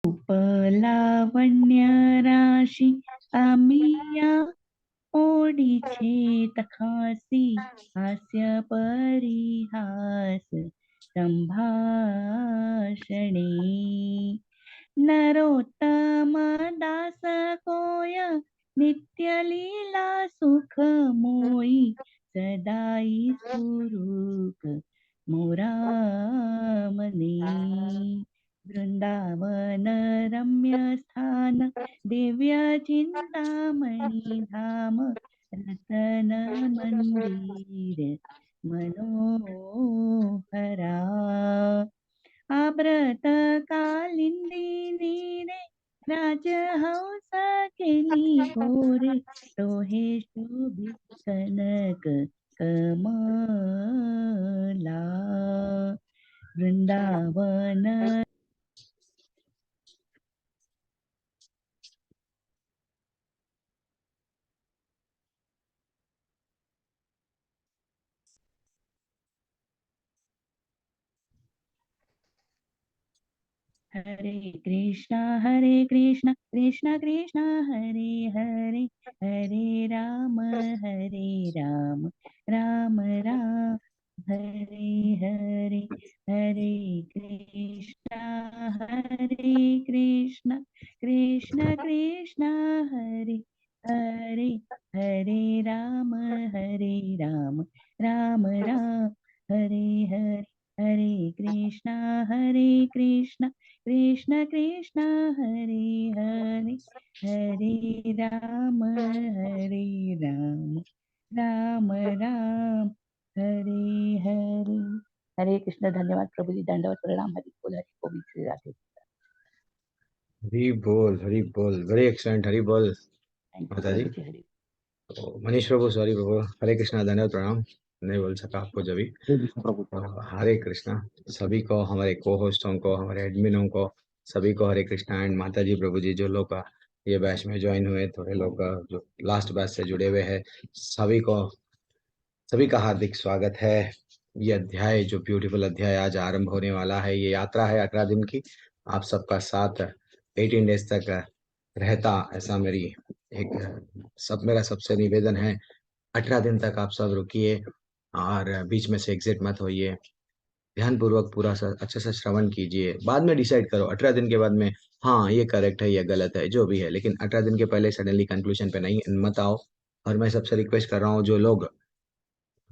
लावण्य राशि आमिया ओडी छेत खासी हास्य परिहास संभाषणे नरोत्तम दास कोय नित्य लीला सुख मोई सदाई सुरूप मोरामने वृंदावन रम्य स्थान दिव्य चिंतामणि धाम रतन मंदिर मनोहरा आव्रत कालिंदी रे राजहंस केली गोरे डोहे शोभित कनक कमला वृंदावन हरे कृष्णा कृष्ण कृष्ण हरे हरे हरे राम राम राम हरे हरे हरे कृष्णा कृष्ण कृष्ण हरे हरे हरे राम राम राम हरे हरे हरे कृष्णा कृष्ण कृष्ण हरे हरे हरे राम राम राम हरे हरे हरे कृष्ण। धन्यवाद प्रभु जी, दंडवत प्रणाम। हरि बोल, हरि गोविंद, श्री राधे। हरी बोल, वेरी एक्सलेंट, हरी बोल थैंक यू माता जी। प्रभु जी। हरि तो मनीष प्रभु, सॉरी प्रभु, हरे कृष्णा, धन्यवाद प्रणाम, नहीं बोल सका आपको जब भी। प्रभु हरे कृष्णा सभी को, हमारे को होस्टों को, हमारे एडमिनों को, सभी को हरे कृष्णा। एंड माता जी, प्रभु जी, जो लोग ये बैच में ज्वाइन हुए, थोड़े लोग जो लास्ट बैच से जुड़े हुए हैं, सभी का हार्दिक स्वागत है। ये अध्याय, जो ब्यूटीफुल अध्याय आज आरंभ होने वाला है, ये यात्रा है 18 दिन की। आप सबका साथ 18 डेज तक रहता, ऐसा मेरा सबसे निवेदन है। 18 दिन तक आप सब रुकिए और बीच में से एग्जिट मत होइए। ध्यानपूर्वक पूरा अच्छे से श्रवण कीजिए, बाद में डिसाइड करो 18 दिन के बाद में, हाँ ये करेक्ट है, ये गलत है, जो भी है। लेकिन 18 दिन के पहले सडनली कंक्लूजन पे नहीं मत आओ। और मैं सबसे रिक्वेस्ट कर रहा हूँ, जो लोग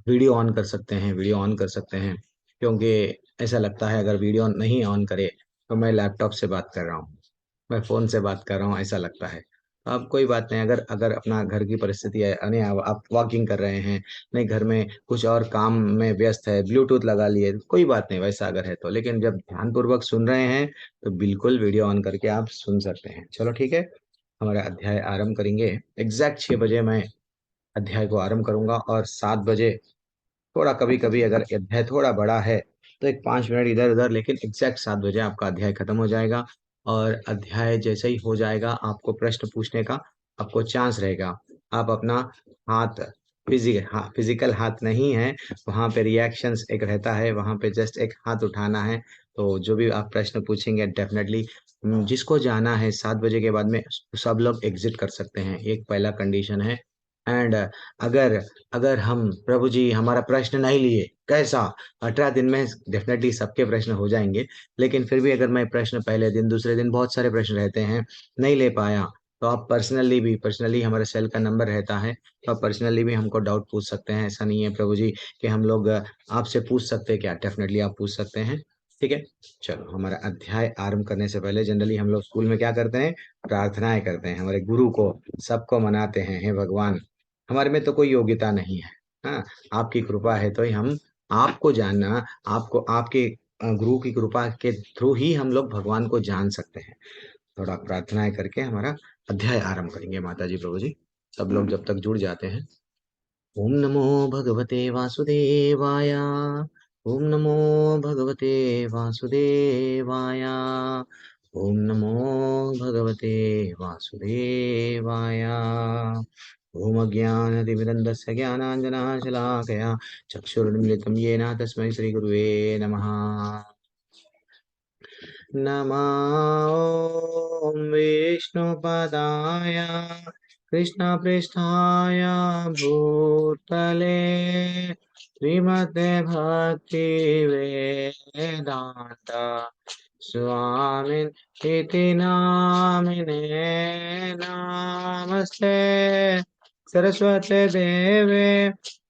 वीडियो ऑन कर सकते हैं, वीडियो ऑन कर सकते हैं, क्योंकि ऐसा लगता है अगर वीडियो नहीं ऑन करे तो मैं लैपटॉप से बात कर रहा हूँ, मैं फ़ोन से बात कर रहा हूँ, ऐसा लगता है। तो अब कोई बात नहीं, अगर अगर अपना घर की परिस्थिति है, यानी आप वॉकिंग कर रहे हैं, नहीं घर में कुछ और काम में व्यस्त है, ब्लूटूथ लगा लिए, कोई बात नहीं, वैसा अगर है तो। लेकिन जब ध्यानपूर्वक सुन रहे हैं तो बिल्कुल वीडियो ऑन करके आप सुन सकते हैं। चलो ठीक है, हमारा अध्याय आरंभ करेंगे। एग्जैक्ट 6 बजे मैं अध्याय को आरंभ करूंगा, और 7 बजे थोड़ा, कभी कभी अगर अध्याय थोड़ा बड़ा है तो एक 5 मिनट इधर उधर, लेकिन एग्जैक्ट 7 बजे आपका अध्याय खत्म हो जाएगा। और अध्याय जैसे ही हो जाएगा, आपको प्रश्न पूछने का आपको चांस रहेगा। आप अपना हाथ, फिजिकल हाथ नहीं है, वहां पे रिएक्शंस एक रहता है, वहां पे जस्ट एक हाथ उठाना है। तो जो भी आप प्रश्न पूछेंगे, डेफिनेटली जिसको जाना है 7 बजे के बाद में, सब लोग एग्जिट कर सकते हैं, एक पहला कंडीशन है। एंड अगर अगर हम प्रभु जी हमारा प्रश्न नहीं लिए, कैसा? 18 दिन में डेफिनेटली सबके प्रश्न हो जाएंगे, लेकिन फिर भी अगर मैं प्रश्न पहले दिन, दूसरे दिन बहुत सारे प्रश्न रहते हैं, नहीं ले पाया, तो आप पर्सनली हमारे सेल का नंबर रहता है, तो आप पर्सनली भी हमको डाउट पूछ सकते हैं। ऐसा नहीं है प्रभु जी कि हम लोग आपसे पूछ सकते हैं क्या, डेफिनेटली आप पूछ सकते हैं। ठीक है, चलो हमारा अध्याय आरंभ करने से पहले जनरली हम लोग स्कूल में क्या करते हैं, प्रार्थनाएं करते हैं, हमारे गुरु को, सबको मनाते हैं, हे भगवान हमारे में तो कोई योग्यता नहीं है, हाँ आपकी कृपा है तो ही हम आपको जानना, आपको आपके गुरु की कृपा के थ्रू ही हम लोग भगवान को जान सकते हैं। थोड़ा प्रार्थनाएं करके हमारा अध्याय आरंभ करेंगे। माता जी, प्रभु जी, सब लोग जब तक जुड़ जाते हैं। ओम नमो भगवते वासुदेवाय, ओम नमो भगवते वासुदेवाय, ओम नमो भगवते वासुदेवाय। ओम अज्ञानतिमिरन्दस्य ज्ञानाञ्जनशलाकया चक्षुरुन्मिलितं येन तस्मै श्रीगुरुवे नमः। नमः ॐ विष्णुपदाय कृष्णपृष्ठाय भूतले श्रीमते भक्ति वेदांत स्वामिन् इति नामिने नमस्ते सरस्वती देवे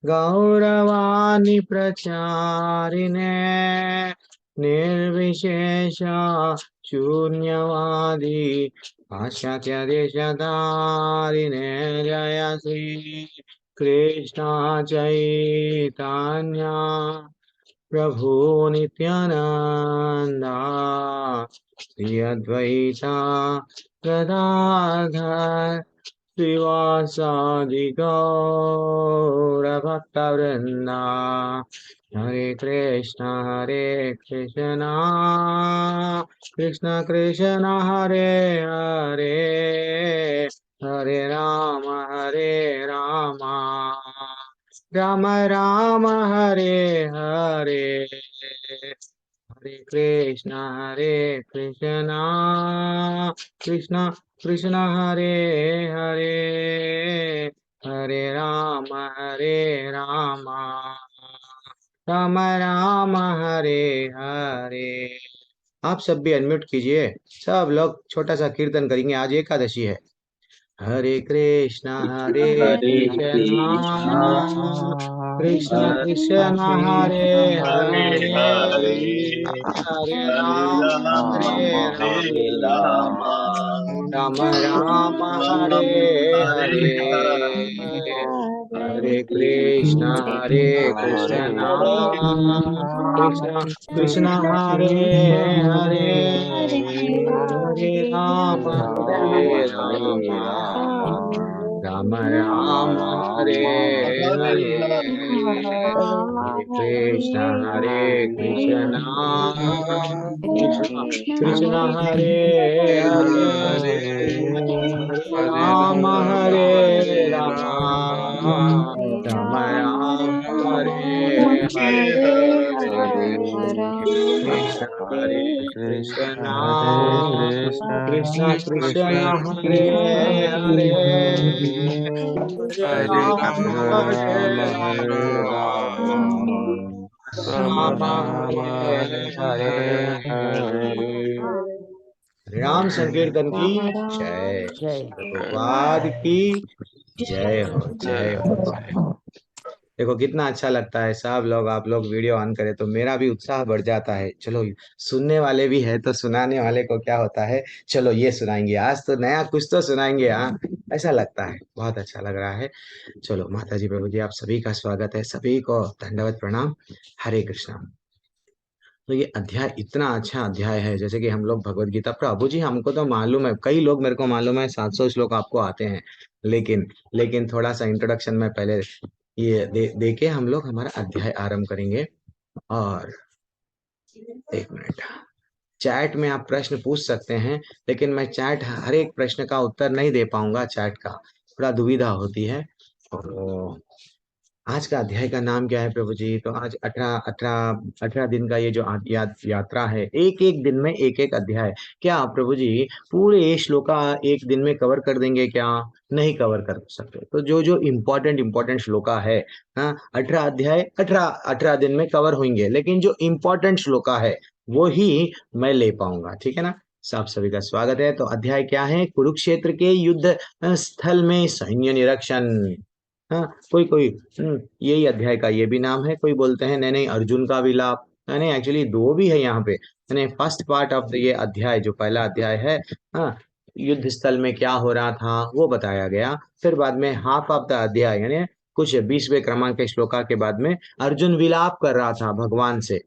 गौरवाणी प्रचारिणे निर्विशेष शून्यवादी पाश्चात्य देशधारिणे जय श्री कृष्ण चैतन्य प्रभु नित्यानंदा श्री अद्वैता गदाधर श्रीवासादि गौरभक्तवृंदा हरे कृष्ण कृष्ण कृष्ण हरे हरे हरे राम राम राम हरे हरे हरे कृष्ण कृष्ण कृष्ण हरे हरे हरे राम राम राम हरे हरे। आप सब भी अनम्यूट कीजिए, सब लोग छोटा सा कीर्तन करेंगे, आज एकादशी है। हरे कृष्णा हरे कृष्णा कृष्ण कृष्ण कृष्ण हरे कृष्ण हरे हरे हरे हरे हरे राम हरे राम राम राम राम हरे राम हरे हरे हरे हरे कृष्ण कृष्ण हरे कृष्ण कृष्ण हरे हरे हरे राम राम हरे राम राम राम राम हरे राम हरे हरे हरे हरे कृष्ण कृष्ण कृष्ण हरे हरे हरे हरे हरे राम राम हरे राम राम राम हरे राम हरे हरे हरे हरे कृष्ण कृष्ण हरे कृष्ण कृष्ण कृष्ण कृष्ण हरे कृष्ण हरे हरे हरे हरे हरे राम राम हरे राम राम राम राम हरे हरे हरे हरे राम संकीर्तन की जय। जय। प्रभुपाद की जय हो जय जय हो हो जय। जय देखो कितना अच्छा लगता है, सब लोग आप लोग वीडियो ऑन करें तो मेरा भी उत्साह बढ़ जाता है। चलो सुनने वाले भी है तो सुनाने वाले को क्या होता है, चलो ये सुनाएंगे, आज तो नया कुछ तो सुनाएंगे। हाँ, ऐसा लगता है, बहुत अच्छा लग रहा है। चलो माता जी प्रभु जी आप सभी का स्वागत है, सभी को दंडवत प्रणाम। हरे कृष्णा। तो ये अध्याय इतना अच्छा अध्याय है, जैसे कि हम लोग भगवत गीता, प्रभु जी हमको तो मालूम है, कई लोग मेरे को मालूम है 700 श्लोक आपको आते हैं, लेकिन लेकिन थोड़ा सा इंट्रोडक्शन में पहले ये दे के हम लोग हमारा अध्याय आरंभ करेंगे। और एक मिनट, चैट में आप प्रश्न पूछ सकते हैं, लेकिन मैं चैट हर एक प्रश्न का उत्तर नहीं दे पाऊंगा, चैट का थोड़ा दुविधा होती है। और आज का अध्याय का नाम क्या है प्रभु जी? तो आज 18 दिन का ये जो यात्रा है, एक एक दिन में एक एक अध्याय, क्या प्रभु जी पूरे श्लोका एक दिन में कवर कर देंगे क्या? नहीं कवर कर सकते, तो जो जो इम्पोर्टेंट इम्पोर्टेंट श्लोका है, हाँ 18 अध्याय 18 दिन में कवर होंगे, लेकिन जो इम्पोर्टेंट श्लोका है वो ही मैं ले पाऊंगा, ठीक है ना? आप सभी का स्वागत है। तो अध्याय क्या है? कुरुक्षेत्र के युद्ध स्थल में सैन्य निरीक्षण। हाँ, कोई कोई यही अध्याय का ये भी नाम है, कोई बोलते हैं नहीं नहीं अर्जुन का विलाप, नहीं एक्चुअली दो भी है यहाँ पे। यानी फर्स्ट पार्ट ऑफ द ये अध्याय जो पहला अध्याय है, हाँ युद्ध स्थल में क्या हो रहा था वो बताया गया। फिर बाद में हाफ ऑफ द अध्याय यानी कुछ 20वें क्रमांक के श्लोका के बाद में अर्जुन विलाप कर रहा था भगवान से।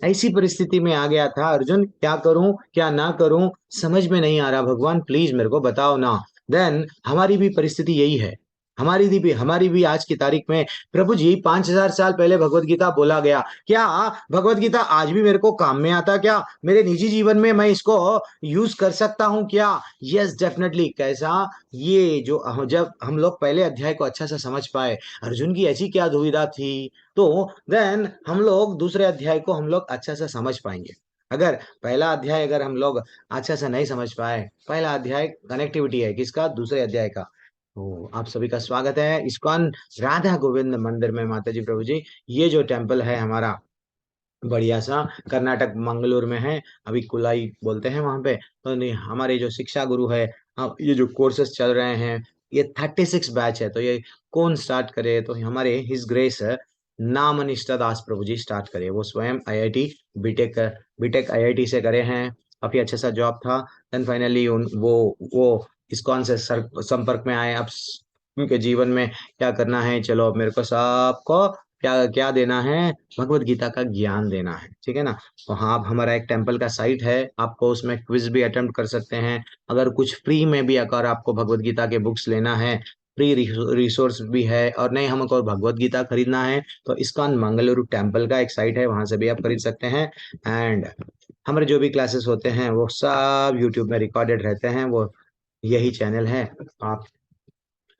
ऐसी परिस्थिति में आ गया था अर्जुन, क्या करूं क्या ना करूं समझ में नहीं आ रहा, भगवान प्लीज मेरे को बताओ ना। देन हमारी भी परिस्थिति यही है, हमारी भी आज की तारीख में प्रभु जी 5000 साल पहले भगवत गीता बोला गया, क्या भगवत गीता आज भी मेरे को काम में आता? क्या मेरे निजी जीवन में मैं इसको यूज कर सकता हूं क्या? Yes definitely. कैसा? ये जो जब हम लोग पहले अध्याय को अच्छा सा समझ पाए, अर्जुन की ऐसी क्या दुविधा थी, तो देन हम लोग दूसरे अध्याय को हम लोग अच्छा सा समझ पाएंगे। अगर पहला अध्याय अगर हम लोग अच्छा से नहीं समझ पाए, पहला अध्याय कनेक्टिविटी है किसका, दूसरे अध्याय का। तो आप सभी का स्वागत है इस्कॉन राधा गोविंद मंदिर में माता जी प्रभु जी। ये जो टेम्पल है हमारा बढ़िया सा कर्नाटक मंगलोर में है, अभी कुलाई बोलते हैं वहां पे। तो नहीं, हमारे जो शिक्षा गुरु है, ये जो कोर्सेस चल रहे हैं, ये 36 बैच है। तो ये कौन स्टार्ट करे, तो हमारे हिज ग्रेस नाम निष्ठा दास प्रभु जी स्टार्ट करे। वो स्वयं आईआईटी बीटेक बीटेक आईआईटी से करे हैं, काफी अच्छा सा जॉब था। देन फाइनली उन वो इस्कॉन से संपर्क में आए। अब उनके जीवन में क्या करना है, चलो अब मेरे को सबको क्या क्या देना है, भगवत गीता का ज्ञान देना है, ठीक है ना। तो हाँ, अब हमारा एक टेम्पल का साइट है, आपको उसमें क्विज भी अटेम्प्ट कर सकते हैं। अगर कुछ फ्री में भी अगर आपको भगवत गीता के बुक्स लेना है, फ्री रिसोर्स भी है, और नहीं हमको भगवत गीता खरीदना है, तो इस्कॉन मंगलुरु टेम्पल का एक साइट है, वहां से भी आप खरीद सकते हैं। एंड हमारे जो भी क्लासेस होते हैं वो सब यूट्यूब में रिकॉर्डेड रहते हैं, वो यही चैनल है। आप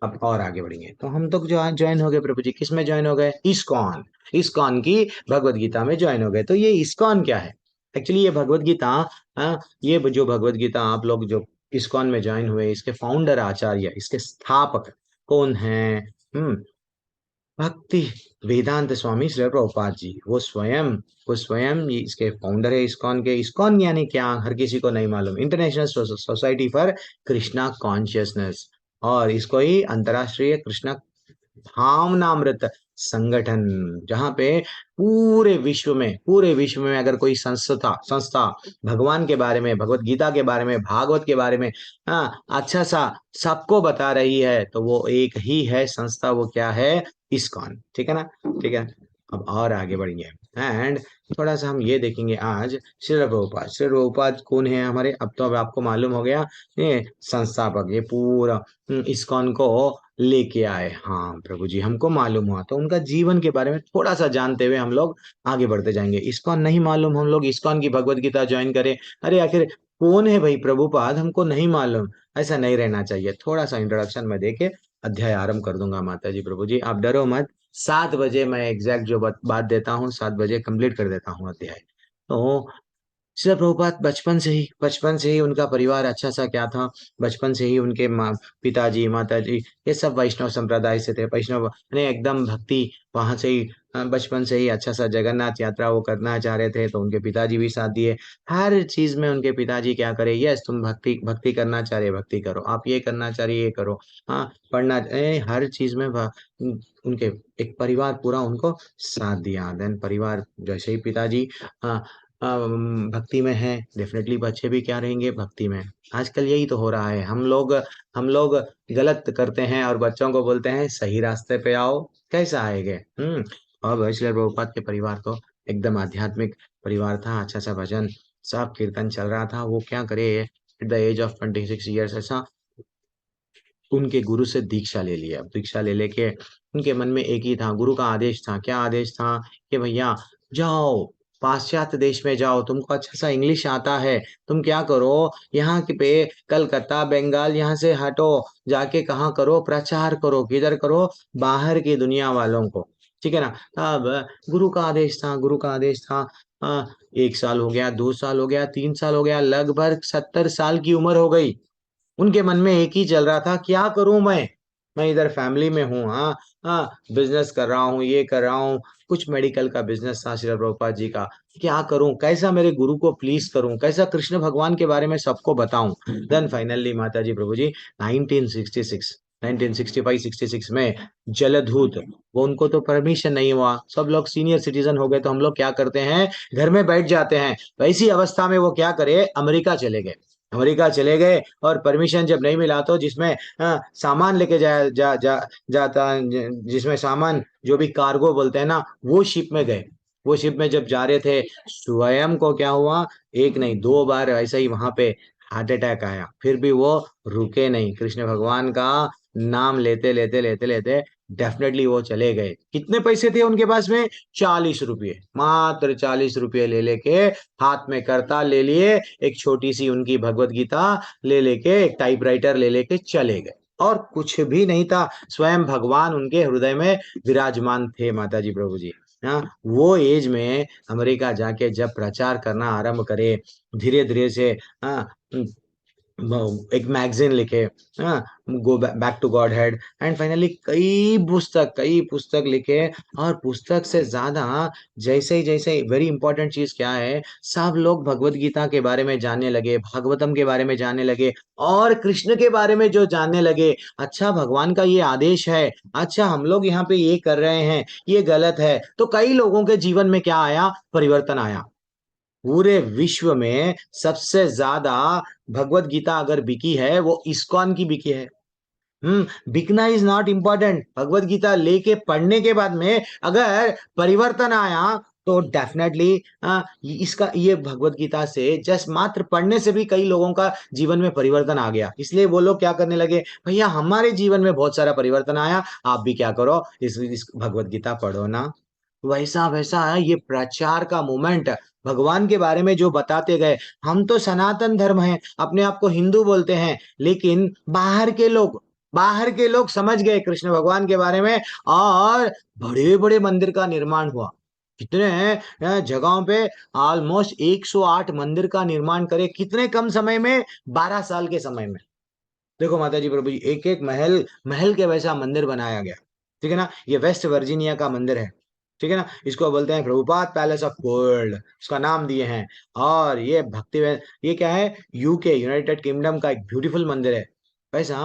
अब और आगे बढ़ेंगे, तो हम तो जो ज्वाइन हो गए प्रभु जी, किस में ज्वाइन हो गए, इस्कॉन। इस्कॉन की भगवत गीता में ज्वाइन हो गए। तो ये इस्कॉन क्या है, एक्चुअली ये भगवत गीता, ये जो भगवत गीता आप लोग जो इस्कॉन में ज्वाइन हुए, इसके फाउंडर आचार्य, इसके स्थापक कौन हैं, भक्ति वेदांत स्वामी श्री प्रभुपाद जी। वो स्वयं ये इसके फाउंडर है इस्कॉन के। इस्कॉन यानी क्या, हर किसी को नहीं मालूम, international society for Krishna consciousness, और इसको ही अंतरराष्ट्रीय कृष्णा भावनामृत संगठन, जहां पे पूरे विश्व में अगर कोई संस्था संस्था भगवान के बारे में, भगवत गीता के बारे में, भागवत के बारे में अच्छा सा सबको बता रही है, तो वो एक ही है संस्था, वो क्या है, इस्कॉन, ठीक है ना। ठीक है, अब और आगे बढ़ेंगे। एंड थोड़ा सा हम ये देखेंगे आज, श्री प्रभुपाद कौन है हमारे, अब आपको मालूम हो गया, ये संस्थापक, ये पूरा इस्कॉन को लेके आए। हाँ प्रभु जी, हमको मालूम हुआ, तो उनका जीवन के बारे में थोड़ा सा जानते हुए हम लोग आगे बढ़ते जाएंगे। इस्कॉन नहीं मालूम, हम लोग इस्कॉन की भगवत गीता ज्वाइन करें, अरे आखिर कौन है भाई प्रभुपाद, हमको नहीं मालूम, ऐसा नहीं रहना चाहिए। थोड़ा सा इंट्रोडक्शन में देके अध्याय आरंभ कर दूंगा माता जी प्रभु जी, आप डरो मत। 7 बजे मैं एग्जैक्ट जो बात देता हूँ, 7 बजे कंप्लीट कर देता हूँ अध्याय। तो श्रील प्रभुपाद बचपन से ही उनका परिवार अच्छा सा क्या था, बचपन से ही उनके पिताजी माताजी ये सब वैष्णव संप्रदाय से थे, वैष्णव ने एकदम भक्ति, वहां से ही बचपन से ही अच्छा सा जगन्नाथ यात्रा वो करना चाह रहे थे, तो उनके पिताजी भी साथ दिए। हर चीज में उनके पिताजी क्या करे, यस तुम भक्ति भक्ति करना चाह रहे भक्ति करो, आप ये करना चाह रहे ये करो, हाँ पढ़ना हर चीज में उनके एक परिवार पूरा उनको साथ दिया। देन परिवार जैसे ही पिताजी भक्ति में है, डेफिनेटली बच्चे भी क्या रहेंगे, भक्ति में। आजकल यही तो हो रहा है, हम लोग गलत करते हैं और बच्चों को बोलते हैं सही रास्ते पे आओ, कैसा आएंगे। और वैष्णव प्रभुपाद के परिवार तो एकदम आध्यात्मिक परिवार था, अच्छा सा भजन सब कीर्तन चल रहा था। वो क्या करे, at the age of 26 years ऐसा उनके गुरु से दीक्षा ले लिया। अब दीक्षा ले लेके उनके मन में एक ही था, गुरु का आदेश था, क्या आदेश था, कि भैया जाओ पाश्चात्य देश में जाओ, तुमको अच्छा सा इंग्लिश आता है, तुम क्या करो, यहाँ के पे कलकत्ता बंगाल यहाँ से हटो, जाके कहाँ करो, प्रचार करो, किधर करो, बाहर की दुनिया वालों को, ठीक है ना। अब गुरु का आदेश था। 1 साल हो गया, 2 साल हो गया, 3 साल हो गया, लगभग 70 साल की उम्र हो गई। उनके मन में एक ही चल रहा था, क्या करूं मैं इधर फैमिली में हूँ, हाँ हाँ बिजनेस कर रहा हूँ, ये कर रहा हूँ, कुछ मेडिकल का बिजनेस था श्री प्रभुपाद जी का, क्या करूं, कैसा मेरे गुरु को प्लीज करूं, कैसा कृष्ण भगवान के बारे में सबको बताऊं। देन फाइनली माता जी प्रभु जी 1966 1965-66 में जलधूत, वो उनको तो परमिशन नहीं हुआ, सब लोग सीनियर सिटीजन हो गए, तो हम लोग क्या करते हैं, घर में बैठ जाते हैं। वैसी अवस्था में वो क्या करे, अमेरिका चले गए और परमिशन जब नहीं मिला, तो जिसमें सामान लेके जाता, जिसमें सामान जो भी कार्गो बोलते हैं ना, वो शिप में गए। वो शिप में जब जा रहे थे, स्वयं को क्या हुआ, एक नहीं 2 बार ऐसा ही वहां पे हार्ट अटैक आया, फिर भी वो रुके नहीं, कृष्ण भगवान का नाम लेते लेते लेते लेते डेफिनेटली वो चले गए। कितने पैसे थे उनके पास में, 40 रुपये, मात्र 40 रुपये ले लेके हाथ में करताल ले लिए, एक छोटी सी उनकी भगवत गीता ले लेके, एक टाइपराइटर ले लेके चले गए, और कुछ भी नहीं था, स्वयं भगवान उनके हृदय में विराजमान थे माता जी प्रभु जी। हाँ, वो एज में अमेरिका जाके जब प्रचार करना आरंभ करे, धीरे धीरे से, हाँ, एक मैगजीन लिखे, हाँ, go back to godhead, and finally कई पुस्तक लिखे। और पुस्तक से ज्यादा, जैसे ही वेरी इंपॉर्टेंट चीज क्या है, सब लोग भगवत गीता के बारे में जानने लगे, भागवतम के बारे में जानने लगे, और कृष्ण के बारे में जो जानने लगे। अच्छा, भगवान का ये आदेश है, अच्छा हम लोग यहाँ पे ये कर रहे हैं, ये गलत है। तो कई लोगों के जीवन में क्या आया, परिवर्तन आया। पूरे विश्व में सबसे ज्यादा भगवत गीता अगर बिकी है, वो इस्कॉन की बिकी है। बिकना is not important. Bhagavad Gita लेके पढ़ने के बाद में अगर परिवर्तन आया, तो डेफिनेटली इसका, ये भगवत गीता से जस्ट मात्र पढ़ने से भी कई लोगों का जीवन में परिवर्तन आ गया। इसलिए वो लोग क्या करने लगे, भैया हमारे जीवन में बहुत सारा परिवर्तन आया, आप भी क्या करो, इस भगवत गीता पढ़ो ना। वैसा वैसा है ये प्रचार का मोमेंट। भगवान के बारे में जो बताते गए, हम तो सनातन धर्म है, अपने आप को हिंदू बोलते हैं, लेकिन बाहर के लोग समझ गए कृष्ण भगवान के बारे में, और बड़े बड़े मंदिर का निर्माण हुआ। कितने जगहों पे ऑलमोस्ट 108 मंदिर का निर्माण करे, कितने कम समय में, 12 साल के समय में। देखो माता जी, प्रभु जी, एक एक महल महल के वैसा मंदिर बनाया गया। ठीक है ना, ये वेस्ट वर्जीनिया का मंदिर है। ठीक है ना, इसको बोलते हैं प्रभुपाद पैलेस ऑफ गोल्ड, उसका नाम दिए हैं। और ये क्या है, यूके, यूनाइटेड किंगडम का एक ब्यूटीफुल मंदिर है। वैसा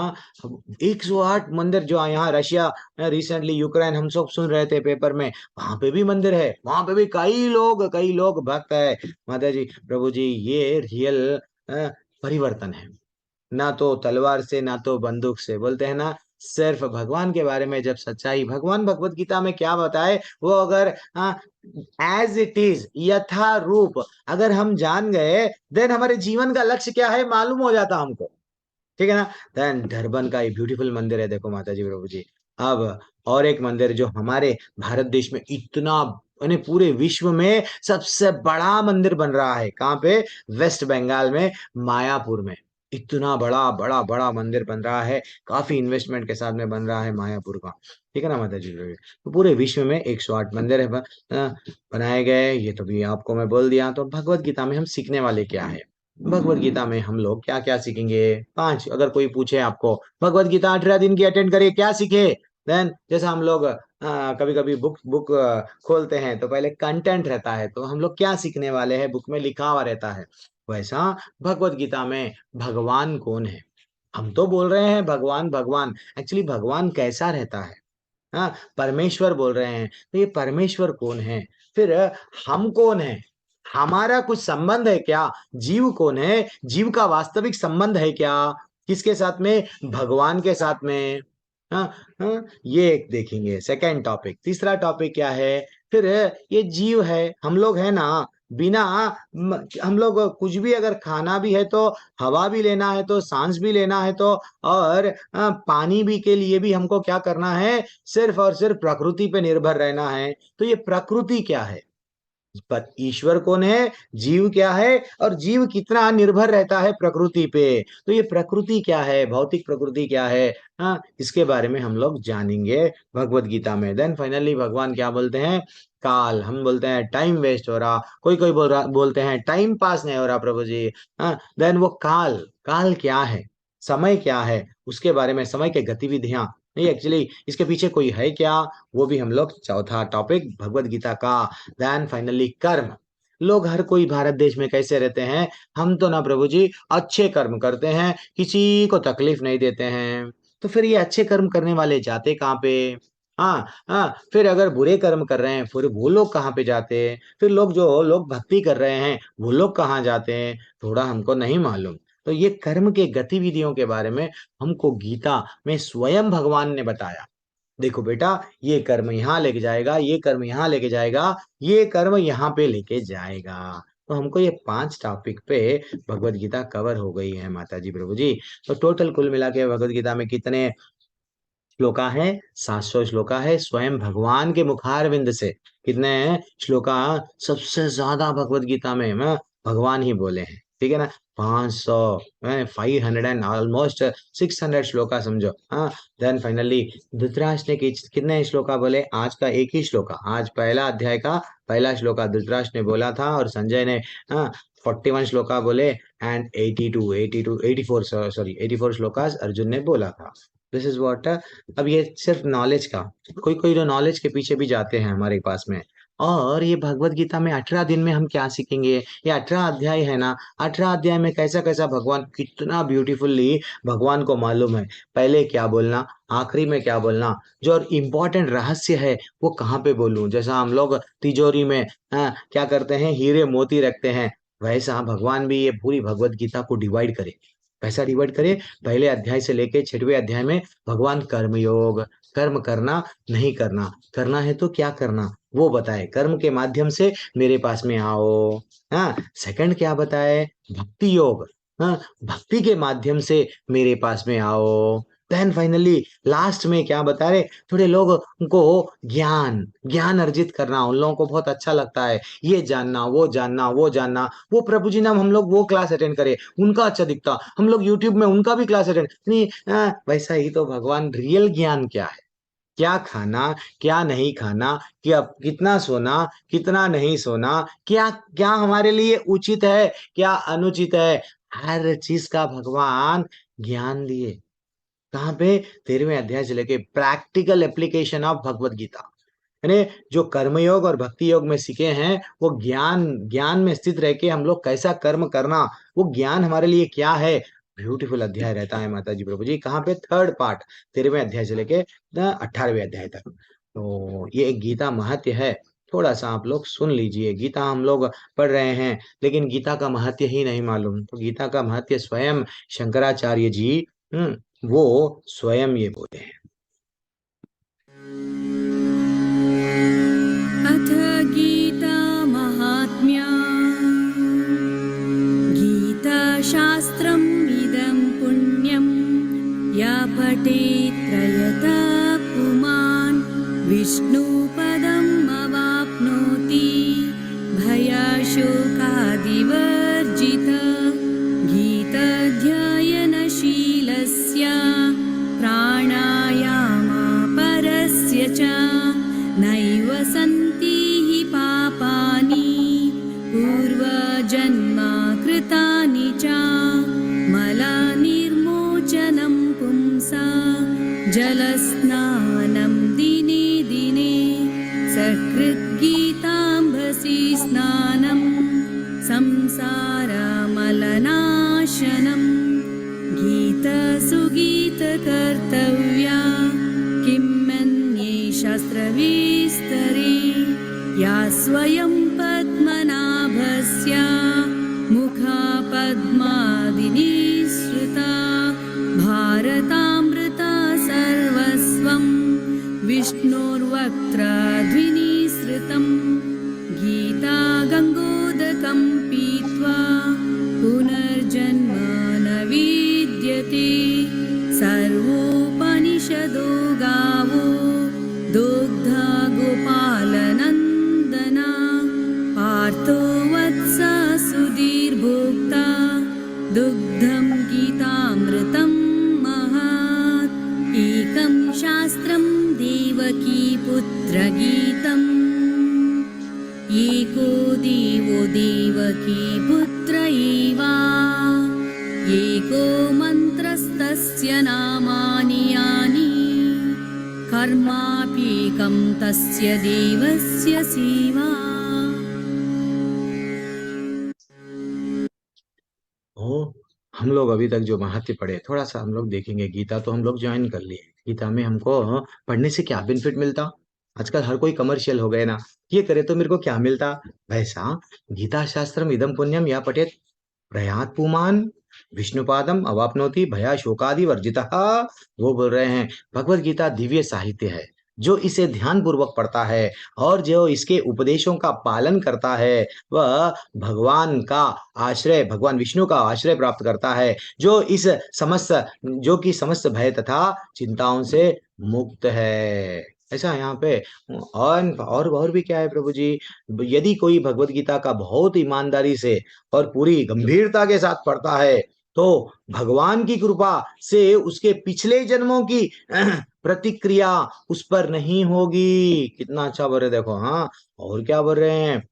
108 मंदिर जो यहाँ रशिया, रिसेंटली यूक्रेन हम सब सुन रहे थे पेपर में, वहां पे भी मंदिर है, वहां पे भी कई लोग भक्त है। माता जी, प्रभु जी, ये रियल परिवर्तन है। ना तो तलवार से, ना तो बंदूक से, बोलते हैं ना, सिर्फ भगवान के बारे में जब सच्चाई, भगवान भगवत गीता में क्या बताए, वो अगर एज इट इज, यथा रूप अगर हम जान गए, देन हमारे जीवन का लक्ष्य क्या है मालूम हो जाता हमको। ठीक है ना। देन डरबन का ये ब्यूटीफुल मंदिर है, देखो माता जी, प्रभु जी। अब और एक मंदिर जो हमारे भारत देश में इतना, यानी पूरे विश्व में सबसे बड़ा मंदिर बन रहा है, कहाँ पे, वेस्ट बंगाल में, मायापुर में। इतना बड़ा बड़ा बड़ा मंदिर बन रहा है, काफी इन्वेस्टमेंट के साथ में बन रहा है मायापुर का। ठीक है ना माता जी, प्रभु जी? तो पूरे विश्व में 108 मंदिर है बनाए गए। ये तो भी आपको मैं बोल दिया। तो भगवत गीता में हम सीखने वाले क्या है, भगवत गीता में हम लोग क्या क्या सीखेंगे, पांच। अगर कोई पूछे आपको, भगवत गीता 18 दिन की अटेंड करिए, क्या सीखे, देन जैसा हम लोग कभी कभी बुक बुक खोलते हैं, तो पहले कंटेंट रहता है, तो हम लोग क्या सीखने वाले हैं, बुक में लिखा हुआ रहता है। वैसा भगवत गीता में भगवान कौन है, हम तो बोल रहे हैं भगवान भगवान, एक्चुअली भगवान कैसा रहता है, हाँ, परमेश्वर बोल रहे हैं, तो ये परमेश्वर कौन है, फिर हम कौन है, हमारा कुछ संबंध है क्या, जीव कौन है, जीव का वास्तविक संबंध है क्या, किसके साथ में, भगवान के साथ में। हाँ, हाँ, ये एक देखेंगे सेकंड टॉपिक। तीसरा टॉपिक क्या है, फिर ये जीव है, हम लोग है ना, बिना हम लोग कुछ भी, अगर खाना भी है तो, हवा भी लेना है तो, सांस भी लेना है तो, और पानी भी के लिए भी हमको क्या करना है, सिर्फ और सिर्फ प्रकृति पे निर्भर रहना है। तो ये प्रकृति क्या है, पर ईश्वर कौन है, जीव क्या है, और जीव कितना निर्भर रहता है प्रकृति पे, तो ये प्रकृति क्या है, भौतिक प्रकृति क्या है, हाँ, इसके बारे में हम लोग जानेंगे भगवत गीता में। देन फाइनली भगवान क्या बोलते हैं, काल, हम बोलते हैं टाइम वेस्ट हो रहा, कोई बोलते हैं टाइम पास नहीं हो रहा प्रभु जी। हाँ, देन वो काल, काल क्या है, समय क्या है, उसके बारे में, समय के गतिविधियां, नहीं एक्चुअली इसके पीछे कोई है क्या, वो भी हम लोग चौथा टॉपिक भगवत गीता का। देन फाइनली कर्म, लोग हर कोई भारत देश में कैसे रहते हैं, हम तो ना प्रभु जी अच्छे कर्म करते हैं, किसी को तकलीफ नहीं देते हैं। तो फिर ये अच्छे कर्म करने वाले जाते कहाँ पे, हाँ हाँ, फिर अगर बुरे कर्म कर रहे हैं, फिर वो लोग कहाँ पे जाते हैं, फिर लोग भक्ति कर रहे हैं, वो लोग कहाँ जाते हैं, थोड़ा हमको नहीं मालूम। तो ये कर्म के गतिविधियों के बारे में हमको गीता में स्वयं भगवान ने बताया। देखो बेटा, ये कर्म यहाँ लेके जाएगा, ये कर्म यहाँ लेके जाएगा, ये कर्म यहाँ पे लेके जाएगा। तो हमको ये 5 टॉपिक पे भगवत गीता कवर हो गई है माता जी, प्रभु जी। तो टोटल कुल मिला के भगवत गीता में कितने श्लोका है, 700 श्लोका है, स्वयं भगवान के मुखारविंद से कितने श्लोका, सबसे ज्यादा भगवत गीता में भगवान ही बोले हैं। ठीक है ना, 500 500 एंड ऑलमोस्ट 600 श्लोका समझो। हाँ, देन फाइनली धृतराष्ट्र ने कितने श्लोका बोले? आज का एक ही श्लोका, आज पहला अध्याय का पहला श्लोका धृतराष्ट्र ने बोला था और संजय ने 41 श्लोका बोले एंड 84 सॉरी 84 श्लोकास अर्जुन ने बोला था। This is what. अब ये सिर्फ नॉलेज का, कोई कोई तो नॉलेज के पीछे भी जाते हैं हमारे पास में। और ये भगवत गीता में 18 दिन में हम क्या सीखेंगे? ये 18 अध्याय है ना, 18 अध्याय में कैसा कैसा भगवान कितना ब्यूटीफुल्ली भगवान को मालूम है पहले क्या बोलना, आखिरी में क्या बोलना, जो इम्पोर्टेंट रहस्य है वो कहाँ पे बोलूं। जैसा हम लोग तिजोरी में क्या करते हैं, हीरे मोती रखते हैं, वैसा भगवान भी ये पूरी भगवत गीता को डिवाइड करे। कैसा डिवाइड करे? पहले अध्याय से लेके 6वें अध्याय में भगवान कर्मयोग, कर्म करना नहीं करना, करना है तो क्या करना वो बताए, कर्म के माध्यम से मेरे पास में आओ। हाँ, सेकंड क्या बताए? भक्ति योग, हाँ, भक्ति के माध्यम से मेरे पास में आओ। देन फाइनली लास्ट में क्या बता रहे? थोड़े लोगों को ज्ञान ज्ञान अर्जित करना उन लोगों को बहुत अच्छा लगता है, ये जानना वो जानना वो जानना। वो प्रभु जी नाम हम लोग वो क्लास अटेंड करें, उनका अच्छा दिखता, हम लोग यूट्यूब में उनका भी क्लास अटेंड नहीं। वैसा ही तो भगवान रियल ज्ञान क्या है, क्या खाना क्या नहीं खाना, क्या कितना सोना कितना नहीं सोना, क्या क्या हमारे लिए उचित है क्या अनुचित है, हर चीज का भगवान ज्ञान दिए। कहाँ पे? 13वें अध्याय से लेके practical application of Bhagavad Gita, यानी जो कर्मयोग और भक्ति योग में सीखे हैं वो ज्ञान, ज्ञान में स्थित रह के हम लोग कैसा कर्म करना, वो ज्ञान हमारे लिए क्या है। ब्यूटीफुल अध्याय रहता है माता जी प्रभु जी। कहाँ पे? थर्ड पार्ट 13वें अध्याय से लेके 18वें अध्याय तक। तो ये एक गीता महत्य है, थोड़ा सा आप लोग सुन लीजिए। गीता हम लोग पढ़ रहे हैं लेकिन गीता का महत्य ही नहीं मालूम, तो गीता का महत्य स्वयं शंकराचार्य जी वो स्वयं ये बोले हैं। अथ गीता महात्म्या गीताशास्त्रम् इदं पुण्यं या पठेत् त्रयतः पुमान् विष्णुपदम् अवाप्नोति भयशोकादिवर्जितः गीताध्ययनशीलस्य प्राणायामापरस्य च नैव सन्ति हि पापानि पूर्वजन्मा कृतानि च मलानिर्मोचनं पुंसा जलस्नानं दिने दिने सकृद्गीताम्भसि स्नानं संसारमलनाशनं गीतसुगीतकर्तव्या किमन्ये शास्त्रविस्तरे या स्वयं पद्मनाभस्य मुखपद्मादिनिःसृता भारतामृता सर्वस्वं विष्णोर्वक्त्रद्विनिःसृतं गीता गङ्गोदकं पीत्वा पुनर्जन्म न विद्यते सर्वोपनिषदो गावो दुग्धा गोपालनन्दना पार्थो वत्स सुधीर्भोक्ता दुग्धं गीतामृतं महत् एकं शास्त्रं देवकी पुत्रगीतम् एको देवो देवकी पुत्र एव एको मन्त्रस्तस्य नामानि यानि कर्माप्येकं तस्य देवस्य सेवा। हम लोग अभी तक जो महत्व पढ़े थोड़ा सा हम लोग देखेंगे। गीता तो हम लोग ज्वाइन कर लिए, गीता में हमको पढ़ने से क्या बेनिफिट मिलता? आजकल हर कोई कमर्शियल हो गए ना, ये करे तो मेरे को क्या मिलता? वैसा गीता शास्त्रम इदम पुण्यम या पठेत प्रयात पुमान विष्णुपादम अवाप्नोति भया शोकादि वर्जितः। वो बोल रहे हैं भगवत गीता दिव्य साहित्य है, जो इसे ध्यान पूर्वक पढ़ता है और जो इसके उपदेशों का पालन करता है वह भगवान का आश्रय, भगवान विष्णु का आश्रय प्राप्त करता है, जो कि समस्त भय तथा चिंताओं से मुक्त है। ऐसा यहाँ पे। और भी क्या है प्रभु जी, यदि कोई भगवत गीता का बहुत ईमानदारी से और पूरी गंभीरता के साथ पढ़ता है तो भगवान की कृपा से उसके पिछले जन्मों की प्रतिक्रिया उस पर नहीं होगी। कितना अच्छा बोल रहे देखो। हाँ, और क्या बोल रहे हैं,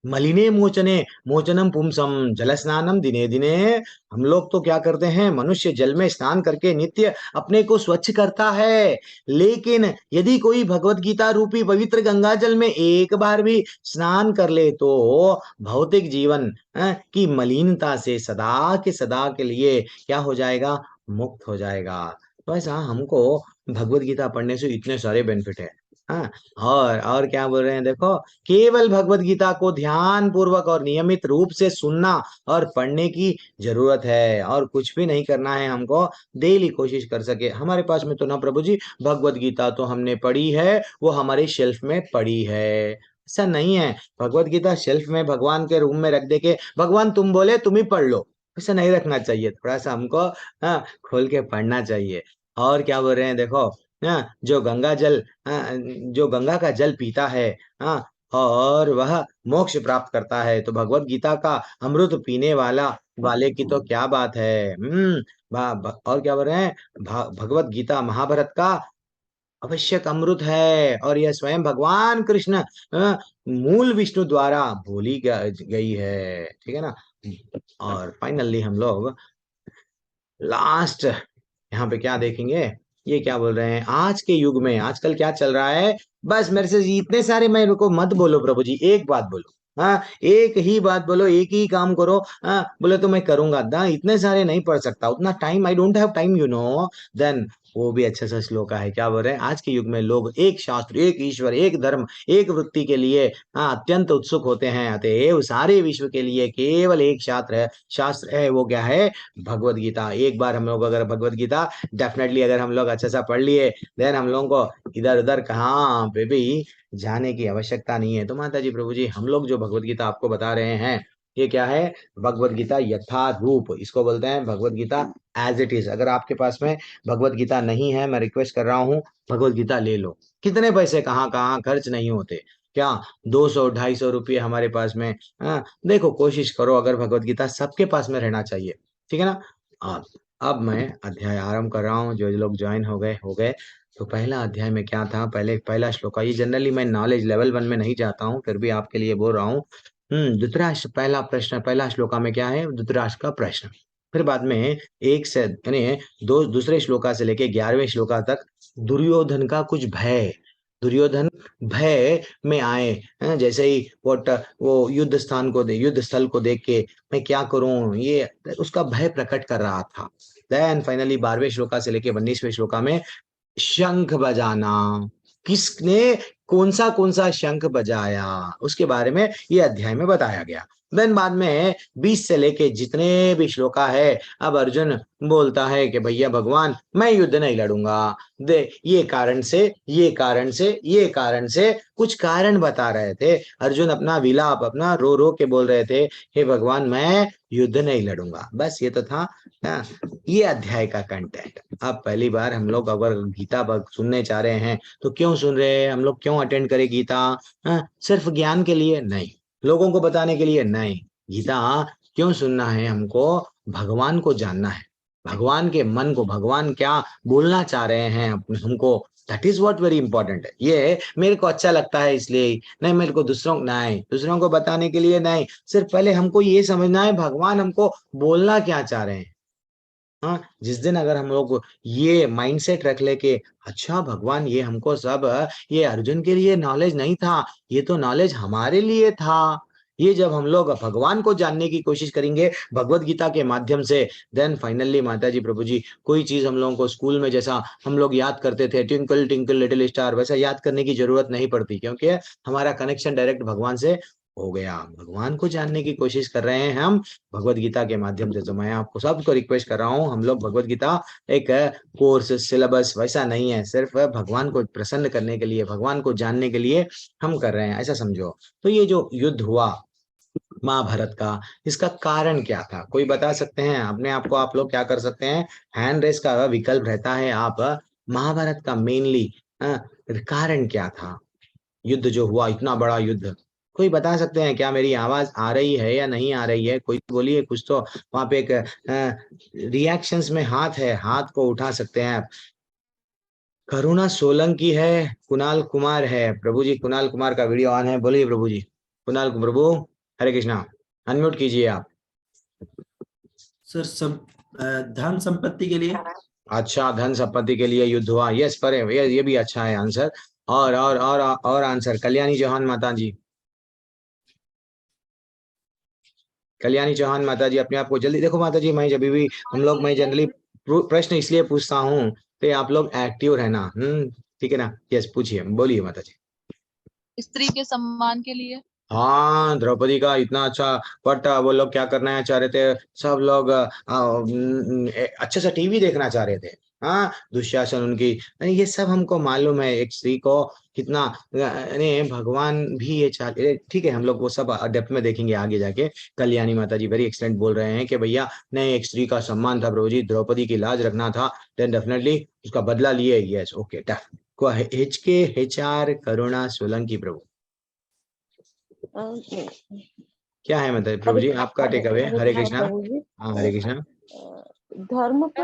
मलिने मोचने मोचनम पुंसम जल स्नानम दिने दिने। हम लोग तो क्या करते हैं, मनुष्य जल में स्नान करके नित्य अपने को स्वच्छ करता है, लेकिन यदि कोई भगवत गीता रूपी पवित्र गंगा जल में एक बार भी स्नान कर ले तो भौतिक जीवन की मलिनता से सदा के लिए क्या हो जाएगा, मुक्त हो जाएगा। तो ऐसा हमको भगवत गीता पढ़ने से इतने सारे बेनिफिट है। हाँ, और क्या बोल रहे हैं देखो, केवल भगवत गीता को ध्यान पूर्वक और नियमित रूप से सुनना और पढ़ने की जरूरत है, और कुछ भी नहीं करना है हमको। डेली कोशिश कर सके। हमारे पास में तो ना प्रभु जी भगवत गीता तो हमने पढ़ी है, वो हमारे शेल्फ में पड़ी है, ऐसा नहीं है। भगवत गीता शेल्फ में भगवान के रूम में रख दे के भगवान तुम बोले तुम ही पढ़ लो, ऐसा नहीं रखना चाहिए। थोड़ा सा हमको खोल के पढ़ना चाहिए। और क्या बोल रहे हैं देखो, हाँ, जो गंगा का जल पीता है, हाँ, और वह मोक्ष प्राप्त करता है, तो भगवत गीता का अमृत पीने वाले की तो क्या बात है। और क्या बोल रहे हैं, भगवत गीता महाभारत का आवश्यक अमृत है, और यह स्वयं भगवान कृष्ण मूल विष्णु द्वारा बोली गई है, ठीक है ना। और फाइनली हम लोग लास्ट यहाँ पे क्या देखेंगे, ये क्या बोल रहे हैं, आज के युग में आजकल क्या चल रहा है। बस मेरे से इतने सारे मेरे को मत बोलो प्रभु जी, एक बात बोलो। हाँ, एक ही बात बोलो, एक ही काम करो। हाँ, बोले तो मैं करूंगा ना, इतने सारे नहीं पढ़ सकता, उतना time, I don't have time, you know. Then वो भी अच्छा सा श्लोक है। क्या बोल रहे हैं, आज के युग में लोग एक शास्त्र, एक ईश्वर, एक धर्म, एक वृत्ति के लिए अत्यंत उत्सुक होते हैं। अतएव सारे विश्व के लिए केवल एक शास्त्र है, वो क्या है, भगवत गीता। एक बार हम लोग अगर भगवत गीता डेफिनेटली अगर हम लोग अच्छा सा पढ़ लिए, देन हम लोगों को इधर उधर कहाँ पे भी जाने की आवश्यकता नहीं है। तो माता जी प्रभु जी, हम लोग जो भगवत गीता आपको बता रहे हैं, ये क्या है, भगवत गीता यथारूप, इसको बोलते हैं Bhagavad Gita as it is. अगर आपके पास में भगवत गीता नहीं है, मैं रिक्वेस्ट कर रहा हूँ, भगवत गीता ले लो। कितने पैसे कहाँ कहाँ खर्च नहीं होते, क्या 200-250 रुपये हमारे पास में। देखो कोशिश करो, अगर भगवत गीता सबके पास में रहना चाहिए, ठीक है ना। अब मैं अध्याय आरंभ कर रहा हूँ। जो लोग ज्वाइन हो गए। तो पहला अध्याय में क्या था, पहला श्लोक। ये जनरली मैं नॉलेज लेवल 1 में नहीं जाता हूँ, फिर भी आपके लिए बोल रहा हूँ। धृतराष्ट्र, पहला प्रश्न, पहला श्लोका में क्या है, धृतराष्ट्र का प्रश्न। फिर बाद में एक से यानी दूसरे श्लोका से लेके 11वें श्लोका तक दुर्योधन का कुछ भय, दुर्योधन भय में आए। जैसे ही वो युद्ध स्थल को देख के मैं क्या करूं, ये उसका भय प्रकट कर रहा था। देन फाइनली 12वें श्लोका से लेके 19वें श्लोका में शंख बजाना, किसने कौन सा शंख बजाया, उसके बारे में ये अध्याय में बताया गया। देन बाद में 20 से लेके जितने भी श्लोका है, अब अर्जुन बोलता है कि भैया भगवान मैं युद्ध नहीं लड़ूंगा, दे ये कारण से कुछ कारण बता रहे थे। अर्जुन अपना विलाप, अपना रो रो के बोल रहे थे, हे भगवान मैं युद्ध नहीं लड़ूंगा। बस ये तो था ये अध्याय का कंटेंट। अब पहली बार हम लोग अगर गीता सुनने चाह रहे हैं तो क्यों सुन रहे हैं हम लोग, क्यों अटेंड करें गीता, सिर्फ ज्ञान के लिए नहीं, लोगों को बताने के लिए नहीं। गीता क्यों सुनना है, हमको भगवान को जानना है, भगवान के मन को, भगवान क्या बोलना चाह रहे हैं हमको, that is what very important है। ये मेरे को अच्छा लगता है इसलिए नहीं, मेरे को दूसरों को बताने के लिए नहीं, सिर्फ पहले हमको ये समझना है भगवान हमको बोलना क्या चाह रहे हैं। हाँ, जिस दिन अगर हम लोग ये माइंडसेट रख ले कि अच्छा भगवान ये हमको सब, ये अर्जुन के लिए नॉलेज नहीं था, ये तो नॉलेज हमारे लिए था। ये जब हम लोग भगवान को जानने की कोशिश करेंगे भगवत गीता के माध्यम से, देन फाइनली माता जी प्रभु जी, कोई चीज हम लोगों को स्कूल में जैसा हम लोग याद करते थे, ट्विंकल ट्विंकल लिटिल स्टार, वैसा याद करने की जरूरत नहीं पड़ती, क्योंकि हमारा कनेक्शन डायरेक्ट भगवान से हो गया। भगवान को जानने की कोशिश कर रहे हैं हम भगवत गीता के माध्यम से। तो मैं आपको सबको रिक्वेस्ट कर रहा हूँ, हम लोग भगवत गीता एक कोर्स सिलेबस वैसा नहीं है, सिर्फ भगवान को प्रसन्न करने के लिए, भगवान को जानने के लिए हम कर रहे हैं, ऐसा समझो। तो ये जो युद्ध हुआ महाभारत का, इसका कारण क्या था, कोई बता सकते हैं अपने आप को? आप लोग क्या कर सकते हैं, हैंड रेस का विकल्प रहता है, आप महाभारत का मेनली कारण क्या था? युद्ध जो हुआ, इतना बड़ा युद्ध, कोई बता सकते हैं क्या? मेरी आवाज आ रही है या नहीं आ रही है? कोई बोलिए कुछ तो। वहां पे एक रिएक्शंस में हाथ है, हाथ को उठा सकते हैं आप। करुणा सोलंकी है, कुणाल कुमार है। प्रभु जी, कुणाल कुमार का वीडियो ऑन है, बोलिए प्रभु जी। कुणाल प्रभु, हरे कृष्णा, अनम्यूट कीजिए आप। सर सब धन संपत्ति के लिए। अच्छा, धन संपत्ति के लिए युद्ध हुआ, यस पर ये भी अच्छा है आंसर। और आंसर कल्याणी चौहान माता जी। कल्याणी चौहान माता जी, अपने आप को जल्दी देखो माता जी। मैं जब भी मैं जनरली प्रश्न इसलिए पूछता हूँ तो आप लोग एक्टिव रहना। ठीक है ना? यस, पूछिए, बोलिए माता जी। स्त्री के सम्मान के लिए। हाँ, द्रौपदी का इतना अच्छा। बट वो लोग क्या करना चाह रहे थे? सब लोग अच्छे से टीवी देखना चाह रहे थे। हाँ, दुशासन उनकी, ये सब हमको मालूम है एक स्त्री को कितना, भगवान भी ये चाह, ठीक है, हम लोग वो सब डेप्थ में देखेंगे आगे जाके। कल्याणी माता जी वेरी एक्सलेंट बोल रहे हैं कि भैया नहीं, एक स्त्री का सम्मान था प्रभु जी, द्रौपदी की लाज रखना था, देन डेफिनेटली उसका बदला लिए। यस, ओके, को हिचके HR करुणा सोलंकी प्रभु। क्या है मतलब प्रभु जी आपका टेक अवे? हरे कृष्णा। हाँ, हरे कृष्णा। धर्म पे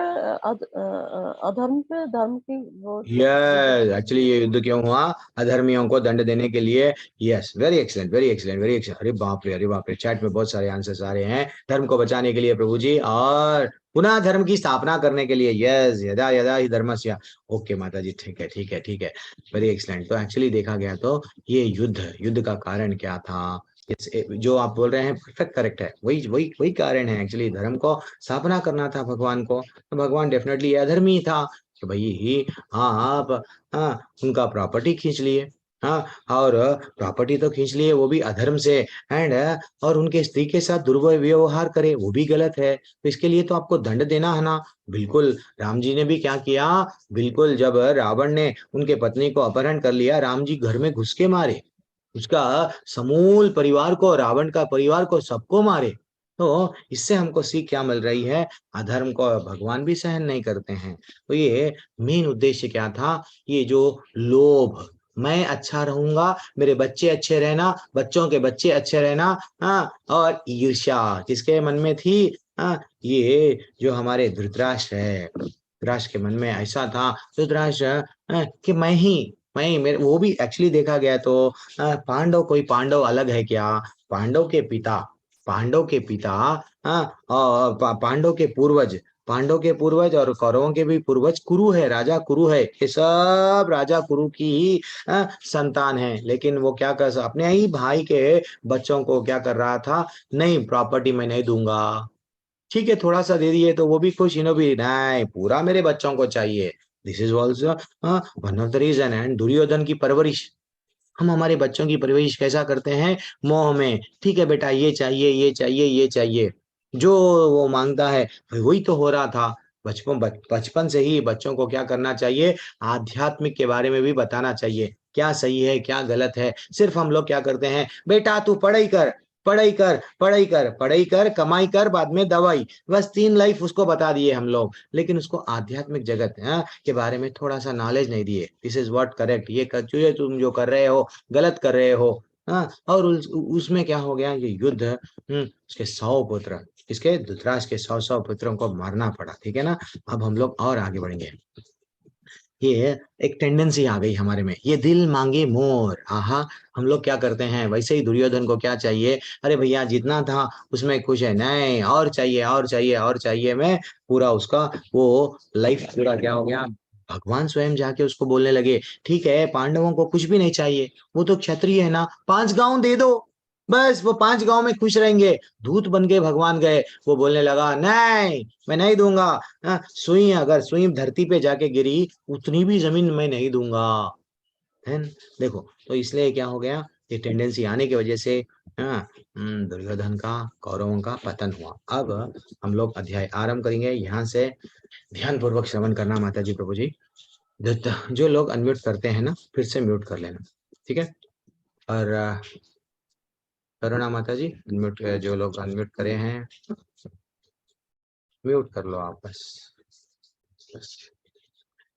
अधर्म पे धर्म की वो। यस, एक्चुअली ये युद्ध क्यों हुआ? अधर्मियों को दंड देने के लिए। Yes, very excellent, very excellent, very excellent. अरे बाप रे, अरे बाप रे, चैट में बहुत सारे आंसर्स आ रहे हैं। धर्म को बचाने के लिए प्रभु जी, और पुनः धर्म की स्थापना करने के लिए। यस, यदा यदा ही धर्मस्य। ओके माता जी, ठीक है, ठीक है, ठीक है, वेरी एक्सलेंट। तो एक्चुअली देखा गया तो ये युद्ध का कारण क्या था? जो आप बोल रहे हैं परफेक्ट करेक्ट है, वही वही वही कारण है। एक्चुअली धर्म को स्थापना करना था भगवान को, तो भगवान डेफिनेटली अधर्मी था कि भाई ही, हाँ आप, हाँ, उनका प्रॉपर्टी खींच लिए। हाँ, और प्रॉपर्टी तो खींच लिए, वो भी अधर्म से। एंड और उनके स्त्री के साथ दुर्व्यवहार करे, वो भी गलत है। तो इसके लिए तो आपको दंड देना है ना। बिल्कुल, राम जी ने भी क्या किया? बिल्कुल, जब रावण ने उनके पत्नी को अपहरण कर लिया, राम जी घर में घुस के मारे उसका समूल परिवार को, रावण का परिवार को, सबको मारे। तो इससे हमको सीख क्या मिल रही है? अधर्म को भगवान भी सहन नहीं करते हैं। तो ये मेन उद्देश्य क्या था? ये जो लोभ, मैं अच्छा रहूंगा, मेरे बच्चे अच्छे रहना, बच्चों के बच्चे अच्छे रहना, हाँ, और ईर्ष्या किसके मन में थी? हाँ, ये जो हमारे धृतराष्ट्र है, धृतराष्ट्र के मन में ऐसा था। धृतराष्ट्र कि मैं मेरे, वो भी एक्चुअली देखा गया तो कोई पांडव अलग है क्या? पांडव के पिता, पांडव के पिता, हाँ, और पांडव के पूर्वज और कौरवों के भी पूर्वज कुरु है, राजा कुरु है। ये सब राजा कुरु की ही संतान है। लेकिन वो क्या कर, अपने ही भाई के बच्चों को क्या कर रहा था? नहीं, प्रॉपर्टी मैं नहीं दूंगा। ठीक है, थोड़ा सा दे दिए तो वो भी खुश, इन्हों भी नहीं, पूरा मेरे बच्चों को चाहिए। This is also one of the reason. And Duryodhan की परवरिश, हम हमारे बच्चों की परवरिश कैसा करते हैं? मोह में। ठीक है बेटा, ये चाहिए, ये चाहिए, ये चाहिए, जो वो मांगता है वही तो हो रहा था। बचपन से ही बच्चों को क्या करना चाहिए? आध्यात्मिक के बारे में भी बताना चाहिए, क्या सही है क्या गलत है। सिर्फ हम लोग क्या करते हैं? बेटा तू पढ़ाई कर, पढ़ाई कर, पढ़ाई कर, पढ़ाई कर, कमाई कर, बाद में दवाई, बस 3 लाइफ उसको बता दिए हम लोग। लेकिन उसको आध्यात्मिक जगत के बारे में थोड़ा सा नॉलेज नहीं दिए। दिस इज व्हाट करेक्ट, ये तुम जो कर रहे हो गलत कर रहे हो। हाँ, और उसमें क्या हो गया? ये युद्ध, उसके 100 पुत्र, इसके धृतराष्ट्र के 100 पुत्रों को मारना पड़ा। ठीक है ना? अब हम लोग और आगे बढ़ेंगे। ये एक टेंडेंसी आ गई हमारे में, ये दिल मांगे मोर। आहा, हम लोग क्या करते हैं? वैसे ही दुर्योधन को क्या चाहिए? अरे भैया जितना था उसमें खुश है, नहीं और चाहिए, और चाहिए, और चाहिए। मैं पूरा उसका वो लाइफ पूरा क्या हो गया? भगवान स्वयं जाके उसको बोलने लगे, ठीक है पांडवों को कुछ भी नहीं चाहिए, वो तो क्षत्रिय है ना, 5 गांव दे दो, बस वो 5 गांव में खुश रहेंगे। दूत बन के भगवान गए, वो बोलने लगा नहीं, मैं नहीं दूंगा। सुई अगर सुई धरती पे जाके गिरी, उतनी भी जमीन मैं नहीं दूंगा। है न? देखो, तो इसलिए क्या हो गया? ये टेंडेंसी आने की वजह से दुर्योधन का, कौरवों का पतन हुआ। अब हम लोग अध्याय आरंभ करेंगे। यहाँ से ध्यान पूर्वक श्रवण करना माता जी, प्रभु जी। जो लोग अनम्यूट करते हैं ना, फिर से म्यूट कर लेना, ठीक है? और करुणा माता जी, अनम्यूट, जो लोग अनम्यूट करे हैं म्यूट कर लो आप, बस।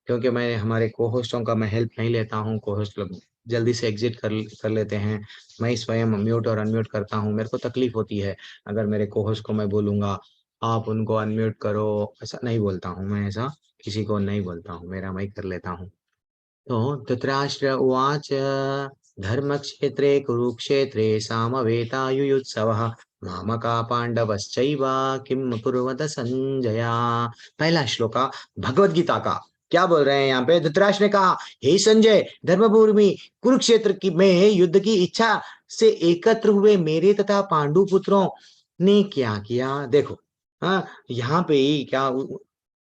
क्योंकि मैं हमारे को होस्टों का मैं हेल्प नहीं लेता हूँ। को होस्ट लोग जल्दी से एग्जिट कर लेते हैं। मैं स्वयं म्यूट और अनम्यूट करता हूँ। मेरे को तकलीफ होती है अगर मेरे को होस्ट को मैं बोलूंगा आप उनको अनम्यूट करो, ऐसा नहीं बोलता हूँ मैं, ऐसा किसी को नहीं बोलता हूँ, मेरा मैं कर लेता हूँ। तो धृतराष्ट्र उवाच धर्मक्षेत्रे कुरुक्षेत्रे सामवेतायुयुत्सवः मामका पांडवश्चैव किम कुर्वत संजया। पहला श्लोका भगवत गीता का क्या बोल रहे हैं यहाँ पे? धृतराष्ट्र ने कहा, हे संजय, धर्मभूमि कुरुक्षेत्र की में युद्ध की इच्छा से एकत्र हुए मेरे तथा पांडु पुत्रों ने क्या किया। देखो हाँ, यहाँ पे ही क्या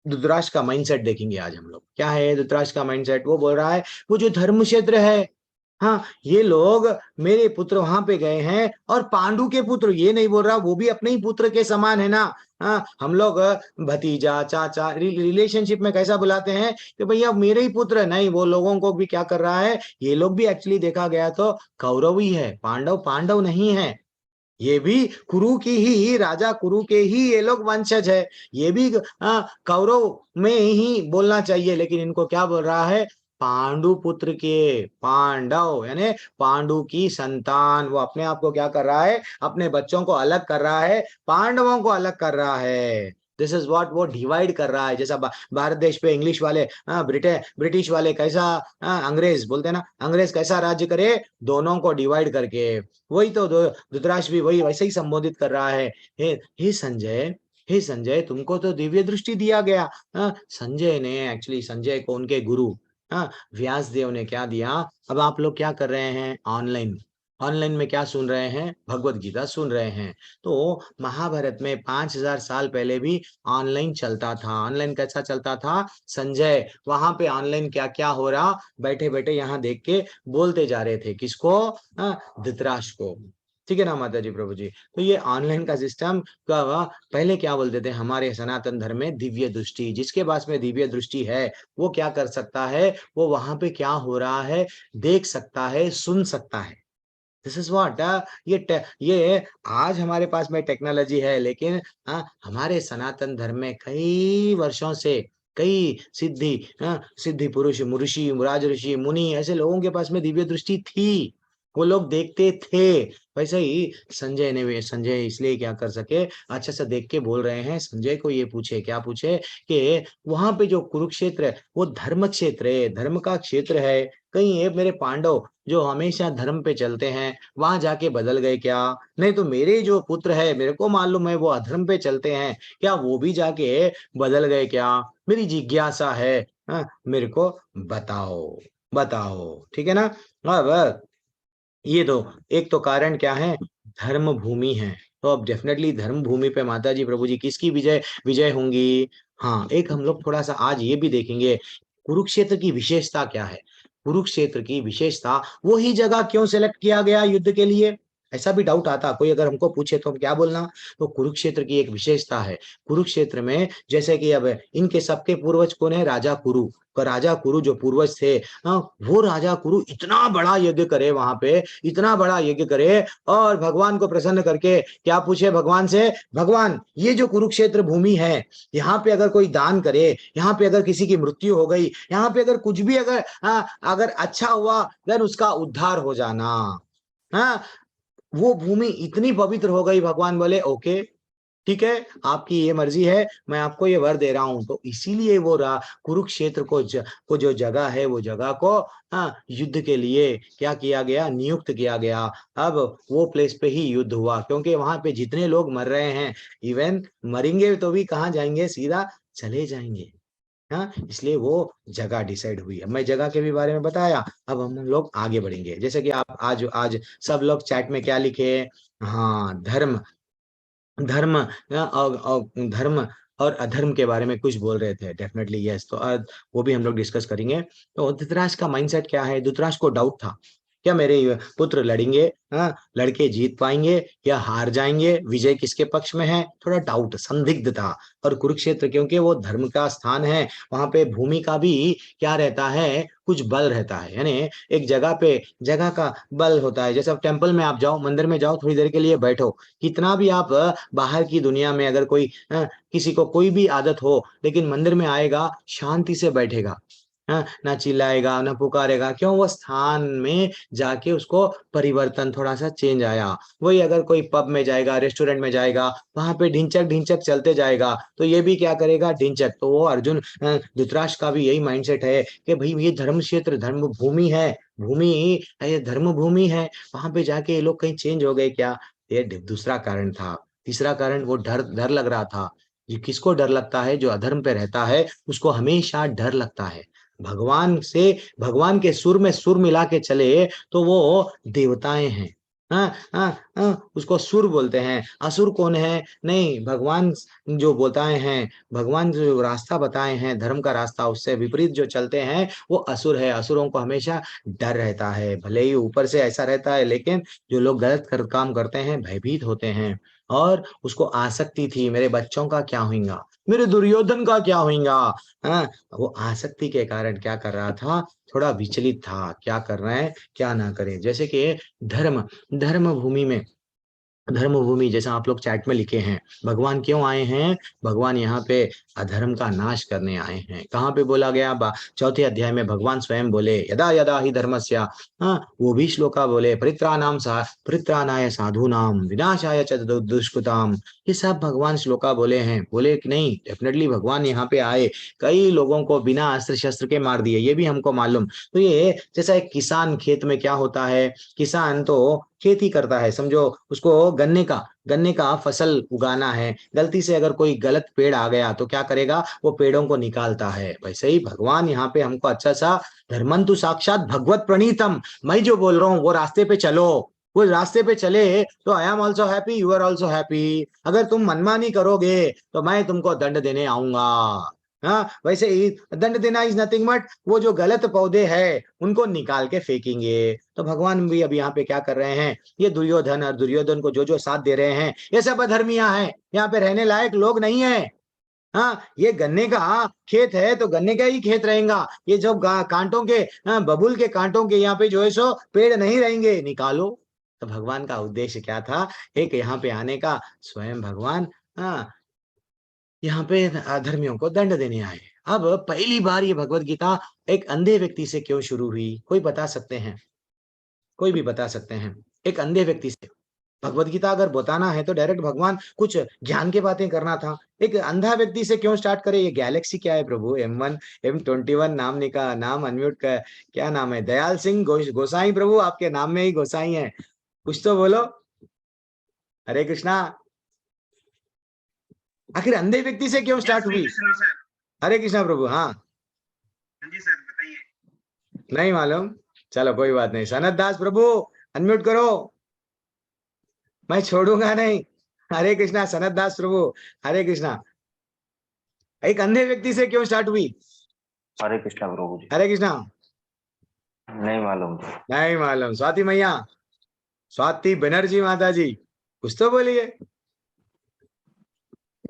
धृतराष्ट्र का माइंडसेट देखेंगे आज हम लोग। क्या है धृतराष्ट्र का माइंडसेट? वो बोल रहा है वो जो धर्म क्षेत्र है, हाँ ये लोग मेरे पुत्र वहां पे गए हैं और पांडु के पुत्र, ये नहीं बोल रहा वो भी अपने ही पुत्र के समान है ना। हाँ हम लोग भतीजा चाचा रिलेशनशिप में कैसा बुलाते हैं कि भैया मेरे ही पुत्र, नहीं वो लोगों को भी क्या कर रहा है, ये लोग भी एक्चुअली देखा गया तो कौरव ही है, पांडव नहीं है। ये भी कुरु की ही, राजा कुरु के ही ये लोग वंशज है। ये भी कौरव में ही बोलना चाहिए, लेकिन इनको क्या बोल रहा है? पांडु पुत्र के, पांडव यानी पांडु की संतान। वो अपने आप को क्या कर रहा है? अपने बच्चों को अलग कर रहा है, पांडवों को अलग कर रहा है। दिस इज व्हाट वो डिवाइड कर रहा है। जैसा भारत देश पे इंग्लिश वाले ब्रिटिश वाले कैसा अंग्रेज बोलते हैं ना, अंग्रेज कैसा राज्य करे? दोनों को डिवाइड करके। वही तो धृतराष्ट्र भी वही वैसे ही संबोधित कर रहा है। हे संजय, हे संजय, तुमको तो दिव्य दृष्टि दिया गया। संजय ने एक्चुअली, संजय को उनके गुरु व्यास देव ने क्या दिया? अब आप लोग क्या कर रहे हैं? ऑनलाइन में क्या सुन रहे हैं? भगवत गीता सुन रहे हैं। तो महाभारत में 5000 साल पहले भी ऑनलाइन चलता था। ऑनलाइन कैसा चलता था? संजय वहां पे ऑनलाइन क्या क्या हो रहा, बैठे बैठे यहाँ देख के बोलते जा रहे थे। किसको? धृतराष्ट्र को। ठीक है ना माता जी, प्रभु जी? तो ये ऑनलाइन का सिस्टम का पहले क्या बोलते थे हमारे सनातन धर्म में? दिव्य दृष्टि। जिसके पास में दिव्य दृष्टि है वो क्या कर सकता है? वो वहां पे क्या हो रहा है देख सकता है, सुन सकता है। दिस इज व्हाट ये आज हमारे पास में टेक्नोलॉजी है, लेकिन हमारे सनातन धर्म में कई वर्षों से कई सिद्धि पुरुष, ऋषि, मुराज ऋषि, मुनि, ऐसे लोगों के पास में दिव्य दृष्टि थी। वो लोग देखते थे। वैसे ही संजय इसलिए क्या कर सके, अच्छा सा देख के बोल रहे हैं। संजय को ये पूछे, क्या पूछे कि वहां पे जो कुरुक्षेत्र है वो धर्म क्षेत्र है, धर्म का क्षेत्र है। कहीं ये मेरे पांडव जो हमेशा धर्म पे चलते हैं वहां जाके बदल गए क्या? नहीं तो मेरे जो पुत्र है, मेरे को मालूम है वो अधर्म पे चलते हैं, क्या वो भी जाके बदल गए क्या? मेरी जिज्ञासा है, मेरे को बताओ। ठीक है ना? अब ये तो एक तो कारण क्या है? धर्म भूमि है। तो अब डेफिनेटली धर्म भूमि पे माता जी, प्रभु जी किसकी विजय होंगी? हाँ, एक हम लोग थोड़ा सा आज ये भी देखेंगे कुरुक्षेत्र की विशेषता क्या है। कुरुक्षेत्र की विशेषता, वही जगह क्यों सेलेक्ट किया गया युद्ध के लिए? ऐसा भी डाउट आता, कोई अगर हमको पूछे तो हम क्या बोलना? तो कुरुक्षेत्र की एक विशेषता है। कुरुक्षेत्र में जैसे कि अब इनके सबके पूर्वज कौन है? राजा कुरु। तो राजा कुरु जो पूर्वज थे, वो राजा कुरु इतना बड़ा यज्ञ करे वहां पे, इतना बड़ा यज्ञ करे और भगवान को प्रसन्न करके क्या पूछे भगवान से? भगवान, ये जो कुरुक्षेत्र भूमि है, यहाँ पे अगर कोई दान करे, यहाँ पे अगर किसी की मृत्यु हो गई, यहाँ पे अगर कुछ भी अगर अच्छा हुआ, देन उसका उद्धार हो जाना। हाँ, वो भूमि इतनी पवित्र हो गई। भगवान बोले ओके ठीक है, आपकी ये मर्जी है, मैं आपको ये वर दे रहा हूं। तो इसीलिए वो कुरुक्षेत्र को जो जगह है, वो जगह को युद्ध के लिए क्या किया गया? नियुक्त किया गया। अब वो प्लेस पे ही युद्ध हुआ, क्योंकि वहां पे जितने लोग मर रहे हैं, इवन मरेंगे तो भी कहाँ जाएंगे? सीधा चले जाएंगे। हाँ, इसलिए वो जगह डिसाइड हुई है। मैं जगह के भी बारे में बताया। अब हम लोग आगे बढ़ेंगे। जैसे कि आप आज सब लोग चैट में क्या लिखे? हाँ, धर्म और अधर्म के बारे में कुछ बोल रहे थे। डेफिनेटली यस, तो वो भी हम लोग डिस्कस करेंगे। तो धृतराष्ट्र का माइंडसेट क्या है? धृतराष्ट्र को डाउट था, क्या मेरे पुत्र लड़ेंगे, लड़के जीत पाएंगे या हार जाएंगे, विजय किसके पक्ष में है? थोड़ा डाउट, संदिग्ध था। और कुरुक्षेत्र क्योंकि वो धर्म का स्थान है, वहां पे भूमि का भी क्या रहता है? कुछ बल रहता है। यानी एक जगह पे जगह का बल होता है। जैसे टेम्पल में आप जाओ, मंदिर में जाओ, थोड़ी देर के लिए बैठो, कितना भी आप बाहर की दुनिया में अगर कोई किसी को कोई भी आदत हो, लेकिन मंदिर में आएगा शांति से बैठेगा। हाँ, ना चिल्लाएगा ना पुकारेगा, क्यों? वो स्थान में जाके उसको परिवर्तन थोड़ा सा चेंज आया। वही अगर कोई पब में जाएगा, रेस्टोरेंट में जाएगा, वहां पे ढिंचक ढिंचक चलते जाएगा, तो ये भी क्या करेगा? ढिंचक। तो वो अर्जुन धृतराष्ट्र का भी यही माइंडसेट है कि भाई ये धर्म क्षेत्र, धर्म भूमि है, भूमि ये धर्म भूमि है, वहां पे जाके ये लोग कहीं चेंज हो गए क्या? ये दूसरा कारण था। तीसरा कारण, वो डर डर लग रहा था। ये किसको डर लगता है? जो अधर्म पे रहता है उसको हमेशा डर लगता है। भगवान से, भगवान के सुर में सुर मिला के चले तो वो देवताएं हैं। हाँ हाँ हाँ, उसको सुर बोलते हैं। असुर कौन है? नहीं, भगवान जो बताए हैं, भगवान जो रास्ता बताए हैं, धर्म का रास्ता, उससे विपरीत जो चलते हैं वो असुर है। असुरों को हमेशा डर रहता है, भले ही ऊपर से ऐसा रहता है, लेकिन जो लोग गलत काम करते हैं भयभीत होते हैं। और उसको आसक्ति थी, मेरे बच्चों का क्या होगा, मेरे दुर्योधन का क्या होगा। हाँ, वो आसक्ति के कारण क्या कर रहा था? थोड़ा विचलित था, क्या कर रहे हैं क्या ना करें। जैसे कि धर्म, धर्म भूमि में, धर्म भूमि जैसा आप लोग चैट में लिखे हैं, भगवान क्यों आए हैं? भगवान यहाँ पे अधर्म का नाश करने आए हैं। कहाँ पे बोला गया? चौथे अध्याय में भगवान स्वयं बोले, यदा यदा ही धर्मस्य, हाँ, वो भी श्लोका बोले, परित्राणाय साधूनाम विनाशाय च दुष्कृताम। ये सब भगवान श्लोका बोले हैं। बोले कि नहीं, डेफिनेटली भगवान यहाँ पे आए, कई लोगों को बिना अस्त्र शस्त्र के मार दिए, ये भी हमको मालूम। तो ये जैसा एक किसान, खेत में क्या होता है, किसान तो खेती करता है, समझो उसको गन्ने का फसल उगाना है, गलती से अगर कोई गलत पेड़ आ गया तो क्या करेगा? वो पेड़ों को निकालता है। वैसे ही भगवान यहाँ पे हमको अच्छा सा, धर्मंतु साक्षात भगवत प्रणीतम, मैं जो बोल रहा हूँ वो रास्ते पे चलो, वो रास्ते पे चले तो I am also happy, you are also happy. अगर तुम मनमानी करोगे तो मैं तुमको दंड देने आऊंगा। हाँ, वैसे ही दंड देना इज नथिंग बट वो जो गलत पौधे हैं उनको निकाल के फेंकेंगे। तो भगवान भी अब यहाँ पे क्या कर रहे हैं? ये दुर्योधन और दुर्योधन को जो जो साथ दे रहे हैं, ये सब अधर्मियां हैं, यहाँ पे रहने लायक लोग नहीं है। हाँ, ये गन्ने का खेत है तो गन्ने का ही खेत रहेगा। ये जो कांटों के, बबुल के कांटों के यहाँ पे जो है सो पेड़ नहीं रहेंगे, निकालो। तो भगवान का उद्देश्य क्या था? एक यहाँ पे आने का, स्वयं भगवान हाँ यहाँ पे अधर्मियों को दंड देने आए। अब पहली बार ये भगवत गीता एक अंधे व्यक्ति से क्यों शुरू हुई? कोई बता सकते हैं? कोई भी बता सकते हैं? एक अंधे व्यक्ति से भगवत गीता अगर बताना है तो डायरेक्ट भगवान कुछ ज्ञान की बातें करना था। एक अंधा व्यक्ति से क्यों स्टार्ट करे? ये गैलेक्सी क्या है प्रभु? M1 M21 नाम का नाम अनम्यूट का क्या नाम है? दयाल सिंह गोसाई प्रभु, आपके नाम में ही गोसाई है, कुछ तो बोलो। हरे कृष्णा। आखिर अंधे व्यक्ति से क्यों स्टार्ट हुई? हरे कृष्णा प्रभु। हाँ जी सर, बताइए। नहीं मालूम? चलो कोई बात नहीं। सनत दास प्रभु अनम्यूट करो, मैं छोड़ूंगा नहीं। हरे कृष्णा। सनत दास प्रभु हरे कृष्णा। एक अंधे व्यक्ति से क्यों स्टार्ट हुई? हरे कृष्णा प्रभु जी। हरे कृष्णा। नहीं मालूम। नहीं मालूम। स्वाति मैया, स्वाति बनर्जी माता जी, कुछ तो बोलिए।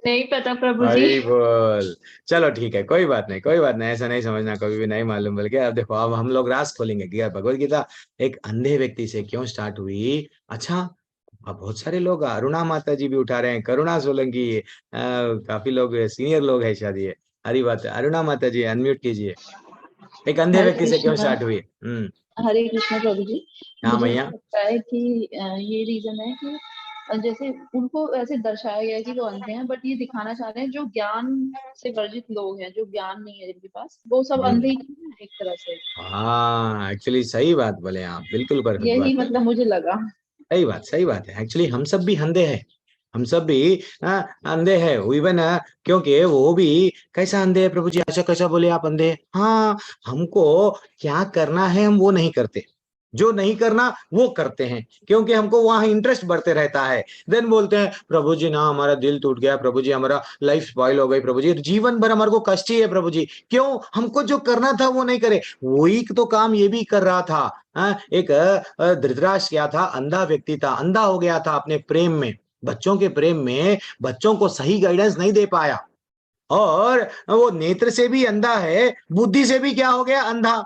नहीं पता प्रभु जी। हरी बोल। चलो ठीक है, कोई बात नहीं, कोई बात नहीं, ऐसा नहीं समझना कभी भी, नहीं मालूम। बल्कि अब देखो, अब हम लोग रास खोलेंगे कि भगवत गीता एक अंधे व्यक्ति से क्यों स्टार्ट हुई। अच्छा, अब बहुत सारे लोग, अरुणा माता जी भी उठा रहे हैं, करुणा सोलंकी, काफी लोग सीनियर लोग हैं शायद ये। हरी बात है। अरुणा माता जी अनम्यूट कीजिए। एक अंधे व्यक्ति से क्यों स्टार्ट हुई? हरे कृष्ण प्रभु जी। हाँ मुझे मैया। लगता है कि ये रीजन है कि जैसे उनको ऐसे दर्शाया गया कि वो अंधे हैं, बट ये दिखाना चाह रहे हैं जो ज्ञान से वर्जित लोग हैं, जो ज्ञान नहीं है जिनके पास, वो सब अंधे ही हैं एक तरह से। हाँ, एक्चुअली सही बात बोले आप, बिल्कुल परफेक्ट यही बात। मतलब मुझे लगा। सही बात, सही बात है। एक्चुअली हम सब भी अंधे हैं, हम सब भी अंधे हैं। इवन क्योंकि वो भी कैसा अंधे है प्रभु जी? ऐसा कैसा बोले आप अंधे? हाँ, हमको क्या करना है हम वो नहीं करते, जो नहीं करना वो करते हैं, क्योंकि हमको वहां इंटरेस्ट बढ़ते रहता है। देन बोलते हैं प्रभु जी ना हमारा दिल टूट गया, प्रभु जी हमारा लाइफ स्पॉइल हो गई, प्रभु जी जीवन भर हमारे को कष्ट ही है प्रभु जी। क्यों? हमको जो करना था वो नहीं करे। वही तो काम ये भी कर रहा था। एक धृतराष्ट्र क्या था? अंधा व्यक्ति था, अंधा हो गया था अपने प्रेम में, बच्चों के प्रेम में, बच्चों को सही गाइडेंस नहीं दे पाया, और वो नेत्र से भी अंधा है, बुद्धि से भी क्या हो गया? अंधा।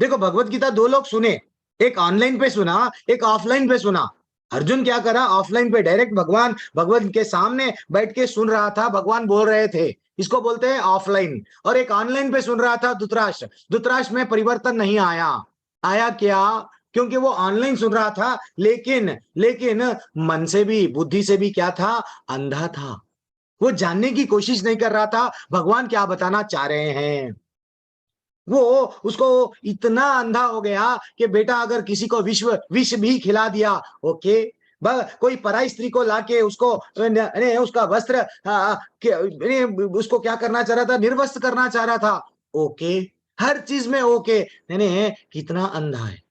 देखो, भगवत गीता दो लोग सुने, एक ऑनलाइन पे सुना, एक ऑफलाइन पे सुना। अर्जुन क्या करा, ऑफलाइन पे डायरेक्ट भगवान भगवान के सामने बैठ के सुन रहा था, भगवान बोल रहे थे, इसको बोलते हैं ऑफलाइन। और एक ऑनलाइन पे सुन रहा था धृतराष्ट्र। धृतराष्ट्र में परिवर्तन नहीं आया। आया क्या? क्योंकि वो ऑनलाइन सुन रहा था, लेकिन लेकिन मन से भी, बुद्धि से भी क्या था? अंधा था। वो जानने की कोशिश नहीं कर रहा था भगवान क्या बताना चाह रहे हैं। वो उसको इतना अंधा हो गया कि बेटा अगर किसी को विष भी खिला दिया, ओके, कोई पराई स्त्री को लाके उसको उसका वस्त्र उसको क्या करना चाह रहा था? निर्वस्त्र करना चाह रहा था, ओके, हर चीज में ओके। नहीं, कितना अंधा है।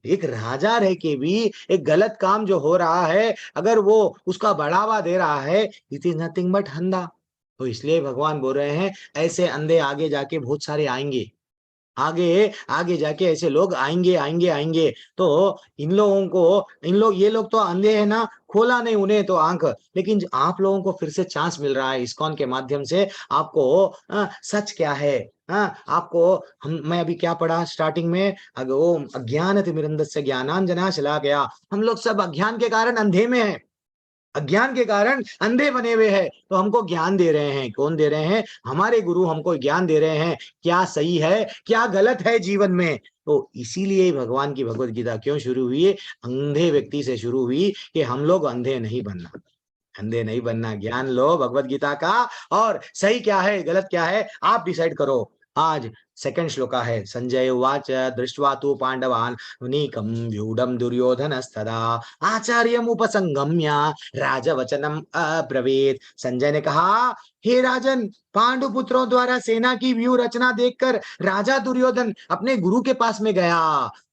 एक राजा रह के भी एक गलत काम जो हो रहा है, अगर वो उसका बढ़ावा दे रहा है, इट इज नथिंग बट अंधा। तो इसलिए भगवान बोल रहे हैं ऐसे अंधे आगे जाके बहुत सारे आएंगे, आगे आगे जाके ऐसे लोग आएंगे आएंगे आएंगे। तो इन लोगों को, ये लोग तो अंधे हैं ना, खोला नहीं उन्हें तो आंख, लेकिन आप लोगों को फिर से चांस मिल रहा है इस्कॉन के माध्यम से। आपको सच क्या है, आपको मैं अभी क्या पढ़ा स्टार्टिंग में, ओम अज्ञानतिमिरन्धस्य ज्ञानांजना शलाकया। हम लोग सब अज्ञान के कारण अंधे में हैं, अज्ञान के कारण अंधे बने हुए हैं। तो हमको ज्ञान दे रहे हैं, कौन दे रहे हैं? हमारे गुरु हमको ज्ञान दे रहे हैं, क्या सही है क्या गलत है जीवन में। तो इसीलिए भगवान की भगवत गीता क्यों शुरू हुई? अंधे व्यक्ति से शुरू हुई कि हम लोग अंधे नहीं बनना, अंधे नहीं बनना। ज्ञान लो भगवत गीता का, और सही क्या है गलत क्या है आप डिसाइड करो। आज सेकंड श्लोका है। संजय उवाच दृष्ट्वा तु पांडवान् नीकं व्यूढं दुर्योधनस्तदा आचार्यम् उपसंगम्य राजवचनम अब्रवीत। संजय ने कहा, हे राजन, पांडु पुत्रों द्वारा सेना की व्यू रचना देखकर राजा दुर्योधन अपने गुरु के पास में गया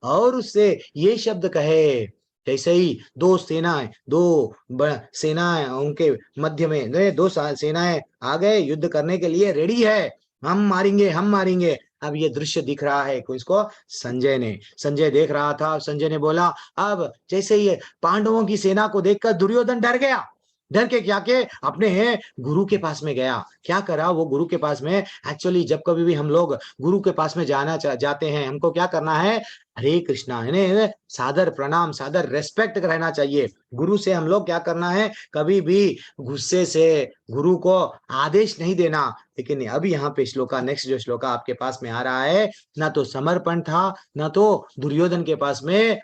और उससे ये शब्द कहे। जैसे ही दो सेनाएं उनके मध्य में, दो सेनाएं आ गए युद्ध करने के लिए, रेडी है, हम मारेंगे हम मारेंगे। अब ये दृश्य दिख रहा है किसको? संजय देख रहा था। संजय ने बोला, अब जैसे ही पांडवों की सेना को देखकर दुर्योधन डर गया। डर के क्या के अपने गुरु के पास में गया। क्या करा वो गुरु के पास में? एक्चुअली जब कभी भी हम लोग गुरु के पास में जाते हैं, हमको क्या करना है? हरे कृष्णा, है सादर प्रणाम, सादर रेस्पेक्ट रहना चाहिए। गुरु से हम लोग क्या करना है? कभी भी गुस्से से गुरु को आदेश नहीं देना। लेकिन अभी यहाँ पे श्लोका, नेक्स्ट जो श्लोका आपके पास में आ रहा है, ना तो समर्पण था, ना तो दुर्योधन के पास में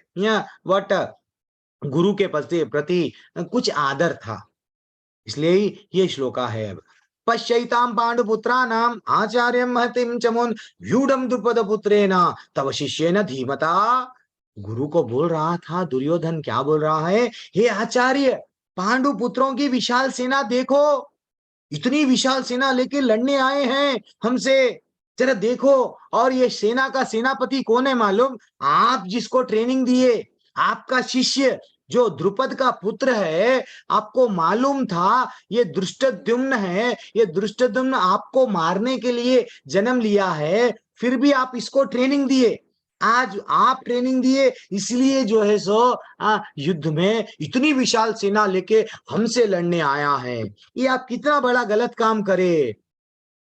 गुरु के प्रति कुछ आदर था। इसलिए ये श्लोका है। अब पश्यैतां पांडुपुत्राणाम आचार्यं महतिं चमोन व्यूढं द्रुपद पुत्रेण तव शिष्येन धीमता। गुरु को बोल रहा था दुर्योधन, क्या बोल रहा है? हे आचार्य, पांडु पुत्रों की विशाल सेना देखो, इतनी विशाल सेना लेके लड़ने आए हैं हमसे, जरा देखो। और ये सेना का सेनापति कौन है मालूम? आप जिसको ट्रेनिंग दिए, आपका शिष्य जो द्रुपद का पुत्र है। आपको मालूम था ये धृष्टद्युम्न है, ये धृष्टद्युम्न आपको मारने के लिए जन्म लिया है, फिर भी आप इसको ट्रेनिंग दिए। आज आप ट्रेनिंग दिए, इसलिए जो है सो युद्ध में इतनी विशाल सेना लेके हमसे लड़ने आया है। ये आप कितना बड़ा गलत काम करे।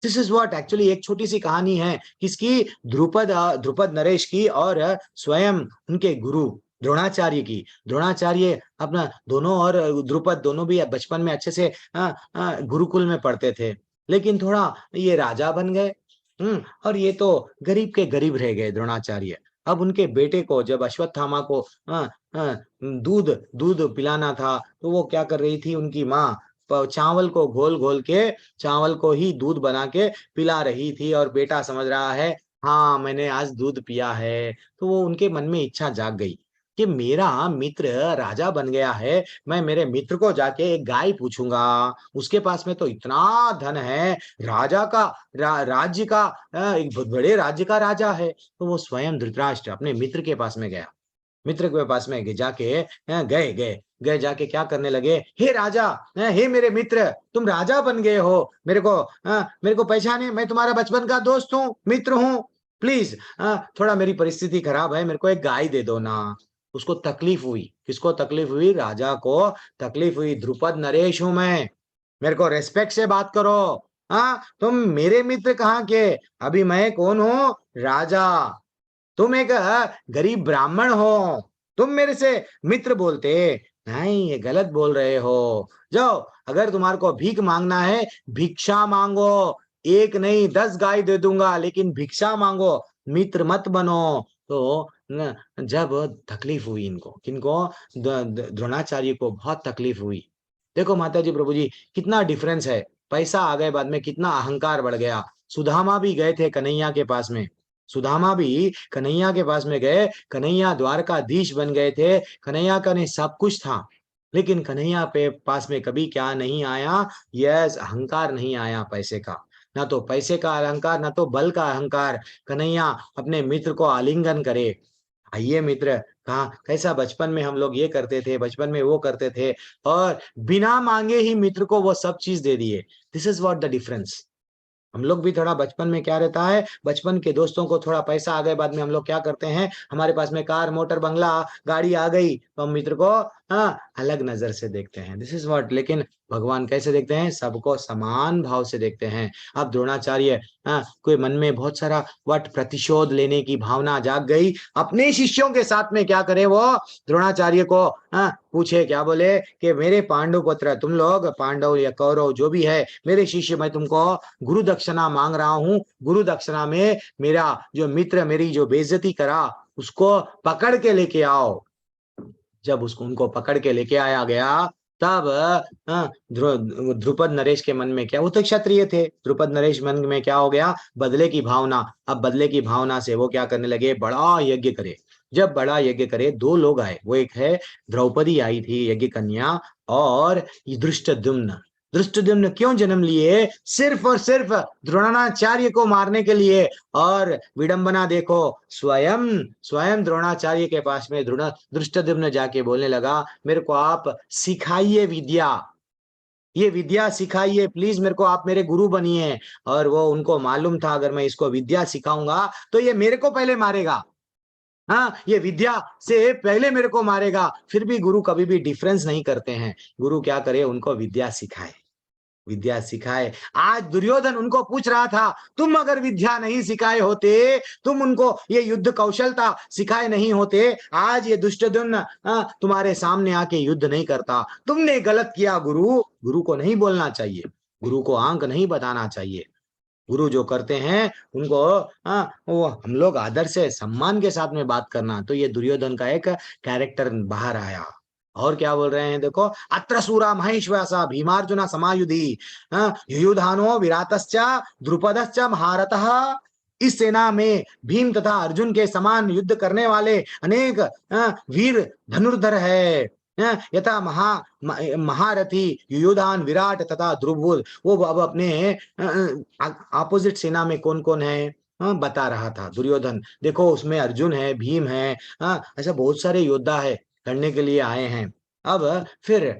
दिस इज व्हाट एक्चुअली एक छोटी सी कहानी है किसकी? द्रुपद नरेश की और स्वयं उनके गुरु द्रोणाचार्य की। द्रोणाचार्य अपना दोनों और द्रुपद दोनों भी बचपन में अच्छे से गुरुकुल में पढ़ते थे, लेकिन थोड़ा ये राजा बन गए, और ये तो गरीब के गरीब रह गए द्रोणाचार्य। अब उनके बेटे को जब अश्वत्थामा को दूध पिलाना था, तो वो क्या कर रही थी? उनकी माँ चावल को घोल के चावल को ही दूध बना के पिला रही थी, और बेटा समझ रहा है हाँ मैंने आज दूध पिया है। तो वो उनके मन में इच्छा जाग गई कि मेरा मित्र राजा बन गया है, मैं मेरे मित्र को जाके एक गाय पूछूंगा, उसके पास में तो इतना धन है, राजा का राज्य का एक बहुत बड़े राज्य का राजा है। तो वो स्वयं धृतराष्ट्र अपने मित्र के पास में गया। मित्र के पास में जाके गए जाके क्या करने लगे? हे राजा, हे मेरे मित्र, तुम राजा बन गए हो, मेरे को पहचाने, मैं तुम्हारा बचपन का दोस्त हूँ, मित्र हूँ, प्लीज थोड़ा मेरी परिस्थिति खराब है, मेरे को एक गाय दे दो ना। उसको तकलीफ हुई। किसको तकलीफ हुई? राजा को तकलीफ हुई। द्रुपद नरेश हूं मैं, मेरे को रेस्पेक्ट से बात करो। तुम मेरे मित्र कहाँ के? अभी मैं कौन हूँ? राजा। तुम एक गरीब ब्राह्मण हो, तुम मेरे से मित्र बोलते, नहीं ये गलत बोल रहे हो। जाओ, अगर तुम्हारे को भीख मांगना है भिक्षा मांगो, एक नहीं 10 गाय दे दूंगा, लेकिन भिक्षा मांगो, मित्र मत बनो। तो जब तकलीफ हुई इनको, किनको, द्रोणाचार्य को बहुत तकलीफ हुई। देखो माता जी, प्रभु जी, कितना डिफरेंस है। पैसा आ गए बाद में, कितना अहंकार बढ़ गया। सुदामा भी गए थे कन्हैया के पास में, सुदामा भी कन्हैया के पास में गए, कन्हैया द्वारकाधीश बन गए थे, कन्हैया का नहीं सब कुछ था, लेकिन कन्हैया पे पास में कभी क्या नहीं आया, यस अहंकार नहीं आया पैसे का, ना तो पैसे का अहंकार, ना तो बल का अहंकार। कन्हैया अपने मित्र को आलिंगन करे, आइए मित्र, कहा कैसा बचपन में हम लोग ये करते थे, बचपन में वो करते थे, और बिना मांगे ही मित्र को वो सब चीज दे दिए। This is what the difference. हम लोग भी थोड़ा बचपन में क्या रहता है, बचपन के दोस्तों को थोड़ा पैसा आ गए बाद में हम लोग क्या करते हैं, हमारे पास में कार मोटर बंगला गाड़ी आ गई तो हम मित्र को अलग नजर से देखते हैं। This is what. लेकिन भगवान कैसे देखते हैं, सबको समान भाव से देखते हैं। अब द्रोणाचार्य कोई मन में बहुत सारा प्रतिशोध लेने की भावना जाग गई, अपने शिष्यों के साथ में क्या करे, वो द्रोणाचार्य को पूछे, क्या बोले कि मेरे पांडव पुत्र, तुम लोग पांडव या कौरव जो भी है, मेरे शिष्य, मैं तुमको गुरु दक्षिणा मांग रहा हूं। गुरु दक्षिणा में मेरा जो मित्र मेरी जो बेइज्जती करा उसको पकड़ के लेके आओ। जब उसको उनको पकड़ के लेके आया गया, तब द्रुपद नरेश के मन में क्या, वो तो क्षत्रिय थे, द्रुपद नरेश मन में क्या हो गया, बदले की भावना। अब बदले की भावना से वो क्या करने लगे, बड़ा यज्ञ करे। जब बड़ा यज्ञ करे, 2 लोग आए, वो एक है द्रौपदी आई थी यज्ञ कन्या, और धृष्टद्युम्न। धृष्टद्युम्न क्यों जन्म लिए, सिर्फ और सिर्फ द्रोणाचार्य को मारने के लिए। और विडंबना देखो, स्वयं द्रोणाचार्य के पास में धृष्टद्युम्न जाके बोलने लगा, मेरे को आप सिखाइए विद्या, ये विद्या सिखाइए प्लीज, मेरे को आप मेरे गुरु बनिए। और वो उनको मालूम था, अगर मैं इसको विद्या सिखाऊंगा तो ये मेरे को पहले मारेगा, ये विद्या से पहले मेरे को मारेगा। फिर भी गुरु कभी भी डिफरेंस नहीं करते हैं। गुरु क्या करे, उनको विद्या सिखाए, विद्या सिखाए। आज दुर्योधन उनको पूछ रहा था, तुम अगर विद्या नहीं सिखाए होते, तुम उनको ये युद्ध कौशलता सिखाए नहीं होते, आज ये दुष्टद्युम्न तुम्हारे सामने आके युद्ध नहीं करता। तुमने गलत किया गुरु। गुरु को नहीं बोलना चाहिए, गुरु को आंक नहीं बताना चाहिए। गुरु जो करते हैं उनको वो हम लोग आदर से सम्मान के साथ में बात करना। तो ये दुर्योधन का एक कैरेक्टर बाहर आया। और क्या बोल रहे हैं देखो, अत्र सूरा महेश्वासा भीमार्जुना समायुधि युयुधानो विरातश्च द्रुपदश्च महारथः। इस सेना में भीम तथा अर्जुन के समान युद्ध करने वाले अनेक वीर धनुर्धर है। यथा महारथी युयुधान, विराट तथा द्रुपद। वो अब अपने अपोजिट सेना में कौन कौन है बता रहा था दुर्योधन। देखो उसमें अर्जुन है, भीम है, ऐसा बहुत सारे योद्धा है, लड़ने के लिए आए हैं। अब फिर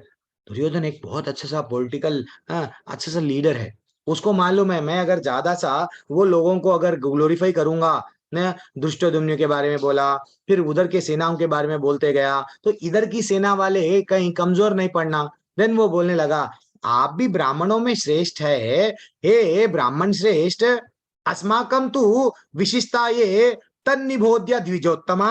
दुर्योधन एक बहुत अच्छा सा पॉलिटिकल अच्छा सा लीडर है। उसको मालूम है, मैं अगर ज्यादा सा वो लोगों को अगर ग्लोरीफाई करूंगा, ने दुष्टद्युम्न के बारे में बोला, फिर उधर के सेनाओं के बारे में बोलते गया, तो इधर की सेना वाले कहीं कमजोर नहीं पड़ना। देन वो बोलने लगा, आप भी ब्राह्मणों में श्रेष्ठ है, हे ब्राह्मण श्रेष्ठ, अस्माकं तु विशिष्टा ये तन्निबोध्य द्विजोत्तमा।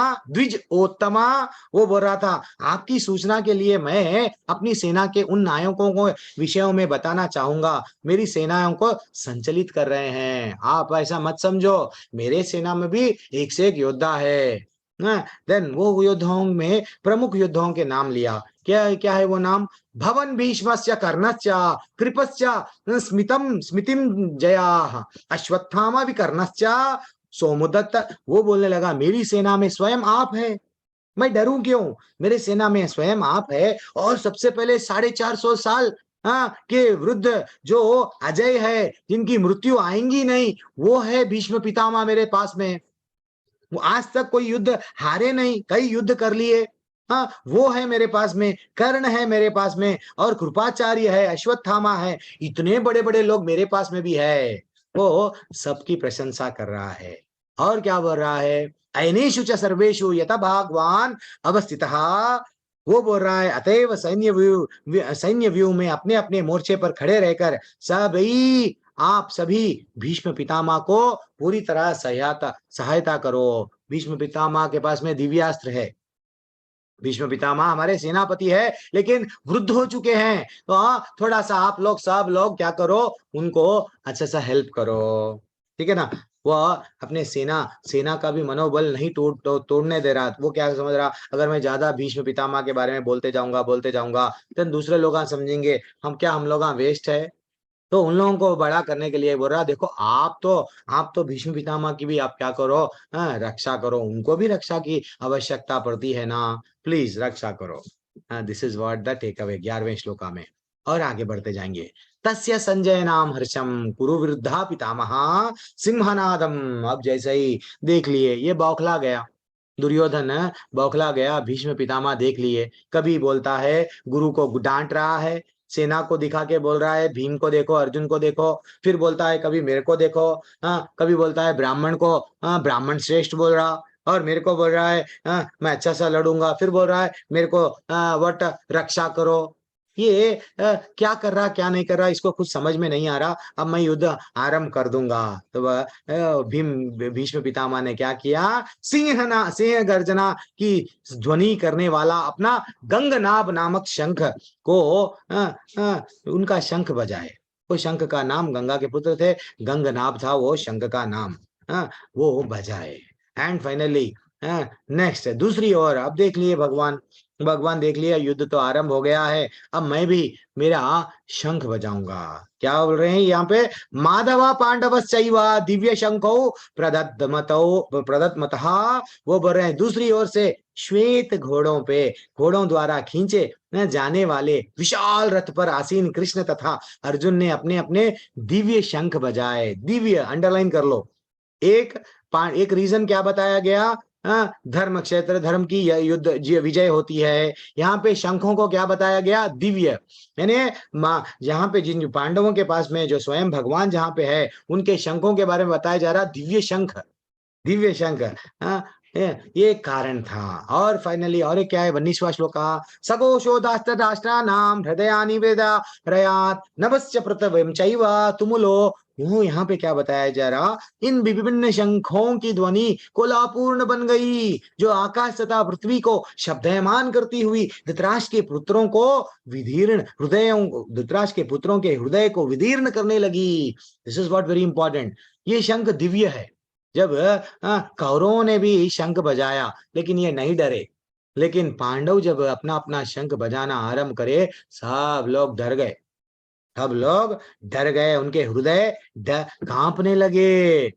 वो बोल रहा था, आपकी सूचना के लिए मैं अपनी सेना के उन नायकों को विषयों में बताना चाहूंगा, मेरी सेनाओं को संचालित कर रहे हैं। आप ऐसा मत समझो, मेरे सेना में भी एक से एक योद्धा है। देन वो योद्धाओं में प्रमुख योद्धाओं के नाम लिया। क्या है वो नाम, भवन भीष्मस्य कर्णश्च कृपस्य स्मितिम जयाः अश्वत्थामा विकर्णश्च सोमदत्त। वो बोलने लगा, मेरी सेना में स्वयं आप है, मैं डरूं क्यों, मेरे सेना में स्वयं आप है। और सबसे पहले 450 साल के वृद्ध जो अजय है, जिनकी मृत्यु आएंगी नहीं, वो है भीष्म पितामह मेरे पास में। वो आज तक कोई युद्ध हारे नहीं, कई युद्ध कर लिए, वो है मेरे पास में, कर्ण है मेरे पास में, और कृपाचार्य है, अश्वत्थामा है, इतने बड़े बड़े लोग मेरे पास में भी है। वो सबकी प्रशंसा कर रहा है। और क्या बोल रहा है, अयनेषु च सर्वेषु यथा भगवान अवस्थितः। वो बोल रहा है, अतएव सैन्य व्यू में अपने अपने मोर्चे पर खड़े रहकर सभी आप सभी भीष्म पितामह को पूरी तरह सहायता करो। भीष्म पितामह के पास में दिव्यास्त्र है, भीष्म पितामह हमारे सेनापति है लेकिन वृद्ध हो चुके हैं, तो हाँ थोड़ा सा आप लोग सब लोग क्या करो, उनको अच्छा सा हेल्प करो, ठीक है ना। वह अपने सेना का भी मनोबल नहीं तोड़ने दे रहा। वो क्या समझ रहा, अगर मैं ज्यादा भीष्म पितामह के बारे में बोलते जाऊंगा तो दूसरे लोग समझेंगे हम लोग वेस्ट है, तो उन लोगों को बड़ा करने के लिए बोल रहा, देखो आप तो भीष्म पितामह की भी आप क्या करो, रक्षा करो, उनको भी रक्षा की आवश्यकता पड़ती है ना, प्लीज रक्षा करो। This is what the take away 11वें श्लोका में। और आगे बढ़ते जाएंगे। तस्य संजय नाम हर्षम कुरु वृद्धा पितामह सिंहनादम। अब जैसे ही देख लिए ये बौखला गया, दुर्योधन बौखला गया, भीष्म पितामह देख लिए, कभी बोलता है गुरु को डांट रहा है, सेना को दिखा के बोल रहा है भीम को देखो, अर्जुन को देखो, फिर बोलता है कभी मेरे को देखो, कभी बोलता है ब्राह्मण को, ब्राह्मण श्रेष्ठ बोल रहा, और मेरे को बोल रहा है मैं अच्छा सा लड़ूंगा, फिर बोल रहा है मेरे को वट रक्षा करो। ये क्या कर रहा क्या नहीं कर रहा इसको कुछ समझ में नहीं आ रहा। अब मैं युद्ध आरंभ कर दूंगा। तो भीष्म पितामह ने क्या किया, सिंह गर्जना की ध्वनि करने वाला अपना गंगनाभ नामक शंख को उनका शंख बजाए। वो शंख का नाम, गंगा के पुत्र थे, गंगनाभ था वो शंख का नाम, वो बजाए। एंड फाइनली नेक्स्ट दूसरी ओर अब देख लिए भगवान देख लिया युद्ध तो आरंभ हो गया है, अब मैं भी मेरा शंख बजाऊंगा। क्या बोल रहे हैं यहाँ पे, माधवा पांडवश्चैव दिव्य शंखो प्रदत्मतः। वो बोल रहे हैं दूसरी ओर से श्वेत घोड़ों द्वारा खींचे जाने वाले विशाल रथ पर आसीन कृष्ण तथा अर्जुन ने अपने अपने दिव्य शंख बजाए। दिव्य अंडरलाइन कर लो। एक रीजन क्या बताया गया, धर्म क्षेत्र, धर्म की युद्ध विजय होती है। यहाँ पे शंखों को क्या बताया गया, दिव्य, यानी यहाँ पे जिन पांडवों के पास में जो स्वयं भगवान जहाँ पे है उनके शंखों के बारे में बताया जा रहा, दिव्य शंख। ये कारण था। और फाइनली और एक क्या है, 19वां श्लोक का, सघोषो दाष्ट्राणाम हृदयानि वेदा रयात नभस्य पृथ्वीं चैव तुमुलो। यहाँ पे क्या बताया जा रहा, इन विभिन्न शंखों की ध्वनि कोलापूर्ण बन गई जो आकाश तथा पृथ्वी को शब्दयमान करती हुई धृतराष्ट्र के पुत्रों के हृदय को विदीर्ण करने लगी। This is what very important. ये शंख दिव्य है। जब कौरवों ने भी शंख बजाया लेकिन ये नहीं डरे, लेकिन पांडव जब अपना अपना शंख बजाना आरंभ करे, सब लोग डर गए, उनके हृदय कांपने लगे।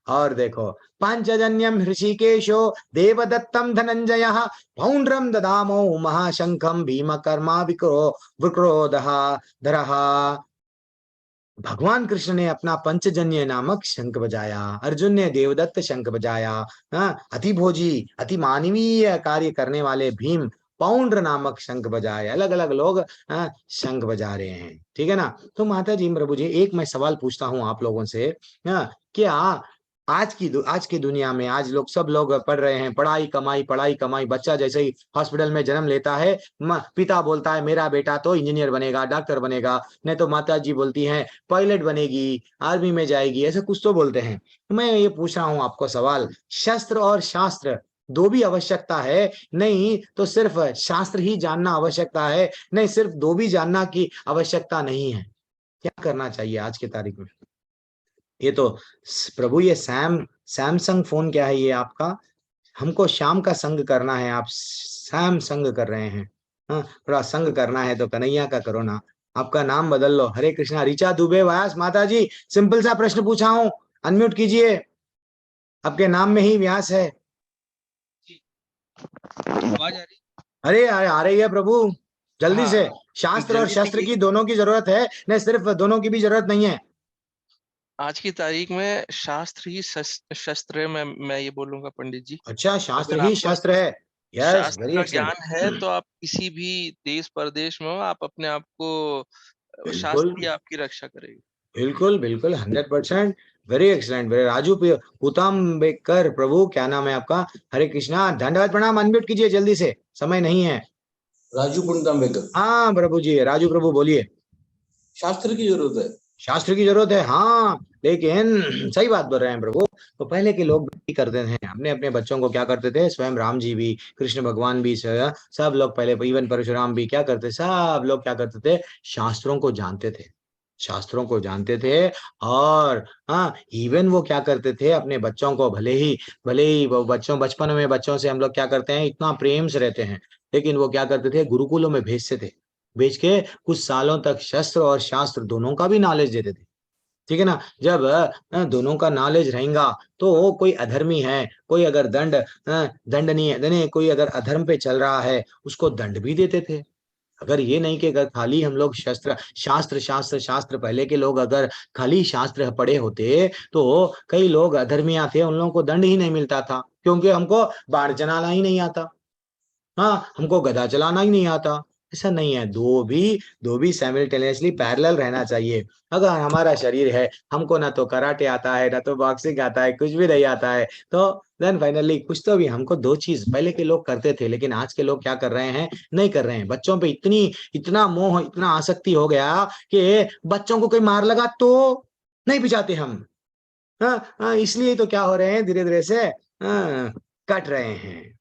और देखो, पांचजन्यम ऋषिकेशो देवदत्तम धनंजयः पौंड्रम ददामो महाशंखम भीमकर्मा विक्रोधः धरः। भगवान कृष्ण ने अपना पंचजन्य नामक शंख बजाया, अर्जुन ने देवदत्त शंख बजाया, अति भोजी अति मानवीय कार्य करने वाले भीम पौंड्र नामक शंख बजाए। अलग अलग लोग शंख बजा रहे हैं, ठीक है ना। तो माता जी, प्रभु जी, एक मैं सवाल पूछता हूँ आप लोगों से, क्या आज की दुनिया में आज सब लोग पढ़ रहे हैं, पढ़ाई कमाई। बच्चा जैसे ही हॉस्पिटल में जन्म लेता है, पिता बोलता है मेरा बेटा तो इंजीनियर बनेगा, डॉक्टर बनेगा, नहीं तो माता जी बोलती हैं पायलट बनेगी, आर्मी में जाएगी, ऐसे कुछ तो बोलते हैं। मैं ये पूछ रहा हूँ आपको सवाल, शस्त्र और शास्त्र दो भी आवश्यकता है, नहीं तो सिर्फ शास्त्र ही जानना आवश्यकता है, नहीं सिर्फ दो भी जानना की आवश्यकता नहीं है। क्या करना चाहिए आज की तारीख में? ये तो प्रभु, ये सैमसंग फोन क्या है ये आपका, हमको शाम का संग करना है, आप सैम संग कर रहे हैं। थोड़ा संग करना है तो कन्हैया का करो ना, आपका नाम बदल लो। हरे कृष्णा। ऋचा दुबे व्यास, माता जी सिंपल सा प्रश्न पूछा हूं, अनम्यूट कीजिए, आपके नाम में ही व्यास है। आवाज आ रही? अरे आ रही है प्रभु, जल्दी से। शास्त्र और शस्त्र की दोनों की जरूरत है, नहीं सिर्फ दोनों की भी जरूरत नहीं है। आज की तारीख में शास्त्र ही शस्त्र है, मैं ये बोलूंगा पंडित जी। अच्छा, शास्त्र ही शस्त्र है। यस, शास्त्र वेरी का एक्सीलेंट। ज्ञान है तो आप किसी भी देश परदेश में हो, आप अपने आप को, बिल्कुल शास्त्र ही आपकी रक्षा करेगी। बिल्कुल 100%। Very excellent. वेरी राजू पुताम्बेकर, प्रभु क्या नाम है आपका? हरे कृष्णा, धन्यवाद, प्रणाम। अनम्यूट कीजिए जल्दी से, समय नहीं है। राजू पुताम्बेकर। हाँ प्रभु जी, राजू प्रभु बोलिए। शास्त्र की जरूरत है। शास्त्र की जरूरत है, हाँ, लेकिन सही बात बोल रहे हैं प्रभु। तो पहले के लोग भी करते थे, अपने अपने बच्चों को क्या करते थे, स्वयं राम जी भी, कृष्ण भगवान भी, सब लोग पहले, इवन परशुराम भी क्या करते, सब लोग क्या करते थे, शास्त्रों को जानते थे, शास्त्रों को जानते थे। और हाँ, इवन वो क्या करते थे, अपने बच्चों को भले ही वो बच्चों, बचपन में बच्चों से हम लोग क्या करते हैं, इतना प्रेम से रहते हैं, लेकिन वो क्या करते थे, गुरुकुलों में भेजते थे, भेज के कुछ सालों तक शस्त्र और शास्त्र दोनों का भी नॉलेज देते थे। ठीक है ना। जब दोनों का नॉलेज रहेगा तो कोई अधर्मी है, कोई अगर दंडनीय है, कोई अगर अधर्म पे चल रहा है, उसको दंड भी देते थे। अगर ये नहीं कि अगर खाली हम लोग शास्त्र पहले के लोग अगर खाली शास्त्र पढ़े होते तो कई लोग अधर्मिया थे, उन लोगों को दंड ही नहीं मिलता था, क्योंकि हमको बाण चलाना ही नहीं आता, हाँ, हमको गदा चलाना ही नहीं आता। ऐसा नहीं है, दो भी साइमल्टेनियसली पैरेलल रहना चाहिए। अगर हमारा शरीर है, हमको ना तो कराटे आता है, ना तो बॉक्सिंग आता है, कुछ भी नहीं आता है, तो देन फाइनली कुछ तो भी हमको, दो चीज पहले के लोग करते थे, लेकिन आज के लोग क्या कर रहे हैं, नहीं कर रहे हैं। बच्चों पे इतना मोह, इतना आसक्ति हो गया कि बच्चों को कोई मार लगा तो नहीं पिछाते हम। इसलिए तो क्या हो रहे हैं, धीरे धीरे से कट रहे हैं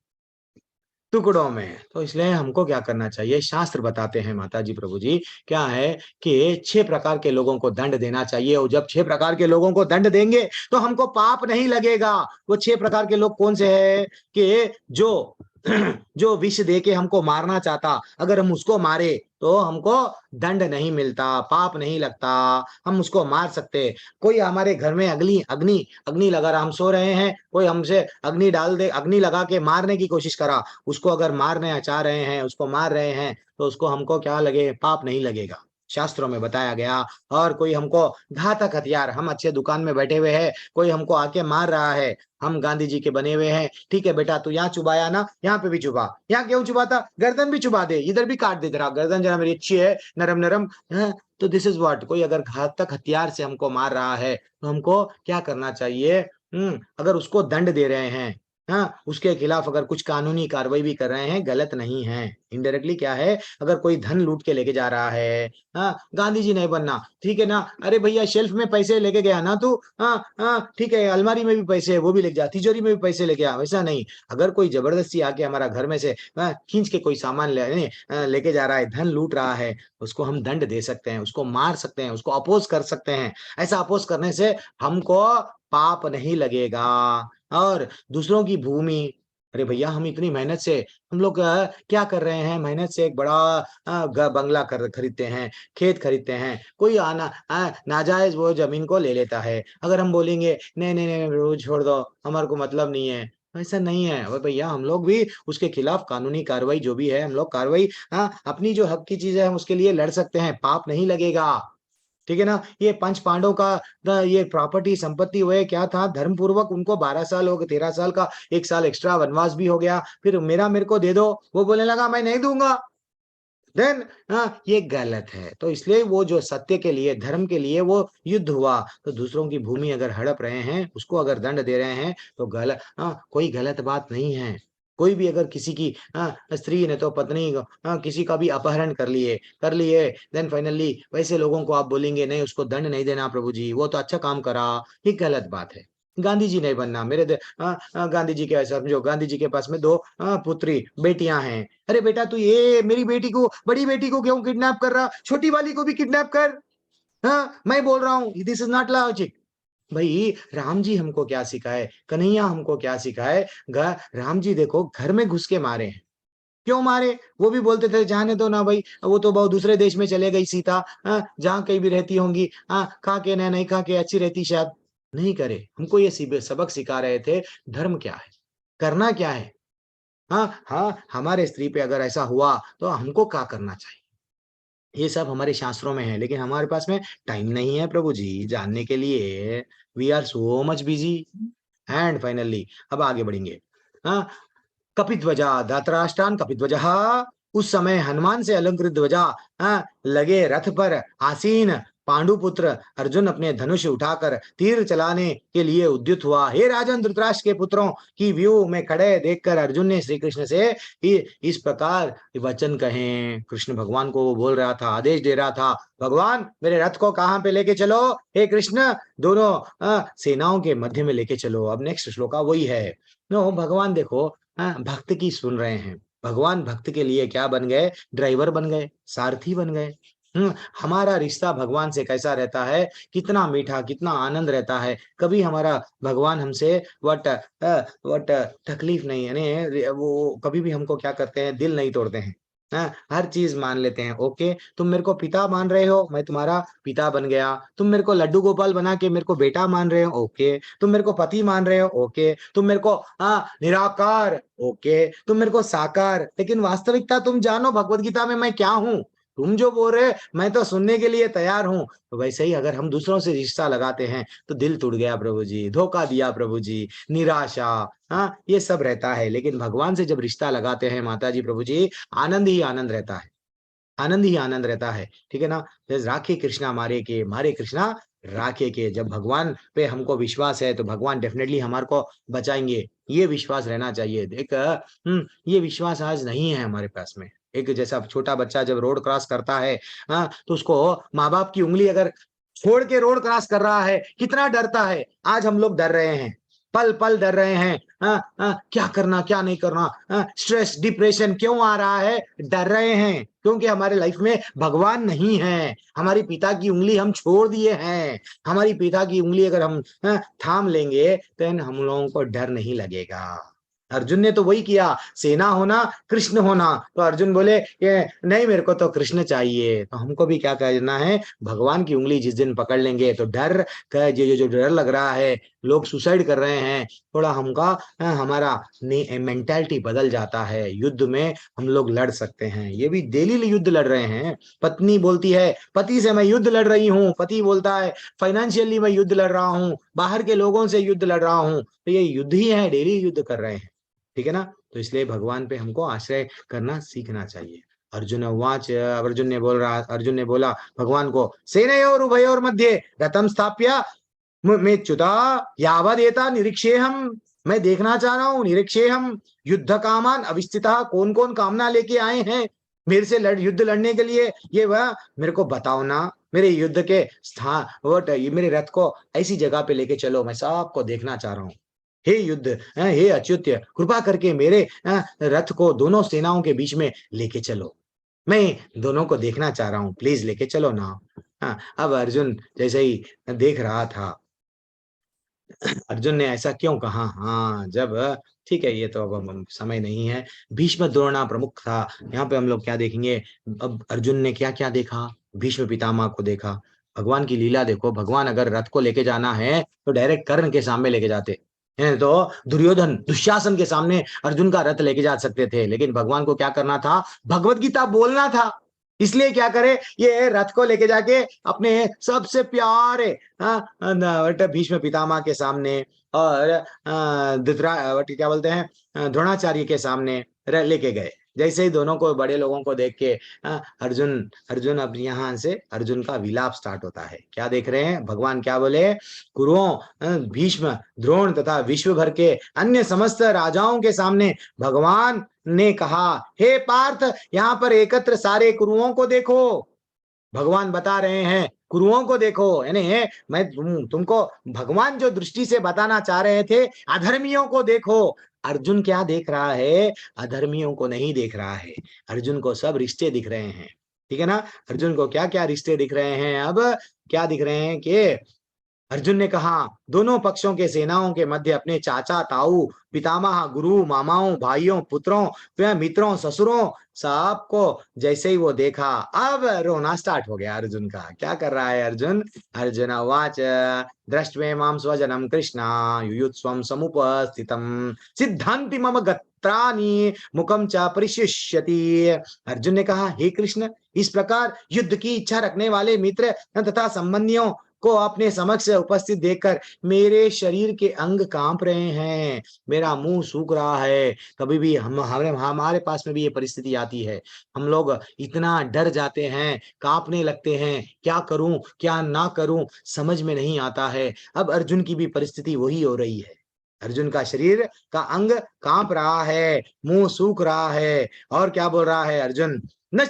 टुकड़ों में। तो इसलिए हमको क्या करना चाहिए, शास्त्र बताते हैं माता जी, प्रभु जी, क्या है कि 6 प्रकार के लोगों को दंड देना चाहिए, और जब 6 प्रकार के लोगों को दंड देंगे तो हमको पाप नहीं लगेगा। वो 6 प्रकार के लोग कौन से हैं, कि जो विष दे के हमको मारना चाहता, अगर हम उसको मारे तो हमको दंड नहीं मिलता, पाप नहीं लगता, हम उसको मार सकते। कोई हमारे घर में अग्नि लगा रहा, हम सो रहे हैं, कोई हमसे अग्नि डाल दे, अग्नि लगा के मारने की कोशिश करा, उसको अगर मारने चाह रहे हैं, उसको मार रहे हैं, तो उसको हमको क्या लगे, पाप नहीं लगेगा, शास्त्रों में बताया गया। और कोई हमको घातक हथियार, हम अच्छे दुकान में बैठे हुए हैं, कोई हमको आके मार रहा है, हम गांधी जी के बने हुए हैं, ठीक है बेटा तू यहाँ चुबाया ना, यहाँ पे भी चुबा, यहाँ क्यों चुबाता, गर्दन भी चुबा दे, इधर भी काट दे, तेरा गर्दन जरा मेरी अच्छी है, नरम नरम है। तो दिस इज व्हाट, कोई अगर घातक हथियार से हमको मार रहा है तो हमको क्या करना चाहिए, अगर उसको दंड दे रहे हैं, हाँ, उसके खिलाफ अगर कुछ कानूनी कार्रवाई भी कर रहे हैं, गलत नहीं है। इनडायरेक्टली क्या है, अगर कोई धन लूट के लेके जा रहा है, हाँ, गांधी जी नहीं बनना, ठीक है ना, अरे भैया शेल्फ में पैसे लेके गया ना तू, हाँ हाँ ठीक है, अलमारी में भी पैसे है वो भी लेके जा, तिजोरी में भी पैसे लेके आ, वैसा नहीं। अगर कोई जबरदस्ती आके हमारा घर में से खींच के कोई सामान लेके जा रहा है, धन लूट रहा है, उसको हम दंड दे सकते हैं, उसको मार सकते हैं, उसको अपोज कर सकते हैं। ऐसा अपोज करने से हमको पाप नहीं लगेगा। और दूसरों की भूमि, अरे भैया हम इतनी मेहनत से, हम लोग क्या कर रहे हैं, मेहनत से एक बड़ा बंगला खरीदते हैं, खेत खरीदते हैं, कोई नाजायज वो जमीन को ले लेता है। अगर हम बोलेंगे नहीं नहीं नहीं रोज छोड़ दो, हमारे को मतलब नहीं है, ऐसा नहीं है। अरे भैया हम लोग भी उसके खिलाफ कानूनी कार्रवाई जो भी है, हम लोग कार्रवाई, अपनी जो हक की चीज है हम उसके लिए लड़ सकते हैं, पाप नहीं लगेगा। ठीक है ना। ये 5 पांडव का ये प्रॉपर्टी संपत्ति हुए क्या था, धर्म पूर्वक उनको 12 साल हो गए, 13 साल का 1 साल एक्स्ट्रा वनवास भी हो गया, फिर मेरे को दे दो, वो बोलने लगा मैं नहीं दूंगा, देन ये गलत है। तो इसलिए वो जो सत्य के लिए, धर्म के लिए वो युद्ध हुआ, तो दूसरों की भूमि अगर हड़प रहे हैं, उसको अगर दंड दे रहे हैं तो गलत, कोई गलत बात नहीं है। कोई भी अगर किसी की स्त्री ने तो पत्नी किसी का भी अपहरण कर लिए, देन फाइनली वैसे लोगों को आप बोलेंगे नहीं उसको दंड नहीं देना प्रभु जी, वो तो अच्छा काम करा, ये गलत बात है। गांधी जी नहीं बनना, गांधी जी के, समझो गांधी जी के पास में 2 पुत्री बेटियां हैं, अरे बेटा तू ये मेरी बेटी को, बड़ी बेटी को क्यों किडनैप कर रहा, छोटी वाली को भी किडनैप कर, मैं बोल रहा हूँ दिस इज नॉट लॉजिक। भाई राम जी हमको क्या सिखाए, कन्हैया हमको क्या सिखाए, राम जी देखो घर में घुस के मारे हैं, क्यों मारे, वो भी बोलते थे जाने दो ना भाई, वो तो बहुत दूसरे देश में चले गई सीता, जहाँ कहीं भी रहती होंगी, खा के नहीं खा के अच्छी रहती शायद, नहीं करे। हमको ये सबक सिखा रहे थे, धर्म क्या है, करना क्या है। हाँ, हमारे स्त्री पे अगर ऐसा हुआ तो हमको क्या करना चाहिए, ये सब हमारे शास्त्रों में है, लेकिन हमारे पास में टाइम नहीं है प्रभु जी जानने के लिए, we are so much busy. And finally अब आगे बढ़ेंगे। कपिध्वजा धृतराष्ट्रान कपिध्वजा, उस समय हनुमान से अलंकृत ध्वजा लगे रथ पर आसीन पांडुपुत्र अर्जुन अपने धनुष उठाकर तीर चलाने के लिए उद्युत हुआ। हे राजन धृतराष्ट्र के पुत्रों की व्यू में खड़े देखकर अर्जुन ने श्री कृष्ण से इस प्रकार वचन कहे। कृष्ण भगवान को वो बोल रहा था, आदेश दे रहा था, भगवान मेरे रथ को कहां पे लेके चलो, हे कृष्ण दोनों सेनाओं के मध्य में लेके चलो। अब नेक्स्ट श्लोका वही है। नो भगवान देखो भक्त की सुन रहे हैं। भगवान भक्त के लिए क्या बन गए? ड्राइवर बन गए, सारथी बन गए। हमारा रिश्ता भगवान से कैसा रहता है? कितना मीठा, कितना आनंद रहता है। कभी हमारा भगवान हमसे वट तकलीफ नहीं, यानी वो कभी भी हमको क्या करते हैं, दिल नहीं तोड़ते हैं। हर चीज मान लेते हैं। ओके, तुम मेरे को पिता मान रहे हो, मैं तुम्हारा पिता बन गया। तुम मेरे को लड्डू गोपाल बना के मेरे को बेटा मान रहे हो, ओके। तुम मेरे को पति मान रहे हो, ओके। तुम मेरे को निराकार, ओके। तुम मेरे को साकार, लेकिन वास्तविकता तुम जानो भगवत गीता में मैं क्या हूं। तुम जो बोल रहे मैं तो सुनने के लिए तैयार हूं। तो वैसे ही अगर हम दूसरों से रिश्ता लगाते हैं तो दिल टूट गया प्रभु जी, धोखा दिया प्रभु जी, निराशा, ये सब रहता है। लेकिन भगवान से जब रिश्ता लगाते हैं माता जी, प्रभु जी, आनंद ही आनंद रहता है, आनंद ही आनंद रहता है। ठीक है ना? राखे कृष्णा मारे के, मारे कृष्णा राखे के। जब भगवान पे हमको विश्वास है तो भगवान डेफिनेटली हमारे को बचाएंगे, ये विश्वास रहना चाहिए। देख ये विश्वास आज नहीं है हमारे पास में। एक जैसा छोटा बच्चा जब रोड क्रॉस करता है तो उसको माँ बाप की उंगली अगर छोड़ के रोड क्रॉस कर रहा है, कितना डरता है। आज हम लोग डर रहे हैं, पल पल डर रहे हैं। क्या करना, क्या नहीं करना, स्ट्रेस डिप्रेशन क्यों आ रहा है? डर रहे हैं क्योंकि हमारे लाइफ में भगवान नहीं है। हमारी पिता की उंगली हम छोड़ दिए हैं। हमारी पिता की उंगली अगर हम थाम लेंगे तो हम लोगों को डर नहीं लगेगा। अर्जुन ने तो वही किया, सेना होना कृष्ण होना। तो अर्जुन बोले कि नहीं, मेरे को तो कृष्ण चाहिए। तो हमको भी क्या करना है? भगवान की उंगली जिस दिन पकड़ लेंगे तो डर का जो डर लग रहा है, लोग सुसाइड कर रहे हैं, थोड़ा हमारा मेंटालिटी बदल जाता है। युद्ध में हम लोग लड़ सकते हैं। ये भी डेली युद्ध लड़ रहे हैं। पत्नी बोलती है पति से मैं युद्ध लड़ रही हूँ, पति बोलता है फाइनेंशियली मैं युद्ध लड़ रहा हूँ, बाहर के लोगों से युद्ध लड़ रहा हूँ। तो ये युद्ध ही है, डेली युद्ध कर रहे हैं। ठीक है ना? तो इसलिए भगवान पे हमको आश्रय करना सीखना चाहिए। अर्जुन ने बोला भगवान को, सेनयोर उभयोर मध्ये रथम स्थाप्य मेच्युता यावदेता निरीक्षेहम। मैं देखना चाह रहा हूँ, निरीक्षेहम युद्ध कामान अविस्थिता। कौन कौन कामना लेके आए हैं मेरे से युद्ध लड़ने के लिए, ये वह मेरे को बताओ ना। मेरे युद्ध के स्थान, मेरे रथ को ऐसी जगह पे लेके चलो, मैं सबको देखना चाह रहा हूँ। हे युद्ध, हे अच्युत्य, कृपा करके मेरे रथ को दोनों सेनाओं के बीच में लेके चलो। मैं दोनों को देखना चाह रहा हूं, प्लीज लेके चलो ना। अब अर्जुन जैसे ही देख रहा था, अर्जुन ने ऐसा क्यों कहा? हाँ, जब ठीक है, ये तो अब समय नहीं है। भीष्म द्रोणा प्रमुख था। यहाँ पे हम लोग क्या देखेंगे? अब अर्जुन ने क्या क्या देखा? भीष्म पितामह को देखा। भगवान की लीला देखो, भगवान अगर रथ को लेके जाना है तो डायरेक्ट कर्ण के सामने लेके जाते हैं। तो दुर्योधन, दुशासन के सामने अर्जुन का रथ लेके जा सकते थे, लेकिन भगवान को क्या करना था? भगवत गीता बोलना था। इसलिए क्या करे? ये रथ को लेके जाके अपने सबसे प्यारे भीष्म पितामह के सामने और क्या बोलते हैं, द्रोणाचार्य के सामने लेके गए। जैसे ही दोनों को, बड़े लोगों को देख के अर्जुन अब यहाँ से अर्जुन का विलाप स्टार्ट होता है। क्या देख रहे हैं? भगवान क्या बोले? कुरुओं, भीष्म, द्रोण तथा विश्व भर के अन्य समस्त राजाओं के सामने भगवान ने कहा, हे पार्थ, यहाँ पर एकत्र सारे कुरुओं को देखो। भगवान बता रहे हैं कुरुओं को देखो, यानी मैं तुमको भगवान जो दृष्टि से बताना चाह रहे थे, अधर्मियों को देखो। अर्जुन क्या देख रहा है? अधर्मियों को नहीं देख रहा है, अर्जुन को सब रिश्ते दिख रहे हैं। ठीक है ना? अर्जुन को क्या क्या रिश्ते दिख रहे हैं? अब क्या दिख रहे हैं कि अर्जुन ने कहा, दोनों पक्षों के सेनाओं के मध्य अपने चाचा, ताऊ, पितामह, गुरु, मामाओं, भाइयों, पुत्रों, मित्रों, ससुरों, सबको जैसे ही वो देखा, अब रोना स्टार्ट हो गया अर्जुन का। क्या कर रहा है अर्जुन? अर्जुन उवाच दृष्ट्वे मां स्वजनम कृष्णा युयुत्स्वं समुपस्थितम सिद्धांति मम गत्रानि मुखम च परिशिष्यति। अर्जुन ने कहा, हे कृष्ण, इस प्रकार युद्ध की इच्छा रखने वाले मित्र तथा संबंधियों को अपने समक्ष उपस्थित देखकर मेरे शरीर के अंग कांप रहे हैं, मेरा मुंह सूख रहा है। कभी भी हमारे पास में भी ये परिस्थिति आती है, हम लोग इतना डर जाते हैं, कांपने लगते हैं, क्या करूं क्या ना करूं समझ में नहीं आता है। अब अर्जुन की भी परिस्थिति वही हो रही है, अर्जुन का शरीर का अंग कांप रहा है, मुंह सूख रहा है, और क्या बोल रहा है अर्जुन, न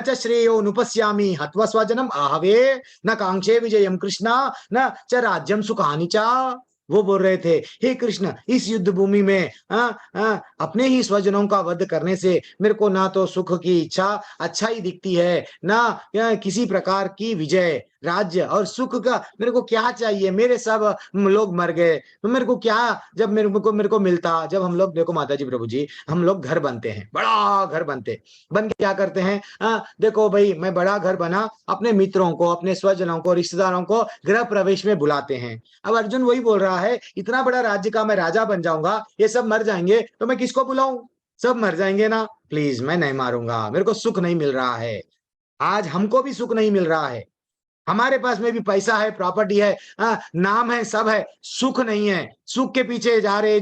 च श्रेयो नुपस्यामि हत्वा स्वजनम आहवे न कांक्षे विजयम कृष्णा न च राज्यम सुखानि च। वो बोल रहे थे, हे कृष्ण, इस युद्ध भूमि में अपने ही स्वजनों का वध करने से मेरे को ना तो सुख की इच्छा अच्छाई दिखती है, ना किसी प्रकार की विजय, राज्य और सुख का मेरे को क्या चाहिए। मेरे सब लोग मर गए तो मेरे को क्या, जब मेरे को मिलता, जब हम लोग देखो माता जी प्रभु जी, हम लोग घर बनते हैं, बड़ा घर बन के क्या करते हैं, देखो भाई मैं बड़ा घर बना, अपने मित्रों को, अपने स्वजनों को, रिश्तेदारों को गृह प्रवेश में बुलाते हैं। अब अर्जुन वही बोल रहा है, इतना बड़ा राज्य का मैं राजा बन जाऊंगा, ये सब मर जाएंगे तो मैं किसको बुलाऊं, सब मर जाएंगे ना, प्लीज मैं नहीं मारूंगा, मेरे को सुख नहीं मिल रहा है। आज हमको भी सुख नहीं मिल रहा है, हमारे पास में भी पैसा है, प्रॉपर्टी है, नाम है, सब है, सुख नहीं है। सुख के पीछे जा रहे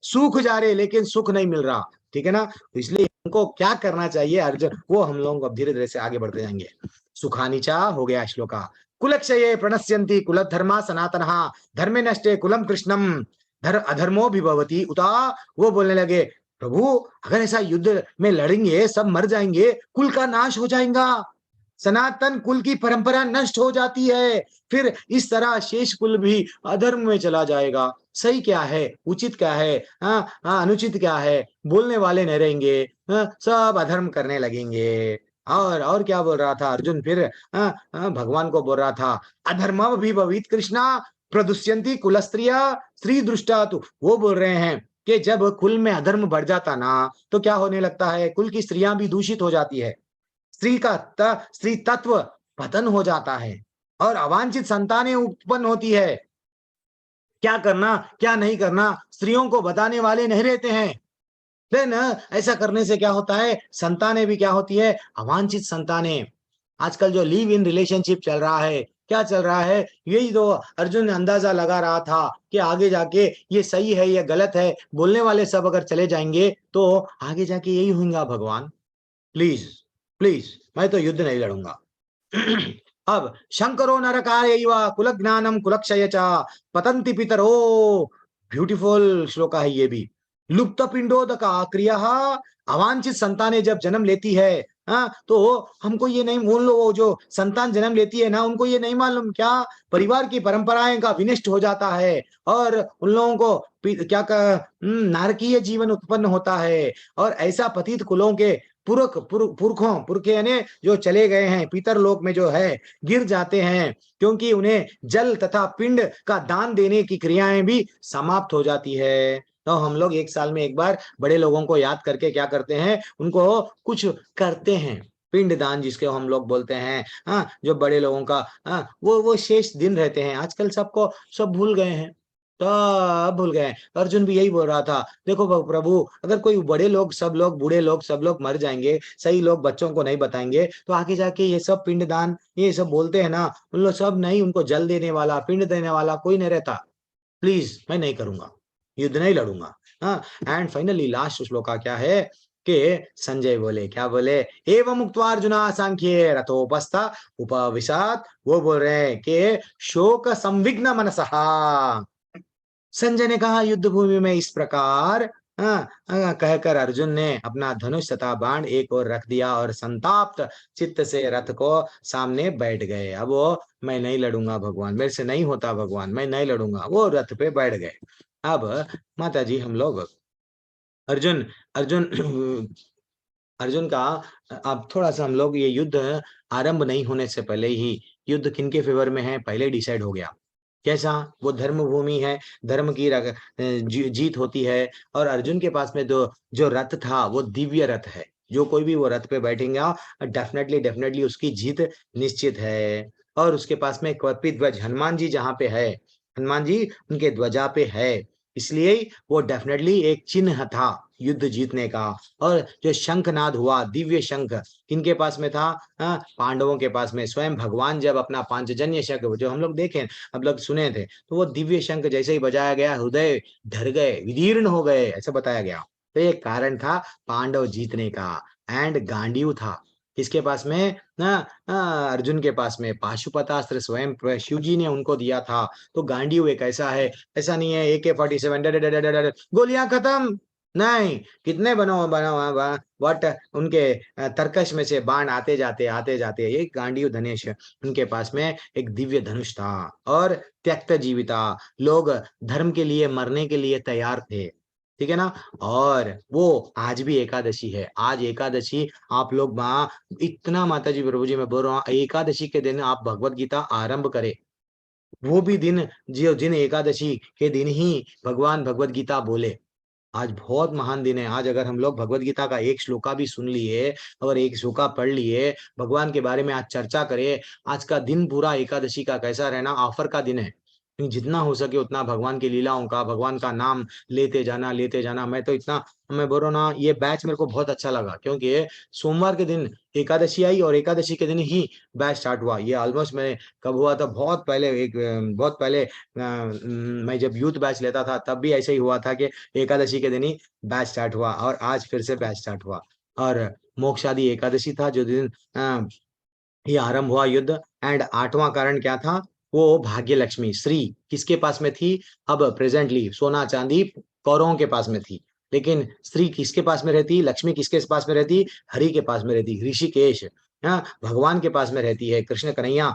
सूख जा रहे, लेकिन सुख नहीं मिल रहा, ठीक है ना। तो इसलिए हमको क्या करना चाहिए अर्जुन, वो हम लोग अब धीरे धीरे से आगे बढ़ते जाएंगे। सुखानीचा हो गया श्लोका, कुलक्षये प्रणश्यन्ति कुलधर्मा सनातनः धर्मे नष्टे कुलम कृष्णम अधर्मो विभवति उता। वो बोलने लगे, प्रभु अगर ऐसा युद्ध में लड़ेंगे, सब मर जाएंगे, कुल का नाश हो जाएगा, सनातन कुल की परंपरा नष्ट हो जाती है, फिर इस तरह शेष कुल भी अधर्म में चला जाएगा। सही क्या है, उचित क्या है, अनुचित क्या है, बोलने वाले नहीं रहेंगे, सब अधर्म करने लगेंगे। और क्या बोल रहा था अर्जुन फिर, भगवान को बोल रहा था, अधर्म भी भवित कृष्णा प्रदुष्यंती कुलस्त्रिया स्त्री दृष्टा। तो वो बोल रहे हैं कि जब कुल में अधर्म बढ़ जाता ना, तो क्या होने लगता है, कुल की स्त्रियां भी दूषित हो जाती है, स्त्री तत्व पतन हो जाता है और अवांछित संतानें उत्पन्न होती है। क्या करना क्या नहीं करना स्त्रियों को बताने वाले नहीं रहते हैं, लेकिन ऐसा करने से क्या होता है, संतानें भी क्या होती है, अवांछित संतानें। आजकल जो लिव इन रिलेशनशिप चल रहा है, क्या चल रहा है, यही तो अर्जुन अंदाजा लगा रहा था कि आगे जाके ये सही है या गलत है, बोलने वाले सब अगर चले जाएंगे तो आगे जाके यही होगा। भगवान प्लीज प्लीज, मैं तो युद्ध नहीं लड़ूंगा। अब शंकरो नरकायैव कुलज्ञानम कुलक्षय च पतंति पितरो, ब्यूटीफुल श्लोक है ये भी। लुप्त पिंडोदका क्रिया, अवांछित संतानें जब जन्म लेती है, तो हमको ये नहीं, उन लोगों जो संतान जन्म लेती है ना, उनको ये नहीं मालूम क्या परिवार की परंपराएं का विनष्ट हो जाता है और उन लोगों को क्या नारकीय जीवन उत्पन्न होता है। और ऐसा पतित कुलों के पुरखे यानी जो चले गए हैं पितर लोक में जो है, गिर जाते हैं, क्योंकि उन्हें जल तथा पिंड का दान देने की क्रियाएं भी समाप्त हो जाती है। तो हम लोग एक साल में एक बार बड़े लोगों को याद करके क्या करते हैं, उनको कुछ करते हैं, पिंड दान जिसके हम लोग बोलते हैं। जो बड़े लोगों का वो शेष दिन रहते हैं, आजकल सबको सब भूल गए हैं, तो भूल गए। अर्जुन भी यही बोल रहा था, देखो प्रभु अगर कोई बड़े लोग, सब लोग, बूढ़े लोग, सब लोग मर जाएंगे, सही लोग बच्चों को नहीं बताएंगे, तो आगे जाके ये सब पिंडदान ये सब बोलते हैं ना, उन लोग सब नहीं, उनको जल देने वाला, पिंड देने वाला कोई नहीं रहता। प्लीज मैं नहीं करूंगा, युद्ध नहीं लड़ूंगा। एंड फाइनली लास्ट श्लोक क्या है कि संजय बोले, क्या बोले, एवं मुक्त्वा अर्जुना सांख्ये रथोपस्थ उपविशात। वो बोल रहे हैं कि शोक संविघ्न मनसः। संजय ने कहा युद्ध भूमि में इस प्रकार कहकर अर्जुन ने अपना धनुष तथा बाण एक ओर रख दिया और संताप्त चित्त से रथ को सामने बैठ गए। अब वो, मैं नहीं लड़ूंगा भगवान, मेरे से नहीं होता भगवान, मैं नहीं लड़ूंगा, वो रथ पे बैठ गए। अब माता जी हम लोग अर्जुन का अब थोड़ा सा हम लोग ये युद्ध आरंभ नहीं होने से पहले ही युद्ध किनके फेवर में है पहले डिसाइड हो गया। कैसा, वो धर्म भूमि है, धर्म की जीत होती है। और अर्जुन के पास में जो रथ था वो दिव्य रथ है, जो कोई भी वो रथ पे बैठेगा डेफिनेटली उसकी जीत निश्चित है। और उसके पास में कपिध्वज हनुमान जी जहाँ पे है, हनुमान जी उनके ध्वजा पे है, इसलिए वो डेफिनेटली एक चिन्ह था युद्ध जीतने का। और जो शंखनाद हुआ, दिव्य शंख किनके पास में था? पांडवों के पास में। स्वयं भगवान जब अपना पांचजन्य शंख, जो हम लोग देखे, हम लोग सुने थे, तो वो दिव्य शंख जैसे ही बजाया गया, हृदय ढर गए, विदीर्ण हो गए, ऐसा बताया गया। तो ये कारण था पांडव जीतने का। एंड गांडीव था किसके पास में? अर्जुन के पास में। पाशुपतास्त्र स्वयं शिव जी ने उनको दिया था। तो गांडीव एक ऐसा है, ऐसा नहीं है AK-47 गोलियां खत्म, नहीं, कितने बनो बनो वट उनके तरकश में से बाण आते जाते एक गांडीव धनुष उनके पास में एक दिव्य धनुष था। और त्यक्त जीविता, लोग धर्म के लिए मरने के लिए तैयार थे, ठीक है ना। और वो आज भी एकादशी है। आज एकादशी आप लोग वहां इतना, माता जी प्रभु जी मैं बोल रहा हूँ, एकादशी के दिन आप भगवत गीता आरंभ करें। वो भी दिन जो जिन एकादशी के दिन ही भगवान भगवत गीता बोले। आज बहुत महान दिन है। आज अगर हम लोग भगवत गीता का एक श्लोका भी सुन लिए और एक श्लोका पढ़ लिए, भगवान के बारे में आज चर्चा करें, आज का दिन पूरा एकादशी का कैसा रहना, ऑफर का दिन है। जितना हो सके उतना भगवान की लीलाओं का, भगवान का नाम लेते जाना। मैं तो इतना, मैं बोल रहा हूँ ना, ये बैच मेरे को बहुत अच्छा लगा, क्योंकि सोमवार के दिन एकादशी आई और एकादशी के दिन ही बैच स्टार्ट हुआ। ये ऑलमोस्ट मैं कब हुआ था, बहुत पहले, बहुत पहले मैं जब यूथ बैच लेता था तब भी ऐसे ही हुआ था कि एकादशी के दिन ही बैच स्टार्ट हुआ, और आज फिर से बैच स्टार्ट हुआ। और मोक्षादि एकादशी था जो दिन ये आरंभ हुआ युद्ध। एंड 8वां कारण क्या था? वो भाग्य लक्ष्मी श्री किसके पास में थी? अब प्रेजेंटली सोना चांदी कौरवों के पास में थी, लेकिन स्त्री किसके पास में रहती? लक्ष्मी किसके पास में रहती? हरि के पास में रहती, ऋषिकेश, भगवान के पास में रहती है। कृष्ण कन्हैया,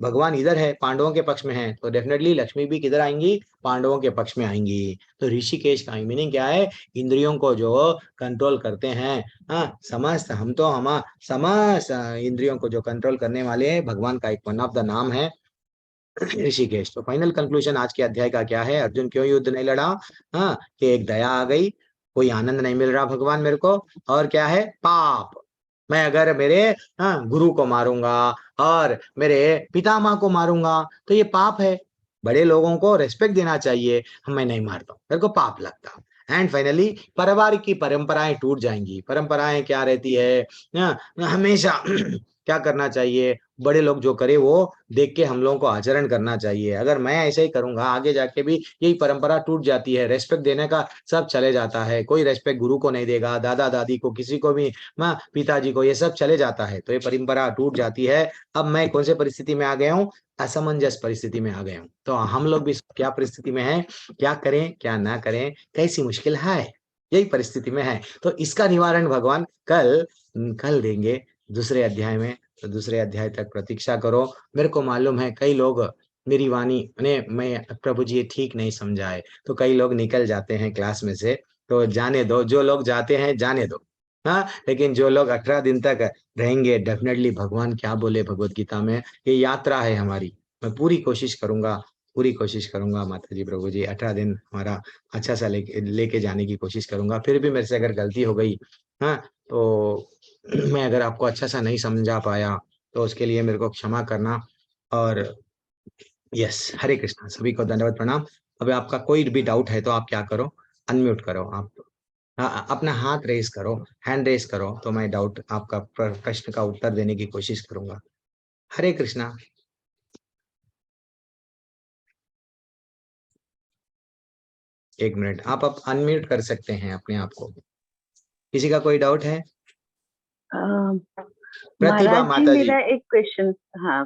भगवान इधर है, पांडवों के पक्ष में है, तो डेफिनेटली लक्ष्मी भी किधर आएंगी? पांडवों के पक्ष में आएंगी। तो ऋषिकेश का मीनिंग क्या है? इंद्रियों को जो कंट्रोल करते हैं, समस्त समस्त इंद्रियों को जो कंट्रोल करने वाले हैं, भगवान का एक वन ऑफ द नाम है ऋषिकेश। तो फाइनल कंक्लूजन आज के अध्याय का क्या है? अर्जुन क्यों युद्ध नहीं लड़ा? कि एक दया आ गई, कोई आनंद नहीं मिल रहा भगवान मेरे को, और क्या है? पाप। मैं अगर मेरे गुरु को मारूंगा और मेरे पितामह को मारूंगा तो ये पाप है। बड़े लोगों को रेस्पेक्ट देना चाहिए, मैं नहीं मारता, मेरे को पाप लगता। एंड फाइनली पारिवारिक की परंपराएं टूट जाएंगी। परंपराएं क्या रहती है? हमेशा क्या करना चाहिए? बड़े लोग जो करे वो देख के हम लोगों को आचरण करना चाहिए। अगर मैं ऐसे ही करूंगा, आगे जाके भी यही परंपरा टूट जाती है। रेस्पेक्ट देने का सब चले जाता है, कोई रेस्पेक्ट गुरु को नहीं देगा, दादा दादी को, किसी को भी, माँ पिताजी को, ये सब चले जाता है, तो ये परंपरा टूट जाती है। अब मैं कौन से परिस्थिति में आ गया हूँ? असमंजस परिस्थिति में आ गए हूँ। तो हम लोग भी क्या परिस्थिति में है? क्या करें क्या ना करें, कैसी मुश्किल है, यही परिस्थिति में है। तो इसका निवारण भगवान कल देंगे दूसरे अध्याय में। तो दूसरे अध्याय तक प्रतीक्षा करो। मेरे को मालूम है कई लोग मेरी वाणी मैं प्रभु जी ठीक नहीं समझाए, तो कई लोग निकल जाते हैं क्लास में से, तो जाने दो, जो लोग जाते हैं जाने दो। लेकिन जो लोग 18 दिन तक रहेंगे, डेफिनेटली भगवान क्या बोले भगवत गीता में, ये यात्रा है हमारी। मैं पूरी कोशिश करूंगा माता जी प्रभु जी, 18 दिन हमारा अच्छा सा लेके जाने की कोशिश करूंगा। फिर भी मेरे से अगर गलती हो गई, तो मैं अगर आपको अच्छा सा नहीं समझा पाया तो उसके लिए मेरे को क्षमा करना। और यस, हरे कृष्णा, सभी को दंडवत प्रणाम। अब आपका कोई भी डाउट है तो आप क्या करो, अनम्यूट करो, आप अपना हाथ रेस करो, हैंड रेस करो, तो मैं डाउट आपका प्रश्न का उत्तर देने की कोशिश करूंगा। हरे कृष्णा। एक मिनट, आप अनम्यूट कर सकते हैं अपने आप को। किसी का कोई डाउट है? प्रतिभा माता जी, मेरा एक क्वेश्चन। हाँ,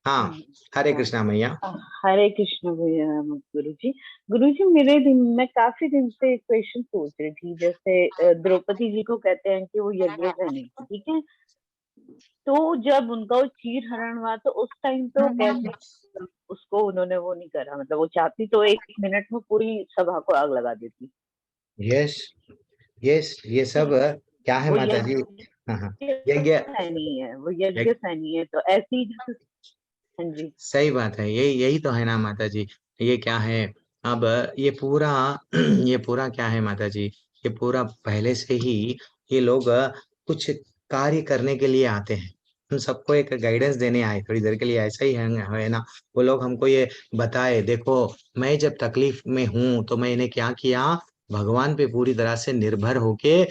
हाँ, हरे कृष्णा मैया। हरे कृष्ण भैया। गुरु जी मेरे दिन में काफी दिन से एक क्वेश्चन सोच रही थी। जैसे द्रौपदी जी को कहते हैं कि वो यज्ञ करनी थी, ठीक है, तो जब उनका वो चीर हरण हुआ तो उस टाइम तो कैसे उसको उन्होंने वो नहीं करा? मतलब वो चाहती तो 1 मिनट में पूरी सभा को आग लगा देती। यस, ये सब क्या है माता जी? यज्ञ सैनी है, वो यज्ञ सैनी है, तो ऐसी। हाँ जी, सही बात है, यही तो है ना माता जी। ये क्या है अब? ये पूरा क्या है माता जी? ये पूरा पहले से ही ये लोग कुछ कार्य करने के लिए आते हैं। हम सबको एक गाइडेंस देने आए थोड़ी देर के लिए, ऐसा ही है ना। वो लोग हमको ये बताए, देखो मैं जब तकलीफ में हूँ तो मैंने क्या किया, भगवान पे पूरी तरह से निर्भर होके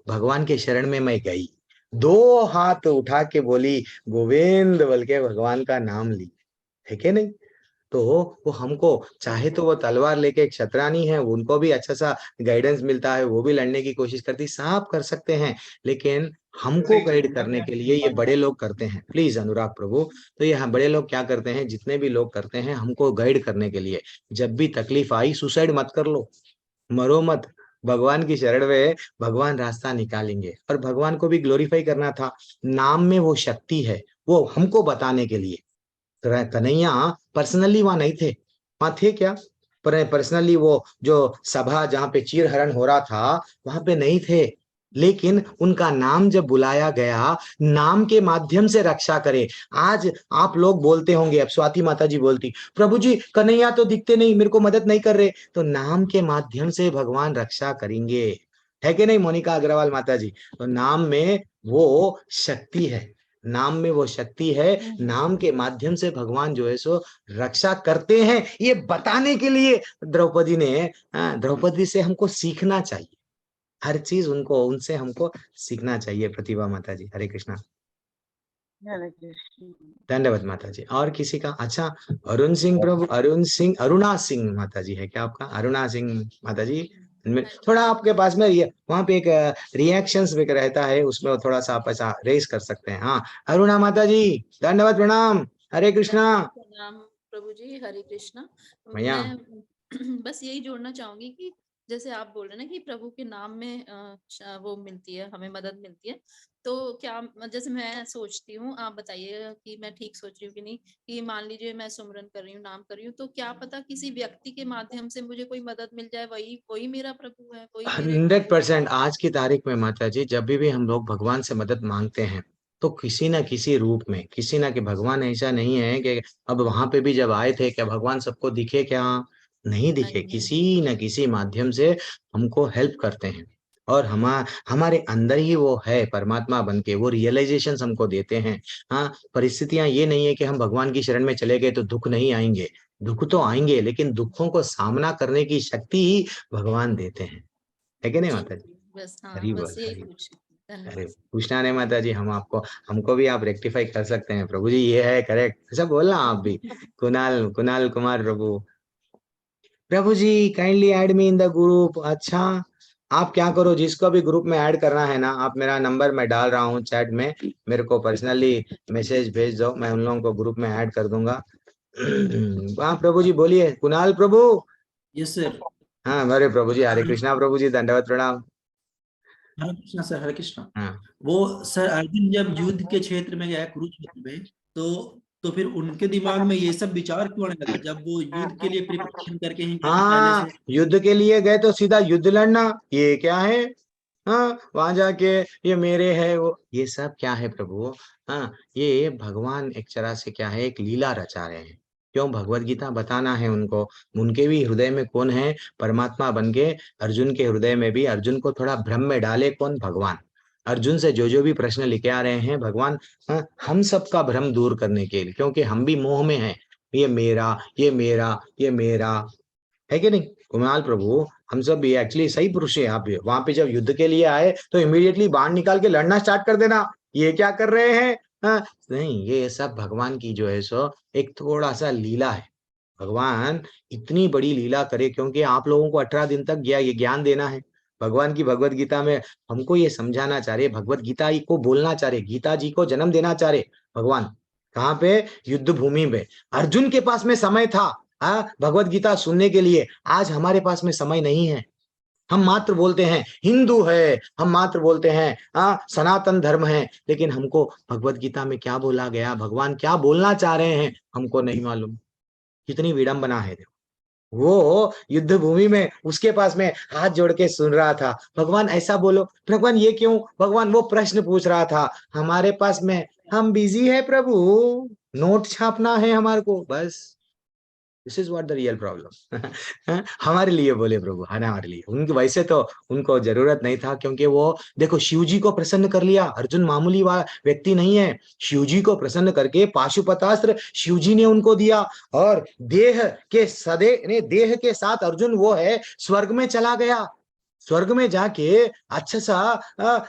भगवान के शरण में मैं गई, 2 हाथ उठा के बोली गोविंद बोल के भगवान का नाम ली, है कि नहीं। तो वो हमको, चाहे तो वो तलवार लेके एक शतरानी है, उनको भी अच्छा सा गाइडेंस मिलता है, वो भी लड़ने की कोशिश करती, सब कर सकते हैं, लेकिन हमको गाइड करने के लिए ये बड़े लोग करते हैं। प्लीज अनुराग प्रभु, तो ये बड़े लोग क्या करते हैं, जितने भी लोग करते हैं हमको गाइड करने के लिए, जब भी तकलीफ आई सुसाइड मत कर लो, मरो मत, भगवान की शरण में, भगवान रास्ता निकालेंगे। और भगवान को भी ग्लोरीफाई करना था, नाम में वो शक्ति है, वो हमको बताने के लिए। कन्हैया पर्सनली वहां नहीं थे, वहां थे क्या, पर पर्सनली वो जो सभा जहां पे चीरहरण हो रहा था वहां पे नहीं थे, लेकिन उनका नाम जब बुलाया गया, नाम के माध्यम से रक्षा करे। आज आप लोग बोलते होंगे, अब स्वाति माता जी बोलती, प्रभु जी कन्हैया तो दिखते नहीं, मेरे को मदद नहीं कर रहे, तो नाम के माध्यम से भगवान रक्षा करेंगे, है कि नहीं मोनिका अग्रवाल माता जी। तो नाम में वो शक्ति है, नाम में वो शक्ति है, नाम के माध्यम से भगवान जो है सो रक्षा करते हैं, ये बताने के लिए द्रौपदी ने, द्रौपदी से हमको सीखना चाहिए, हर चीज उनको, उनसे हमको सीखना चाहिए। प्रतिभा माता जी, हरे कृष्णा। हरे कृष्ण। धन्यवाद माता जी। और किसी का? अच्छा, अरुण सिंह प्रभु, अरुण सिंह, अरुणा सिंह माता जी है क्या आपका? अरुणा सिंह माता जी, थोड़ा आपके पास में ये वहां पे एक रिएक्शंस भी रहता है, उसमें थोड़ा सा आप ऐसा रेस कर सकते हैं। हाँ अरुणा माता जी, धन्यवाद, प्रणाम, हरे कृष्णा। प्रणाम प्रभु जी, हरे कृष्णा। भैया मैं बस यही जोड़ना चाहूंगी कि जैसे आप बोल रहे हैं ना कि प्रभु के नाम में वो मिलती है, हमें मदद मिलती है, तो क्या, जैसे मैं सोचती हूँ, आप बताइए कि मैं ठीक सोच रही हूँ कि नहीं, कि मान लीजिए मैं सुमरन कर रही हूँ, नाम कर रही हूँ, तो क्या पता किसी व्यक्ति के माध्यम से मुझे कोई मदद मिल जाए, वही वही मेरा प्रभु है, वही मेरे 100% आज की तारीख में माता जी, जब भी हम लोग भगवान से मदद मांगते हैं तो किसी ना किसी रूप में, किसी ना, कि भगवान ऐसा नहीं है कि अब वहां पे भी जब आए थे क्या भगवान सबको दिखे क्या? नहीं दिखे, किसी न किसी माध्यम से हमको हेल्प करते हैं, और हमारे अंदर ही वो है परमात्मा बन के, वो रियलाइजेशन हमको देते हैं। हाँ, परिस्थितियां ये नहीं है कि हम भगवान की शरण में चले गए तो दुख नहीं आएंगे, दुख तो आएंगे, लेकिन दुखों को सामना करने की शक्ति ही भगवान देते हैं, है कि नहीं माता जी? बस। हाँ, हरी बोल, बस यही हरी। पूछ। अरे धन्यवाद। पूछना नहीं माता जी, हम आपको, हमको भी आप रेक्टिफाई कर सकते हैं, प्रभु जी ये है करेक्ट, ऐसा बोलना आप भी। Kunal, Kunal Kumar Prabhu, Prabhu ji kindly add me in the group. अच्छा, आप क्या करो, जिसको भी ग्रुप में ऐड करना है ना, आप मेरा नंबर मैं डाल रहा हूँ चैट में, मेरे को पर्सनली मैसेज भेज दो, मैं उन लोगों को ग्रुप में ऐड कर दूंगा। हाँ प्रभु जी बोलिए, कुणाल प्रभु। Yes sir. हाँ मेरे प्रभु जी, हरे कृष्णा प्रभु जी, दंडवत प्रणाम। हरे कृष्णा सर, हरे कृष्णा। हाँ वो सर अर्जुन जब युद्ध के क्षेत्र में गया, कुरुक्षेत्र में, तो फिर उनके दिमाग में ये सब विचार क्यों आने लगा, जब वो युद्ध के लिए प्रिपरेशन करके ही गए थे पहले हाँ, से? युद्ध के लिए गए तो सीधा युद्ध लड़ना, ये क्या है? हाँ, वहां जाके ये मेरे है, वो ये सब क्या है प्रभु? हाँ, ये भगवान एक तरह से क्या है, एक लीला रचा रहे हैं। क्यों? भगवत गीता बताना है उनको, उनके भी हृदय में कौन है? परमात्मा बन के अर्जुन के हृदय में भी, अर्जुन को थोड़ा भ्रम में डाले कौन? भगवान। अर्जुन से जो जो भी प्रश्न लेके आ रहे हैं भगवान, हाँ, हम सबका भ्रम दूर करने के लिए, क्योंकि हम भी मोह में हैं, ये मेरा, ये मेरा, ये मेरा, है कि नहीं? कुणाल प्रभु, हम सब भी एक्चुअली सही पुरुष है। आप वहां पे जब युद्ध के लिए आए तो इमीडिएटली बाण निकाल के लड़ना स्टार्ट कर देना, ये क्या कर रहे हैं? हाँ, नहीं, ये सब भगवान की जो है सो एक थोड़ा सा लीला है। भगवान इतनी बड़ी लीला करे क्योंकि आप लोगों को 18 दिन तक ये ज्ञान देना है। भगवान की भगवत गीता में हमको ये समझाना चाह रहे, भगवत गीता को बोलना चाह रहे, गीता जी को जन्म देना चाह रहे भगवान। कहाँ पे? युद्ध भूमि में। अर्जुन के पास में समय था भगवत गीता सुनने के लिए, आज हमारे पास में समय नहीं है। हम मात्र बोलते हैं हिंदू है, हम मात्र बोलते हैं सनातन धर्म है, लेकिन हमको भगवत गीता में क्या बोला गया, भगवान क्या बोलना चाह रहे हैं, हमको नहीं मालूम। कितनी विडंबना है। वो युद्ध भूमि में उसके पास में हाथ जोड़ के सुन रहा था, भगवान ऐसा बोलो, भगवान ये क्यों, भगवान वो प्रश्न पूछ रहा था। हमारे पास में हम बिजी है प्रभु, नोट छापना है हमारे को, बस this is what the real problem. हमारे लिए बोले प्रभु, हमारे लिए। उनके वैसे तो उनको जरूरत नहीं था, क्योंकि वो देखो शिव जी को प्रसन्न कर लिया। अर्जुन मामूली व्यक्ति नहीं है। शिव जी को प्रसन्न करके पाशुपतास्त्र शिव जी ने उनको दिया, और देह के साथ अर्जुन वो है स्वर्ग में चला गया। स्वर्ग में जाके अच्छा सा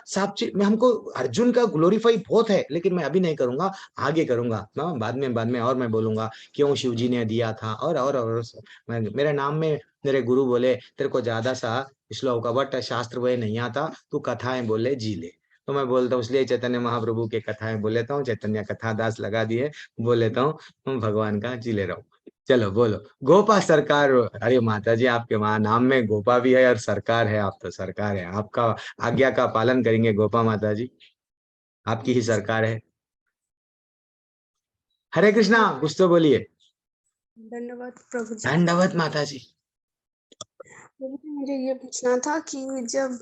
सब चीज में हमको अर्जुन का ग्लोरीफाई बहुत है, लेकिन मैं अभी नहीं करूंगा, आगे करूंगा ना, बाद में और मैं बोलूंगा क्यों शिव जी ने दिया था। और मेरे नाम में मेरे गुरु बोले तेरे को ज्यादा सा श्लोक बट शास्त्र वह नहीं आता, तू कथाएं बोले जी ले। तो मैं बोलता हूँ इसलिए चैतन्य महाप्रभु के कथाएं बोल लेता हूँ, चैतन्य कथा दास लगा दिए, बोल लेता हूँ भगवान का जी ले रहा हूँ। चलो बोलो गोपा सरकार। अरे माता जी आपके वहां नाम में गोपा भी है और सरकार है, आप तो सरकार है, आपका आज्ञा का पालन करेंगे गोपा माता जी, आपकी ही सरकार है। हरे कृष्णा, कुछ तो बोलिए। धन्यवाद प्रभु जी। धन्यवाद माता जी। मुझे ये पूछना था कि जब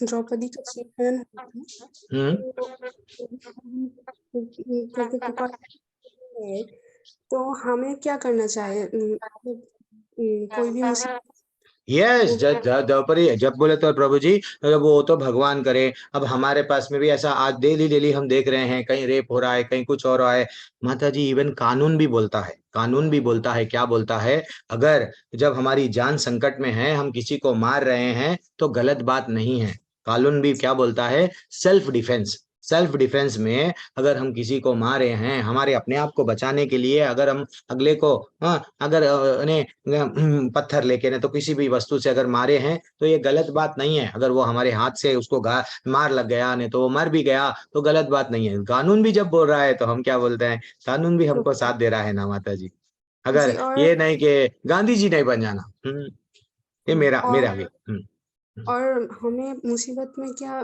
द्रौपदी का अपहरण हुआ था, तो हमें क्या करना चाहिए? कोई भी मुसीबत यस द्रौपदी जब बोले तो प्रभु जी वो तो भगवान करे। अब हमारे पास में भी ऐसा आज डेली हम देख रहे हैं, कहीं रेप हो रहा है, कहीं कुछ हो रहा है। माता जी इवन कानून भी बोलता है, क्या बोलता है, अगर जब हमारी जान संकट में है, हम किसी को मार रहे हैं तो गलत बात नहीं है। कानून भी क्या बोलता है, सेल्फ डिफेंस में अगर हम किसी को मारे हैं, हमारे अपने आप को बचाने के लिए, अगर हम अगले को अगर उन्हें पत्थर लेके न तो किसी भी वस्तु से अगर मारे हैं तो ये गलत बात नहीं है। अगर वो हमारे हाथ से उसको मार लग गया, नहीं तो वो मर भी गया तो गलत बात नहीं है। कानून भी जब बोल रहा है तो हम क्या बोलते हैं, कानून भी हमको साथ दे रहा है ना माता जी। अगर ये नहीं कि गांधी जी नहीं बन जाना, ये मेरा भी। और हमें मुसीबत में क्या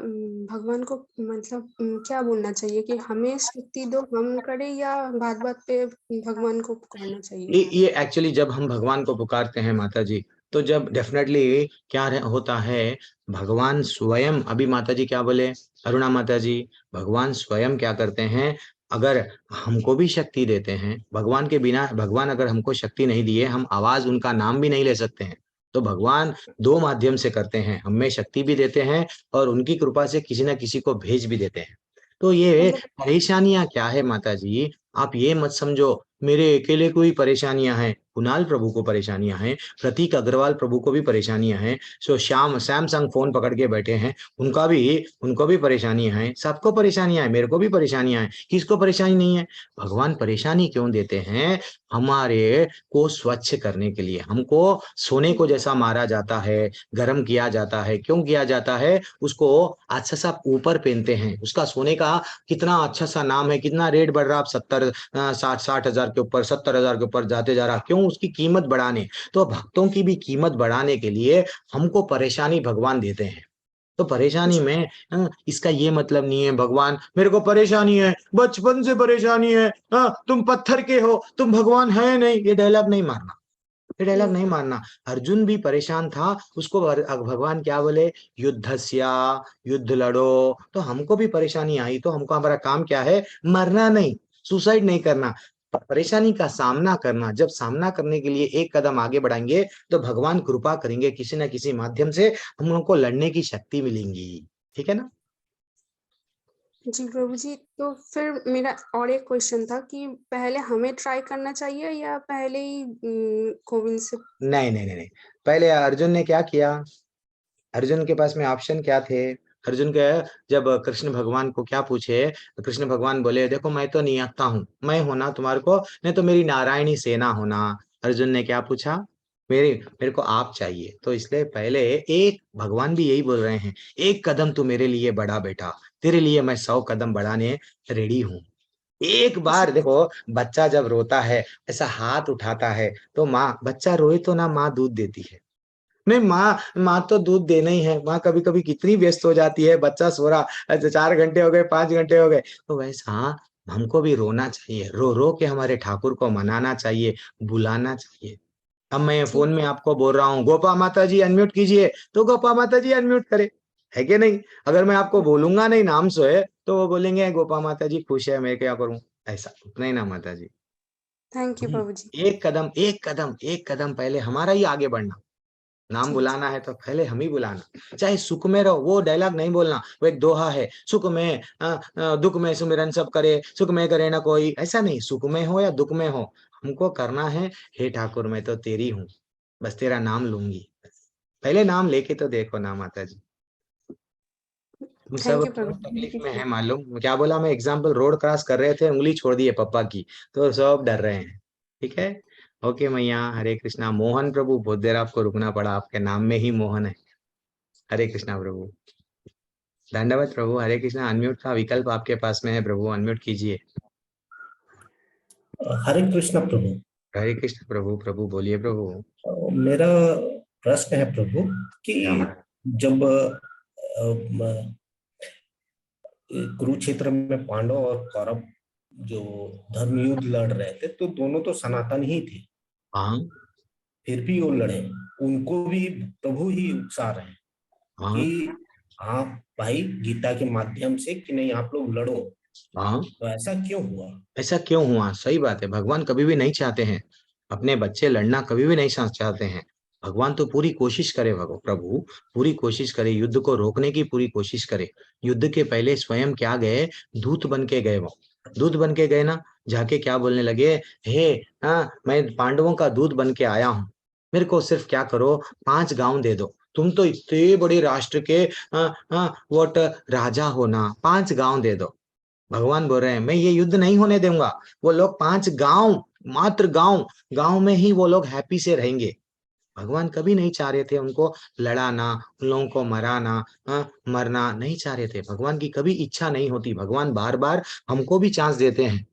भगवान को मतलब क्या बोलना चाहिए कि हमें शक्ति दो, हम करें, या बात पे भगवान को पुकारना चाहिए? ये एक्चुअली जब हम भगवान को पुकारते हैं माता जी, तो जब डेफिनेटली क्या होता है, भगवान स्वयं, अभी माता जी क्या बोले, अरुणा माता जी, भगवान स्वयं क्या करते हैं, अगर हमको भी शक्ति देते हैं। भगवान के बिना, भगवान अगर हमको शक्ति नहीं दिए, हम आवाज उनका नाम भी नहीं ले सकते हैं। तो भगवान दो माध्यम से करते हैं, हमें शक्ति भी देते हैं और उनकी कृपा से किसी ना किसी को भेज भी देते हैं। तो ये परेशानियां क्या है माता जी, आप ये मत समझो मेरे अकेले को ही परेशानियां हैं, कुणाल प्रभु को परेशानियां हैं, प्रतीक अग्रवाल प्रभु को भी परेशानियां हैं, सो सैमसंग फोन पकड़ के बैठे हैं, उनको भी परेशानियां हैं, सबको परेशानियां हैं, मेरे को भी परेशानियां हैं, किसको परेशानी नहीं है। भगवान परेशानी क्यों देते हैं, हमारे को स्वच्छ करने के लिए। हमको सोने को जैसा मारा जाता है, गर्म किया जाता है, क्यों किया जाता है, उसको अच्छा सा ऊपर पहनते हैं, उसका सोने का कितना अच्छा सा नाम है, कितना रेट बढ़ रहा, 60 हजार के ऊपर, 70 हजार के ऊपर जाते जा रहा, क्यों, उसकी कीमत बढ़ाने। तो भक्तों की भी कीमत बढ़ाने के लिए हमको परेशानी भगवान देते हैं। तो परेशानी में इसका ये मतलब नहीं है भगवान मेरे को परेशानी है, बचपन से परेशानी है, तुम पत्थर के हो, तुम भगवान है नहीं, ये डायलॉग नहीं मारना, ये डायलॉग नहीं मारना। अर्जुन भी परेशान था, उसको भगवान क्या बोले, युद्ध लड़ो। तो हमको भी परेशानी आई, तो हमको हमारा काम क्या है, मरना नहीं, सुसाइड नहीं करना, परेशानी का सामना करना। जब सामना करने के लिए एक कदम आगे बढ़ाएंगे तो भगवान कृपा करेंगे, किसी ना किसी माध्यम से हम लोगों को लड़ने की शक्ति मिलेंगी। ठीक है ना जी प्रभु जी, तो फिर मेरा और एक क्वेश्चन था कि पहले हमें ट्राई करना चाहिए या पहले ही गोविंद से? नहीं, पहले अर्जुन ने क्या किया, अर्जुन के पास में ऑप्शन क्या थे, अर्जुन के जब कृष्ण भगवान को क्या पूछे, कृष्ण भगवान बोले देखो मैं तो निहत्था हूँ, मैं होना तुम्हारे को, नहीं तो मेरी नारायणी सेना होना। अर्जुन ने क्या पूछा, मेरे को आप चाहिए। तो इसलिए पहले एक, भगवान भी यही बोल रहे हैं, एक कदम तू मेरे लिए बढ़ा बेटा, तेरे लिए मैं 100 कदम बढ़ाने रेडी हूँ। एक बार देखो, बच्चा जब रोता है ऐसा हाथ उठाता है तो माँ, बच्चा रोए तो ना माँ दूध देती है, नहीं माँ तो दूध देना ही है। माँ कभी कभी कितनी व्यस्त हो जाती है, बच्चा सो रहा 4 घंटे हो गए, 5 घंटे हो गए, तो वैसा हमको भी रोना चाहिए, रो रो के हमारे ठाकुर को मनाना चाहिए, बुलाना चाहिए। अब मैं फोन में आपको बोल रहा हूँ गोपा माता जी अनम्यूट कीजिए, तो गोपा माता जी अनम्यूट करे, है कि नहीं। अगर मैं आपको बोलूंगा नहीं नाम सोए, तो वो बोलेंगे गोपा माता जी खुश है, मैं क्या करूं, ऐसा नहीं ना माता जी। थैंक यू प्रभु जी। एक कदम पहले हमारा ही आगे बढ़ना। नाम बुलाना है तो पहले हम ही बुलाना। चाहे सुख में रहो, वो डायलॉग नहीं बोलना, वो एक दोहा है, सुख में दुख में सुमिरन सब करे, सुख में करे ना कोई, ऐसा नहीं। सुख में हो या दुख में हो, हमको करना है, हे ठाकुर मैं तो तेरी हूँ, बस तेरा नाम लूंगी। पहले नाम लेके तो देखो ना माता जी। हम सब थैंक यू प्रभु तकलीफ जी। में है मालूम क्या बोला मैं? एग्जाम्पल, रोड क्रॉस कर रहे थे, उंगली छोड़ दी है पप्पा की, तो सब डर रहे हैं। ठीक है, ओके मैया, हरे कृष्णा। मोहन प्रभु, बहुत देर आपको रुकना पड़ा, आपके नाम में ही मोहन है। हरे कृष्णा प्रभु, दंडवत प्रभु। हरे कृष्णा। अनम्यूट का विकल्प आपके पास में है प्रभु, अनम्यूट कीजिए। हरे कृष्णा प्रभु। हरे कृष्ण प्रभु। प्रभु बोलिए प्रभु। मेरा प्रश्न है प्रभु कि जब कुरुक्षेत्र में पांडव और कौरव जो धर्म युद्ध लड़ रहे थे, तो दोनों तो सनातन ही थे। हाँ, फिर भी वो लड़े, उनको भी प्रभु ही उकसा रहे हैं हाँ, कि आप भाई गीता के माध्यम से कि नहीं, आप लोग लड़ो। हाँ, तो ऐसा क्यों हुआ? ऐसा क्यों हुआ? सही बात है, भगवान कभी भी नहीं चाहते हैं अपने बच्चे लड़ना, कभी भी नहीं चाहते हैं। भगवान तो पूरी कोशिश करे, प्रभु पूरी कोशिश करे, युद्ध को रोकने की पूरी कोशिश करे। युद्ध के पहले स्वयं क्या गए, दूत बन के गए। वो दूत बन के गए ना, जाके क्या बोलने लगे, हे मैं पांडवों का दूत बन के आया हूँ, मेरे को सिर्फ क्या करो, 5 गांव दे दो। तुम तो इतने बड़े राष्ट्र के वोट राजा हो ना, 5 गांव दे दो। भगवान बोल रहे हैं मैं ये युद्ध नहीं होने दूंगा। वो लोग 5 गांव, मात्र गांव में ही वो लोग हैप्पी से रहेंगे। भगवान कभी नहीं चाह रहे थे उनको लड़ाना, उन लोगों को मराना, मरना नहीं चाह रहे थे। भगवान की कभी इच्छा नहीं होती। भगवान बार बार हमको भी चांस देते हैं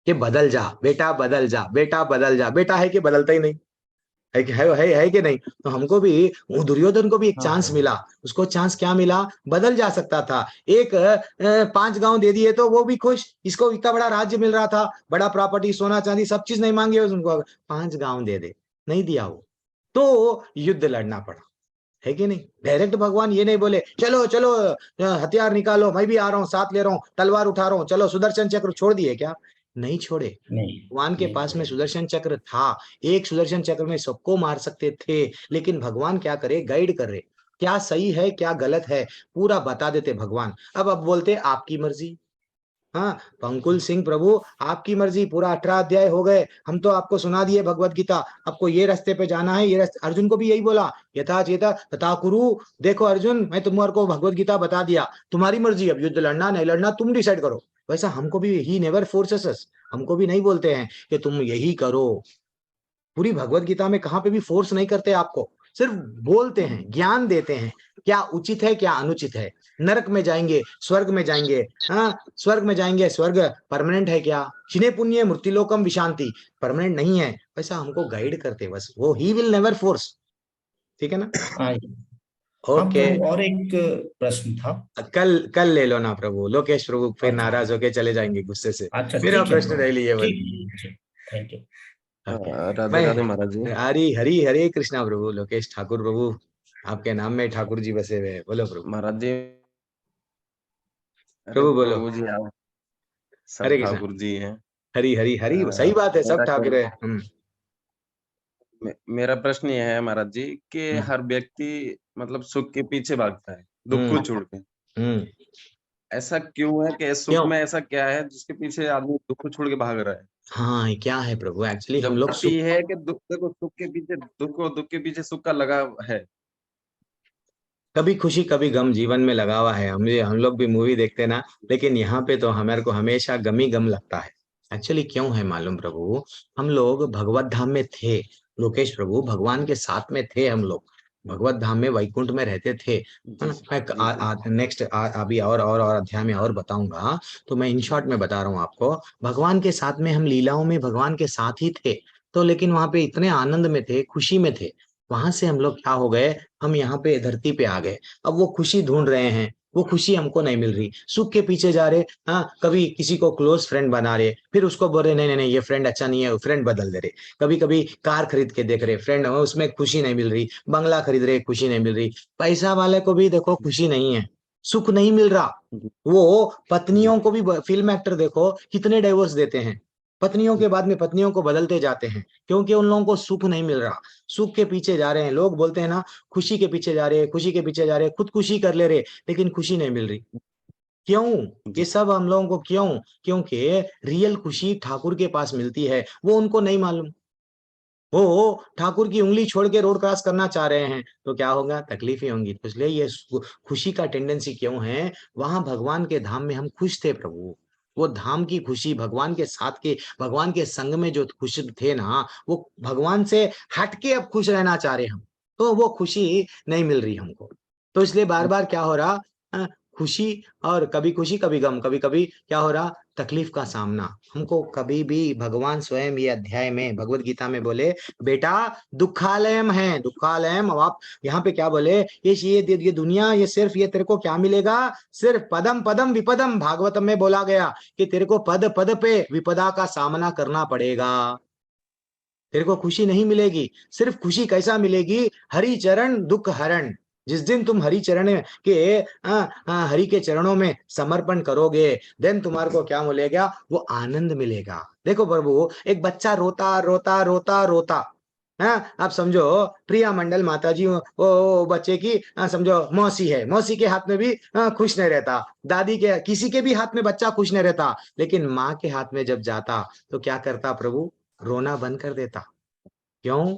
कि बदल जा बेटा, बदल जा बेटा, बदल जा बेटा। है कि बदलता ही नहीं है कि नहीं? तो हमको भी, वो दुर्योधन को भी एक चांस मिला, उसको चांस क्या मिला, बदल जा सकता था। 5 गांव दे दिए तो वो भी खुश, इसको इतना बड़ा राज्य मिल रहा था, बड़ा प्रॉपर्टी, सोना चांदी, सब चीज नहीं मांगे उनको, 5 गांव दे दे, नहीं दिया वो, तो युद्ध लड़ना पड़ा। है कि नहीं? डायरेक्ट भगवान ये नहीं बोले चलो चलो हथियार निकालो, मैं भी आ रहा हूँ, साथ ले रहा हूँ, तलवार उठा रहा हूँ, चलो सुदर्शन चक्र छोड़ दिए क्या? नहीं छोड़े। भगवान के पास में सुदर्शन चक्र था, एक सुदर्शन चक्र में सबको मार सकते थे, लेकिन भगवान क्या करे, गाइड कर रहे, क्या सही है क्या गलत है पूरा बता देते भगवान। अब बोलते आपकी मर्जी। हाँ, पंकुल सिंह प्रभु आपकी मर्जी, पूरा 18 अध्याय हो गए, हम तो आपको सुना दिए भगवत गीता, आपको ये रास्ते पे जाना है, ये रास्ते। अर्जुन को भी यही बोला, यथा चेता तथा कुरु। देखो अर्जुन, मैं तुम्हारे भगवत गीता बता दिया, तुम्हारी मर्जी, अब युद्ध लड़ना नहीं लड़ना तुम डिसाइड करो। वैसा हमको भी, ही नेवर फोर्सेस अस, हमको भी नहीं बोलते हैं कि तुम यही करो। पूरी भगवत गीता में कहाँ पे भी फोर्स नहीं करते आपको, सिर्फ बोलते हैं, ज्ञान देते हैं, क्या उचित है क्या अनुचित है। नरक में जाएंगे, स्वर्ग में जाएंगे, स्वर्ग में जाएंगे, स्वर्ग परमानेंट है क्या? क्षीणे पुण्य मृत्युलोकम विशांति, परमानेंट नहीं है। वैसा हमको गाइड करते बस, वो ही विल नेवर फोर्स। ठीक है ना? ओके। और एक प्रश्न था, कल ले लो ना प्रभु। लोकेश प्रभु फिर नाराज होके चले जाएंगे गुस्से से। अच्छा, मेरा ठीक है प्रश्न रह लिए थैंक यू। राधे राधे महाराज जी। हरी हरी हरे कृष्णा प्रभु। लोकेश ठाकुर प्रभु, आपके नाम में ठाकुर जी बसे हुए हैं, बोलो प्रभु। महाराज जी, प्रभु बोलो। प्रभु जी आप सब हरे कृष्णा। ठाकुर जी हैं। हरी हरी हरी, सही बात है, सब ठाकुर है। मेरा प्रश्न यह है महाराज जी कि हर व्यक्ति मतलब सुख के पीछे भागता है, दुख को छोड़ के। ऐसा क्यों है कि सुख में ऐसा क्या है जिसके पीछे आदमी दुख को छोड़ के भाग रहा है? हाँ, क्या है प्रभु? एक्चुअली हम लोग ये है कि दुख के पीछे दुख के पीछे सुख का लगाव है। कभी खुशी कभी गम जीवन में लगा हुआ है। हम लोग भी मूवी देखते ना, लेकिन यहाँ पे तो हमारे को हमेशा गम ही गम लगता है। एक्चुअली क्यों है मालूम प्रभु? हम लोग भगवत धाम में थे, लोकेश प्रभु, भगवान के साथ में थे हम लोग, भगवत धाम में वैकुंठ में रहते थे। नेक्स्ट अभी और अध्याय में और बताऊंगा, तो मैं इन शॉर्ट में बता रहा हूँ आपको। भगवान के साथ में हम लीलाओं में भगवान के साथ ही थे, तो लेकिन वहां पे इतने आनंद में थे, खुशी में थे। वहां से हम लोग क्या हो गए, हम यहाँ पे धरती पे आ गए। अब वो खुशी ढूंढ रहे हैं, वो खुशी हमको नहीं मिल रही, सुख के पीछे जा रहे। हाँ, कभी किसी को क्लोज फ्रेंड बना रहे, फिर उसको बोल रहे नहीं नहीं ये फ्रेंड अच्छा नहीं है, फ्रेंड बदल दे रहे। कभी कभी कार खरीद के देख रहे फ्रेंड, उसमें खुशी नहीं मिल रही। बंगला खरीद रहे, खुशी नहीं मिल रही। पैसा वाले को भी देखो खुशी नहीं है, सुख नहीं मिल रहा। वो पत्नियों को भी, फिल्म एक्टर देखो कितने डाइवोर्स देते हैं, पत्नियों के बाद में पत्नियों को बदलते जाते हैं, क्योंकि उन लोगों को सुख नहीं मिल रहा, सुख के पीछे जा रहे हैं। लोग बोलते हैं ना, खुशी के पीछे जा रहे हैं, खुशी के पीछे जा रहे हैं, खुदकुशी कर ले रहे, लेकिन खुशी नहीं मिल रही। क्यों? ये सब हम लोगों को क्यों? क्योंकि रियल खुशी ठाकुर के पास मिलती है, वो उनको नहीं मालूम। वो ठाकुर की उंगली छोड़ के रोड क्रॉस करना चाह रहे हैं, तो क्या होगा? तकलीफें होंगी। तो इसलिए ये खुशी का टेंडेंसी क्यों है? वहां भगवान के धाम में हम खुश थे प्रभु, वो धाम की खुशी, भगवान के साथ के, भगवान के संग में जो खुश थे ना, वो भगवान से हटके अब खुश रहना चाह रहे हम, तो वो खुशी नहीं मिल रही हमको। तो इसलिए बार बार क्या हो रहा, खुशी, और कभी खुशी कभी गम, कभी कभी क्या हो रहा, तकलीफ का सामना। हमको कभी भी भगवान स्वयं ये अध्याय में भगवत गीता में बोले, बेटा दुखालयम है, दुखालयम। अब आप यहाँ पे क्या बोले, ये दुनिया, ये सिर्फ ये तेरे को क्या मिलेगा? सिर्फ पदम पदम विपदम। भागवतम में बोला गया कि तेरे को पद पद पे विपदा का सामना करना पड़ेगा, तेरे को खुशी नहीं मिलेगी। सिर्फ खुशी कैसा मिलेगी? हरि चरण दुख हरण। जिस दिन तुम हरि चरण के हरि के चरणों में समर्पण करोगे, देन तुम्हारे को क्या मिलेगा? वो आनंद मिलेगा। देखो प्रभु, एक बच्चा रोता रोता रोता रोता, आप समझो प्रिया मंडल माता जी, वो बच्चे की समझो मौसी है, मौसी के हाथ में भी खुश नहीं रहता, दादी के, किसी के भी हाथ में बच्चा खुश नहीं रहता, लेकिन माँ के हाथ में जब जाता तो क्या करता प्रभु? रोना बंद कर देता। क्यों?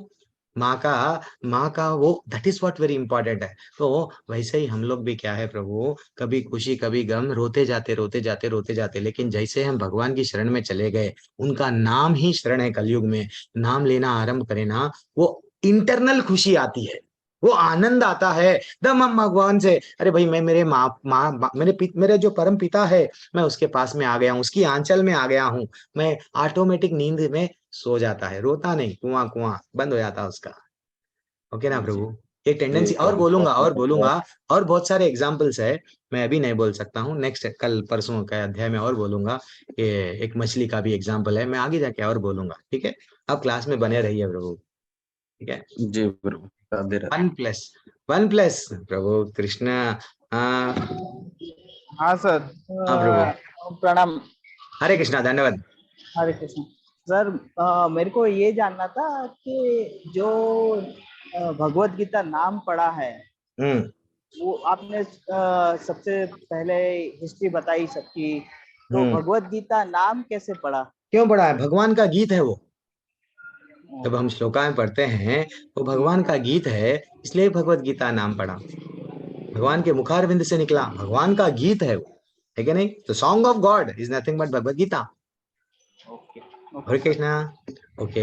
माँ का वो, that is what very important है। तो वैसे ही हम लोग भी क्या है प्रभु, कभी खुशी कभी गम, रोते जाते रोते जाते रोते जाते, लेकिन जैसे हम भगवान की शरण में चले गए, उनका नाम ही शरण है कलयुग में, नाम लेना आरंभ करें ना, वो इंटरनल खुशी आती है, वो आनंद आता है एकदम हम भगवान से। अरे भाई, मैं मेरे मेरे जो परम पिता है, मैं उसके पास में आ गया हूँ, उसकी आंचल में आ गया हूँ, मैं ऑटोमेटिक नींद में सो जाता है, रोता नहीं, कुआं कुआं बंद हो जाता है उसका। ओके ना प्रभु? ये टेंडेंसी, और बोलूंगा और बहुत सारे एग्जाम्पल्स है, मैं अभी नहीं बोल सकता हूँ, नेक्स्ट कल परसों का अध्याय में और बोलूंगा। ये एक मछली का भी एग्जाम्पल है, मैं आगे जाके और बोलूंगा, ठीक है? आप क्लास में बने रहिए प्रभु, ठीक है जी प्रभु। राधे राधे। 1+1+ प्रभु कृष्ण। हाँ सर। हाँ प्रभु, प्रणाम। हरे कृष्णा, धन्यवाद। हरे कृष्ण सर। मेरे को ये जानना था कि जो भगवत गीता नाम पढ़ा है, वो आपने सबसे पहले हिस्ट्री बताई सबकी, तो भगवत गीता नाम कैसे पढ़ा? क्यों पढ़ा है? भगवान का गीत है वो। जब हम श्लोका में पढ़ते हैं वो भगवान का गीत है, इसलिए भगवत गीता नाम पड़ा, भगवान के मुखारविंद से निकला, भगवान का गीत है वो, है कि नहीं? तो song of God is nothing but Bhagavad Gita. Hare Krishna. Okay,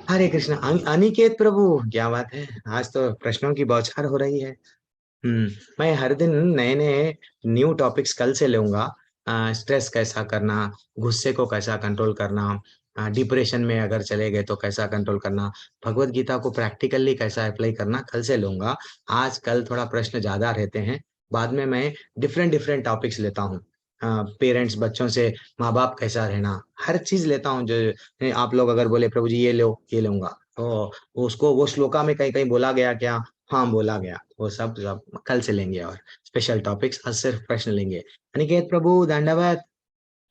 Hare Krishna. Aniket Prabhu, क्या बात है, आज तो प्रश्नों की बौछार हो रही है। मैं हर दिन नए नए न्यू टॉपिक्स कल से लूंगा। स्ट्रेस कैसा करना, गुस्से को कैसा कंट्रोल करना, डिप्रेशन में अगर चले गए तो कैसा कंट्रोल करना, भगवत गीता को प्रैक्टिकली कैसा अप्लाई करना, कल से लूंगा। आज कल थोड़ा प्रश्न ज्यादा रहते हैं, बाद में मैं डिफरेंट डिफरेंट टॉपिक्स लेता हूँ। पेरेंट्स, बच्चों से, माँ बाप कैसा रहना, हर चीज लेता हूँ। जो आप लोग अगर बोले प्रभु जी ये लो, ये लूंगा, तो उसको वो श्लोका में कहीं कहीं बोला गया क्या? हाँ बोला गया, वो सब कल से लेंगे, और स्पेशल टॉपिक्स, आज सिर्फ प्रश्न लेंगे। अनिकेत प्रभु, दंडवत।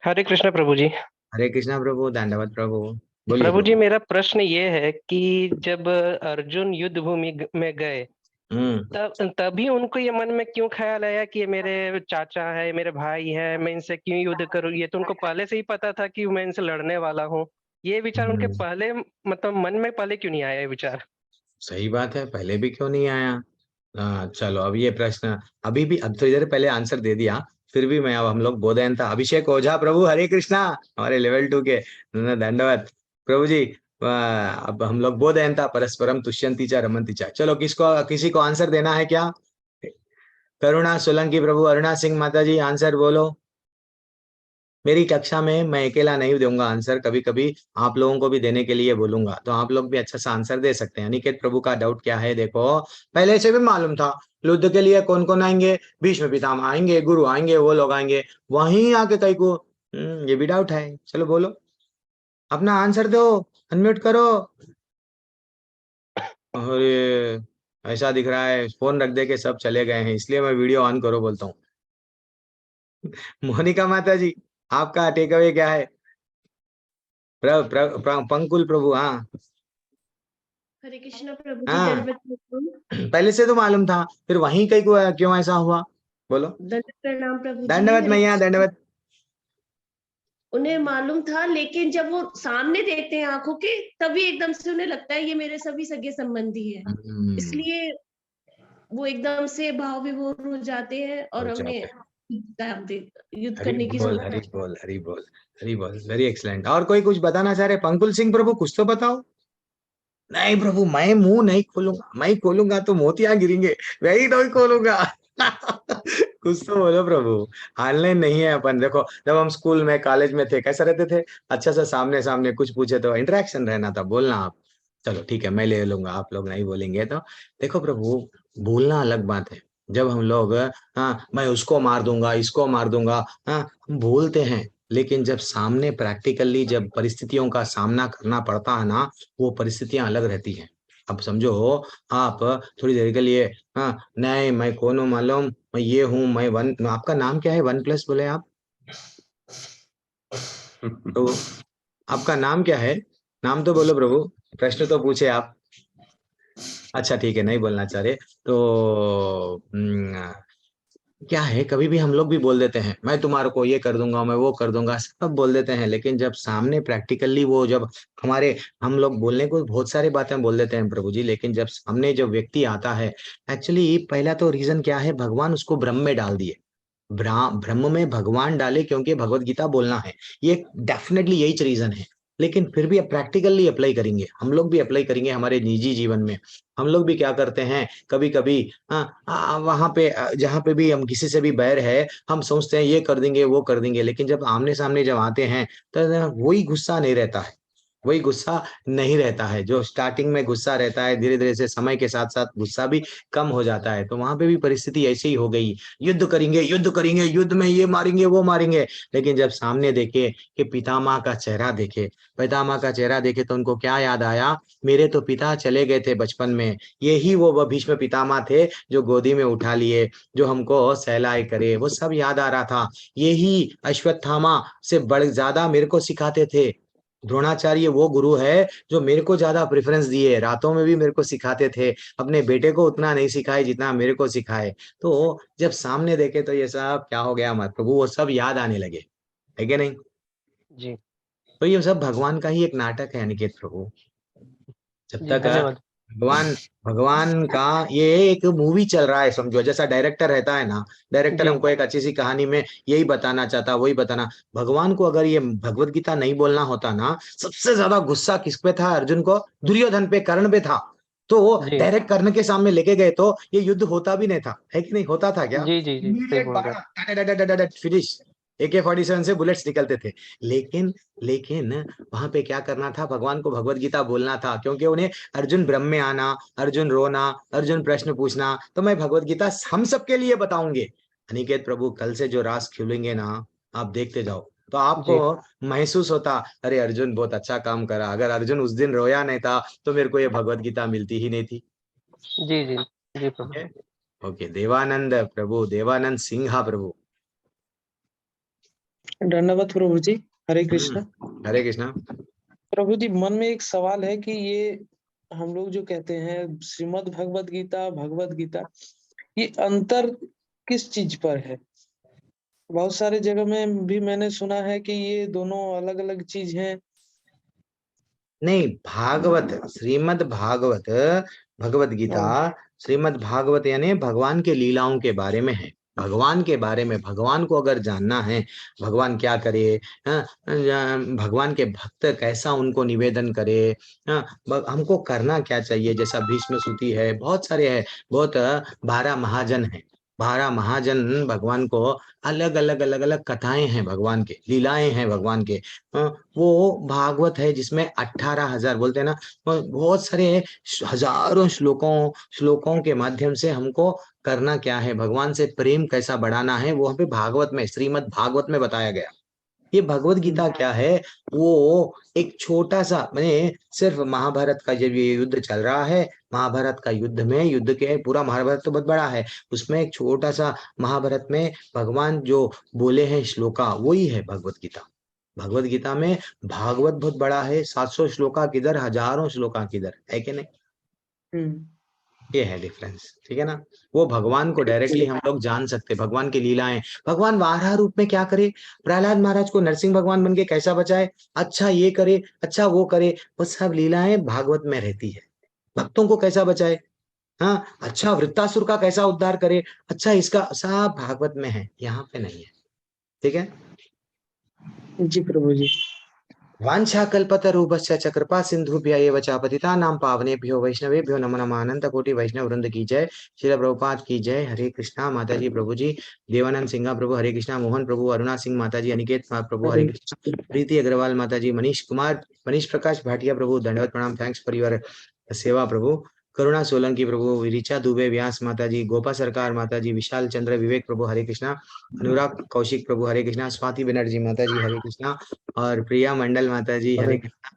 हरे कृष्ण प्रभु जी। हरे कृष्णा प्रभु, दंडवत प्रभु। बोलिए प्रभु जी, मेरा प्रश्न ये है कि जब अर्जुन युद्ध भूमि में गए, तभी उनको ये मन में क्यों ख्याल आया कि ये मेरे चाचा है, मेरे भाई है, मैं इनसे क्यों युद्ध करूं? ये तो उनको पहले से ही पता था कि मैं इनसे लड़ने वाला हूँ। ये विचार उनके पहले, मतलब मन में पहले क्यों नहीं आया ये विचार? सही बात है, पहले भी क्यों नहीं आया? चलो, अब ये प्रश्न अभी भी, अब थोड़ी देर पहले आंसर दे दिया, फिर भी मैं, अब हम लोग बोधयंता अभिषेक ओझा प्रभु, हरे कृष्णा, हमारे लेवल 2 के, धन्यवाद प्रभु जी। अब हम लोग बोधयंता परस्परम तुष्यंती च रमंती च। चलो, किसी को आंसर देना है क्या? करुणा सोलंकी प्रभु, अरुणा सिंह माता जी, आंसर बोलो। मेरी कक्षा में मैं अकेला नहीं दूंगा आंसर, कभी कभी आप लोगों को भी देने के लिए बोलूंगा, तो आप लोग भी अच्छा सा आंसर दे सकते हैं। अनिकेत प्रभु का डाउट क्या है? देखो, पहले से भी मालूम था युद्ध के लिए कौन कौन आएंगे, भीष्म पितामह आएंगे, गुरु आएंगे, वो लोग आएंगे, वहीं आके कहीं को ये भी डाउट है। चलो बोलो, अपना आंसर दो, अनम्यूट करो। अरे ऐसा दिख रहा है फोन रख दे के सब चले गए हैं, इसलिए मैं वीडियो ऑन करो बोलता हूँ। मोनिका माता जी, आपका टेक अवे क्या है? पंकुल प्रभु, हाँ हरे कृष्णा प्रभु जी, हाँ, दंडवत प्रणाम। पहले से तो मालूम था, फिर वहीं कहीं को क्यों ऐसा हुआ, बोलो। दंडवत प्रणाम प्रभु जी। दंडवत हरे मैया, कृष्णा। दंडवत। उन्हें मालूम था, लेकिन जब वो सामने देखते हैं आंखों के, तभी एकदम से उन्हें लगता है ये मेरे सभी सगे संबंधी है, इसलिए वो एकदम से भाव विभोर हो जाते हैं और हो उन्हें जाते युद्ध हरि करने की बोल, सोचते हरि हैं। बोल, हरि बोल, हरि बोल, वेरी एक्सलेंट। और कोई कुछ बताना चाह रहे? पंकुल सिंह प्रभु कुछ तो बताओ। नहीं प्रभु, मैं मुंह नहीं खोलूंगा, मैं खोलूंगा तो मोतियां गिरेंगे, वही तो ही खोलूंगा। कुछ तो बोलो प्रभु। ऑनलाइन नहीं है अपन। देखो, जब हम स्कूल में कॉलेज में थे कैसे रहते थे, अच्छा सा सामने सामने कुछ पूछे तो इंटरेक्शन रहना था, बोलना आप। चलो ठीक है, मैं ले लूंगा, आप लोग नहीं बोलेंगे तो। देखो प्रभु, बोलना अलग बात है। जब हम लोग हाँ मैं उसको मार दूंगा, इसको मार दूंगा, हाँ हम बोलते हैं, लेकिन जब सामने प्रैक्टिकली जब परिस्थितियों का सामना करना पड़ता है ना, वो परिस्थितियां अलग रहती हैं। अब समझो, आप थोड़ी देर के लिए हाँ नहीं मैं कौन हूँ मालूम, मैं ये हूँ, मैं वन, आपका नाम क्या है, वन प्लस बोले आप, तो आपका नाम क्या है, नाम तो बोलो प्रभु, प्रश्न तो पूछे आप। अच्छा ठीक है, नहीं बोलना चाह रहे तो क्या है, कभी भी हम लोग भी बोल देते हैं मैं तुम्हारे को ये कर दूंगा, मैं वो कर दूंगा, सब बोल देते हैं, लेकिन जब सामने प्रैक्टिकली वो जब हमारे, हम लोग बोलने को बहुत सारी बातें बोल देते हैं प्रभु जी, लेकिन जब सामने जब व्यक्ति आता है, एक्चुअली पहला तो रीजन क्या है, भगवान उसको भ्रम में डाल दिए। ब्रह्म में भगवान डाले क्योंकि भगवत गीता बोलना है, ये डेफिनेटली यही रीजन है। लेकिन फिर भी प्रैक्टिकली अप्लाई करेंगे, हम लोग भी अप्लाई करेंगे हमारे निजी जीवन में। हम लोग भी क्या करते हैं कभी कभी, वहां पे जहां पे भी हम किसी से भी बैर है, हम सोचते हैं ये कर देंगे वो कर देंगे, लेकिन जब आमने सामने जब आते हैं तो वही गुस्सा नहीं रहता है, वही गुस्सा नहीं रहता है। जो स्टार्टिंग में गुस्सा रहता है, धीरे धीरे से समय के साथ साथ गुस्सा भी कम हो जाता है। तो वहां पे भी परिस्थिति ऐसी ही हो गई, युद्ध करेंगे युद्ध करेंगे, युद्ध में ये मारेंगे वो मारेंगे, लेकिन जब सामने देखे कि पितामह का चेहरा देखे, पितामह का चेहरा देखे, तो उनको क्या याद आया, मेरे तो पिता चले गए थे बचपन में, यही वो भीष्म पितामह थे जो गोदी में उठा लिए, जो हमको सहलाए करे, वो सब याद आ रहा था। यही अश्वत्थामा से बड़े ज्यादा मेरे को सिखाते थे, द्रोणाचार्य वो गुरु है जो मेरे को ज्यादा प्रेफरेंस दिए, रातों में भी मेरे को सिखाते थे, अपने बेटे को उतना नहीं सिखाए जितना मेरे को सिखाए। तो जब सामने देखे तो ये सब क्या हो गया मत प्रभु, वो सब याद आने लगे, है कि नहीं जी तो ये सब भगवान का ही एक नाटक है अनिकेत प्रभु। जब जी, तक धन्यवाद। भगवान भगवान का ये एक मूवी चल रहा है, समझो जैसा डायरेक्टर रहता है ना, डायरेक्टर जी हमको एक अच्छी सी कहानी में यही बताना चाहता, वही बताना। भगवान को अगर ये भगवत गीता नहीं बोलना होता ना, सबसे ज्यादा गुस्सा किस पे था, अर्जुन को दुर्योधन पे, कर्ण पे था, तो वो जी डायरेक्ट कर्ण के सामने लेके गए तो ये युद्ध होता भी नहीं था, है कि नहीं, होता था क्या, जी जी जी, सही इमीडिएट बोल रहे हैं। बारह फिनिश, AK-47 से बुलेट्स निकलते थे। लेकिन लेकिन वहां पे क्या करना था, भगवान को भगवत गीता बोलना था, क्योंकि उन्हें अर्जुन भ्रम में आना, अर्जुन रोना, अर्जुन प्रश्न पूछना, तो मैं भगवत गीता हम सबके लिए बताऊंगे। अनिकेत प्रभु, कल से जो रास खुलेंगे ना, आप देखते जाओ, तो आपको जी महसूस होता, अरे अर्जुन बहुत अच्छा काम करा, अगर अर्जुन उस दिन रोया नहीं था तो मेरे को ये भगवत गीता मिलती ही नहीं थी। जी जी जी प्रभु। ओके, देवानंद प्रभु, देवानंद सिंहा प्रभु। धन्यवाद प्रभु जी। हरे कृष्णा। हरे कृष्णा। प्रभु जी, मन में एक सवाल है कि ये हम लोग जो कहते हैं श्रीमद् भगवत गीता, ये अंतर किस चीज पर है? बहुत सारे जगह में भी मैंने सुना है कि ये दोनों अलग अलग चीज हैं। नहीं, भागवत, श्रीमद् भागवत, भगवत गीता, श्रीमद् भागवत यानी भगवान के लीलाओं के बारे में है, भगवान के बारे में। भगवान को अगर जानना है, भगवान क्या करे, भगवान के भक्त कैसा उनको निवेदन करे, हमको करना क्या चाहिए, जैसा भीष्म स्तुति है, बहुत सारे है, बहुत 12 महाजन है, 12 महाजन भगवान को, अलग अलग अलग अलग कथाएं हैं भगवान के, लीलाएं हैं भगवान के। वो भागवत है जिसमें 18,000 बोलते हैं ना, बहुत सारे हजारों श्लोकों के माध्यम से हमको करना क्या है, भगवान से प्रेम कैसा बढ़ाना है, वो हमें भागवत में, श्रीमद् भागवत में बताया गया। ये भगवत गीता क्या है, वो एक छोटा सा, मैंने सिर्फ महाभारत का जब ये युद्ध चल रहा है, महाभारत का युद्ध में, युद्ध के पूरा महाभारत तो बहुत बड़ा है, उसमें एक छोटा सा महाभारत में भगवान जो बोले हैं श्लोका, वही है भगवत गीता। भगवत गीता में भागवत बहुत बड़ा है, 700 श्लोका किधर, हजारों श्लोका किधर, है कि नहीं? ये है डिफरेंस, ठीक है ना। वो भगवान को डायरेक्टली हम लोग जान सकते, भगवान की लीलाएं, भगवान वाराह रूप में क्या करे, प्रहलाद महाराज को नरसिंह भगवान बन के कैसा बचाए, अच्छा ये करे, अच्छा वो करे, वो सब लीलाएं भागवत में रहती है। भक्तों को कैसा बचाए, हाँ, अच्छा वृत्तासुर का कैसा उद्धार करे, अच्छा इसका, सब भागवत में है, यहाँ पे नहीं है, ठीक है जी प्रभु जी। वांछा कल्पतरुभ्यश्च च कृपा सिंधुभ्य एव च पतितानां पावनेभ्यो वैष्णवेभ्यो नमो नमः। अनंत कोटि वैष्णव वृंद की जय, श्रील प्रभुपाद की जय। हरे कृष्णा माता जी प्रभु जी, देवानंद सिंह प्रभु हरे कृष्णा, मोहन प्रभु, अरुणा सिंह माता जी, अनिकेत प्रभु हरे कृष्णा, प्रीति अग्रवाल माता जी, मनीष कुमार, मनीष प्रकाश भाटिया प्रभु दंडवत प्रणाम, थैंक्स फॉर योर सेवा प्रभु। करुणा सोलंकी प्रभु, रिचा दुबे व्यास माता जी, गोपा सरकार माता जी, विशाल चंद्र विवेक प्रभु हरे कृष्णा, अनुराग कौशिक प्रभु हरे कृष्णा, स्वाति बनर्जी माता जी हरे कृष्णा, और प्रिया मंडल माता जी हरे कृष्णा,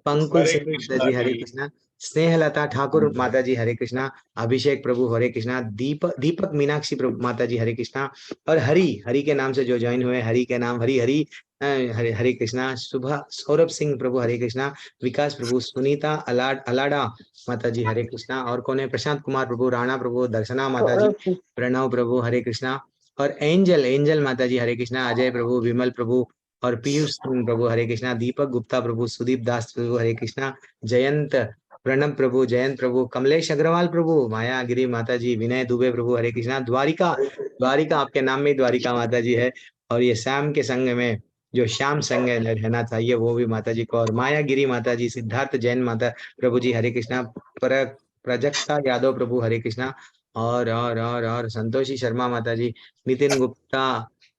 पंकुल सिंह माता जी हरे कृष्णा, स्नेहलता ठाकुर माता जी हरे कृष्णा, अभिषेक प्रभु हरे कृष्णा, दीपक मीनाक्षी प्रभु माता जी हरे कृष्णा, और हरि के नाम से जो ज्वाइन हुए, हरि के नाम हरि हरे हरे कृष्णा, सुबह सौरभ सिंह प्रभु हरे कृष्णा, विकास प्रभु, सुनीता अलाडा माता जी हरे कृष्णा, और कौन है, प्रशांत कुमार प्रभु, राणा प्रभु, दर्शना माता जी, प्रणव प्रभु हरे कृष्णा, और एंजल माता जी हरे कृष्णा, अजय प्रभु, विमल प्रभु, और पीयूष सिंह प्रभु हरे कृष्णा, दीपक गुप्ता प्रभु, सुदीप दास प्रभु हरे कृष्णा, जयंत प्रणब प्रभु, जयंत प्रभु, कमलेश अग्रवाल प्रभु, माया गिरी माता जी, विनय दुबे प्रभु हरे कृष्णा, द्वारिका आपके नाम में द्वारिका माता जी है, और ये श्याम के संग में जो श्याम संग रहना चाहिए वो भी माता जी को, और माया गिरी माता जी, सिद्धार्थ जैन माता प्रभु जी हरे कृष्णा, प्रजक्ता यादव प्रभु हरे कृष्णा, और संतोषी शर्मा माता जी, नितिन गुप्ता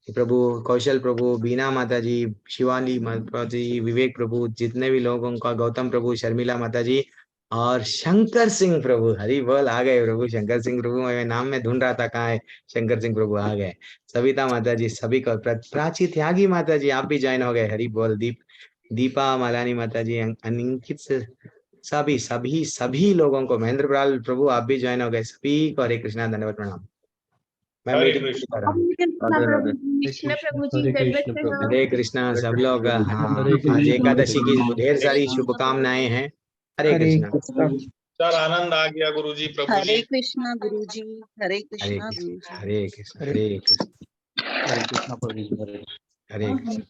प्रभु, कौशल प्रभु, बीना माता जी, शिवानी माता जी, विवेक प्रभु, जितने भी लोगों का, गौतम प्रभु, शर्मिला माता जी, और शंकर सिंह प्रभु, हरि बोल, आ गए प्रभु शंकर सिंह प्रभु, मैं नाम में ढूंढ रहा था कहाँ है, शंकर सिंह प्रभु आ गए, सविता माता जी, सभी को, प्राची त्यागी माता जी आप भी ज्वाइन हो गए, हरि बोल, दीपा मालानी माता जी, अंकित, सभी लोगों को, महेंद्र पाल प्रभु आप भी ज्वाइन हो गए, सभी को हरे कृष्णा, धन्यवाद प्रणाम। मैं मीटिंग कर रहा हूँ। कृष्ण प्रभु जी, दंडवत प्रणाम। हरे कृष्णा सब लोग, हाँ, आज एकादशी की ढेर सारी शुभकामनाएं हैं। हरे कृष्णा। सर आनंद आ गया गुरुजी, प्रभु जी। हरे कृष्णा गुरुजी, हरे कृष्णा गुरुजी। हरे कृष्ण, हरे कृष्ण, हरे कृष्ण, हरे कृष्णा प्रभु जी, हरे कृष्ण।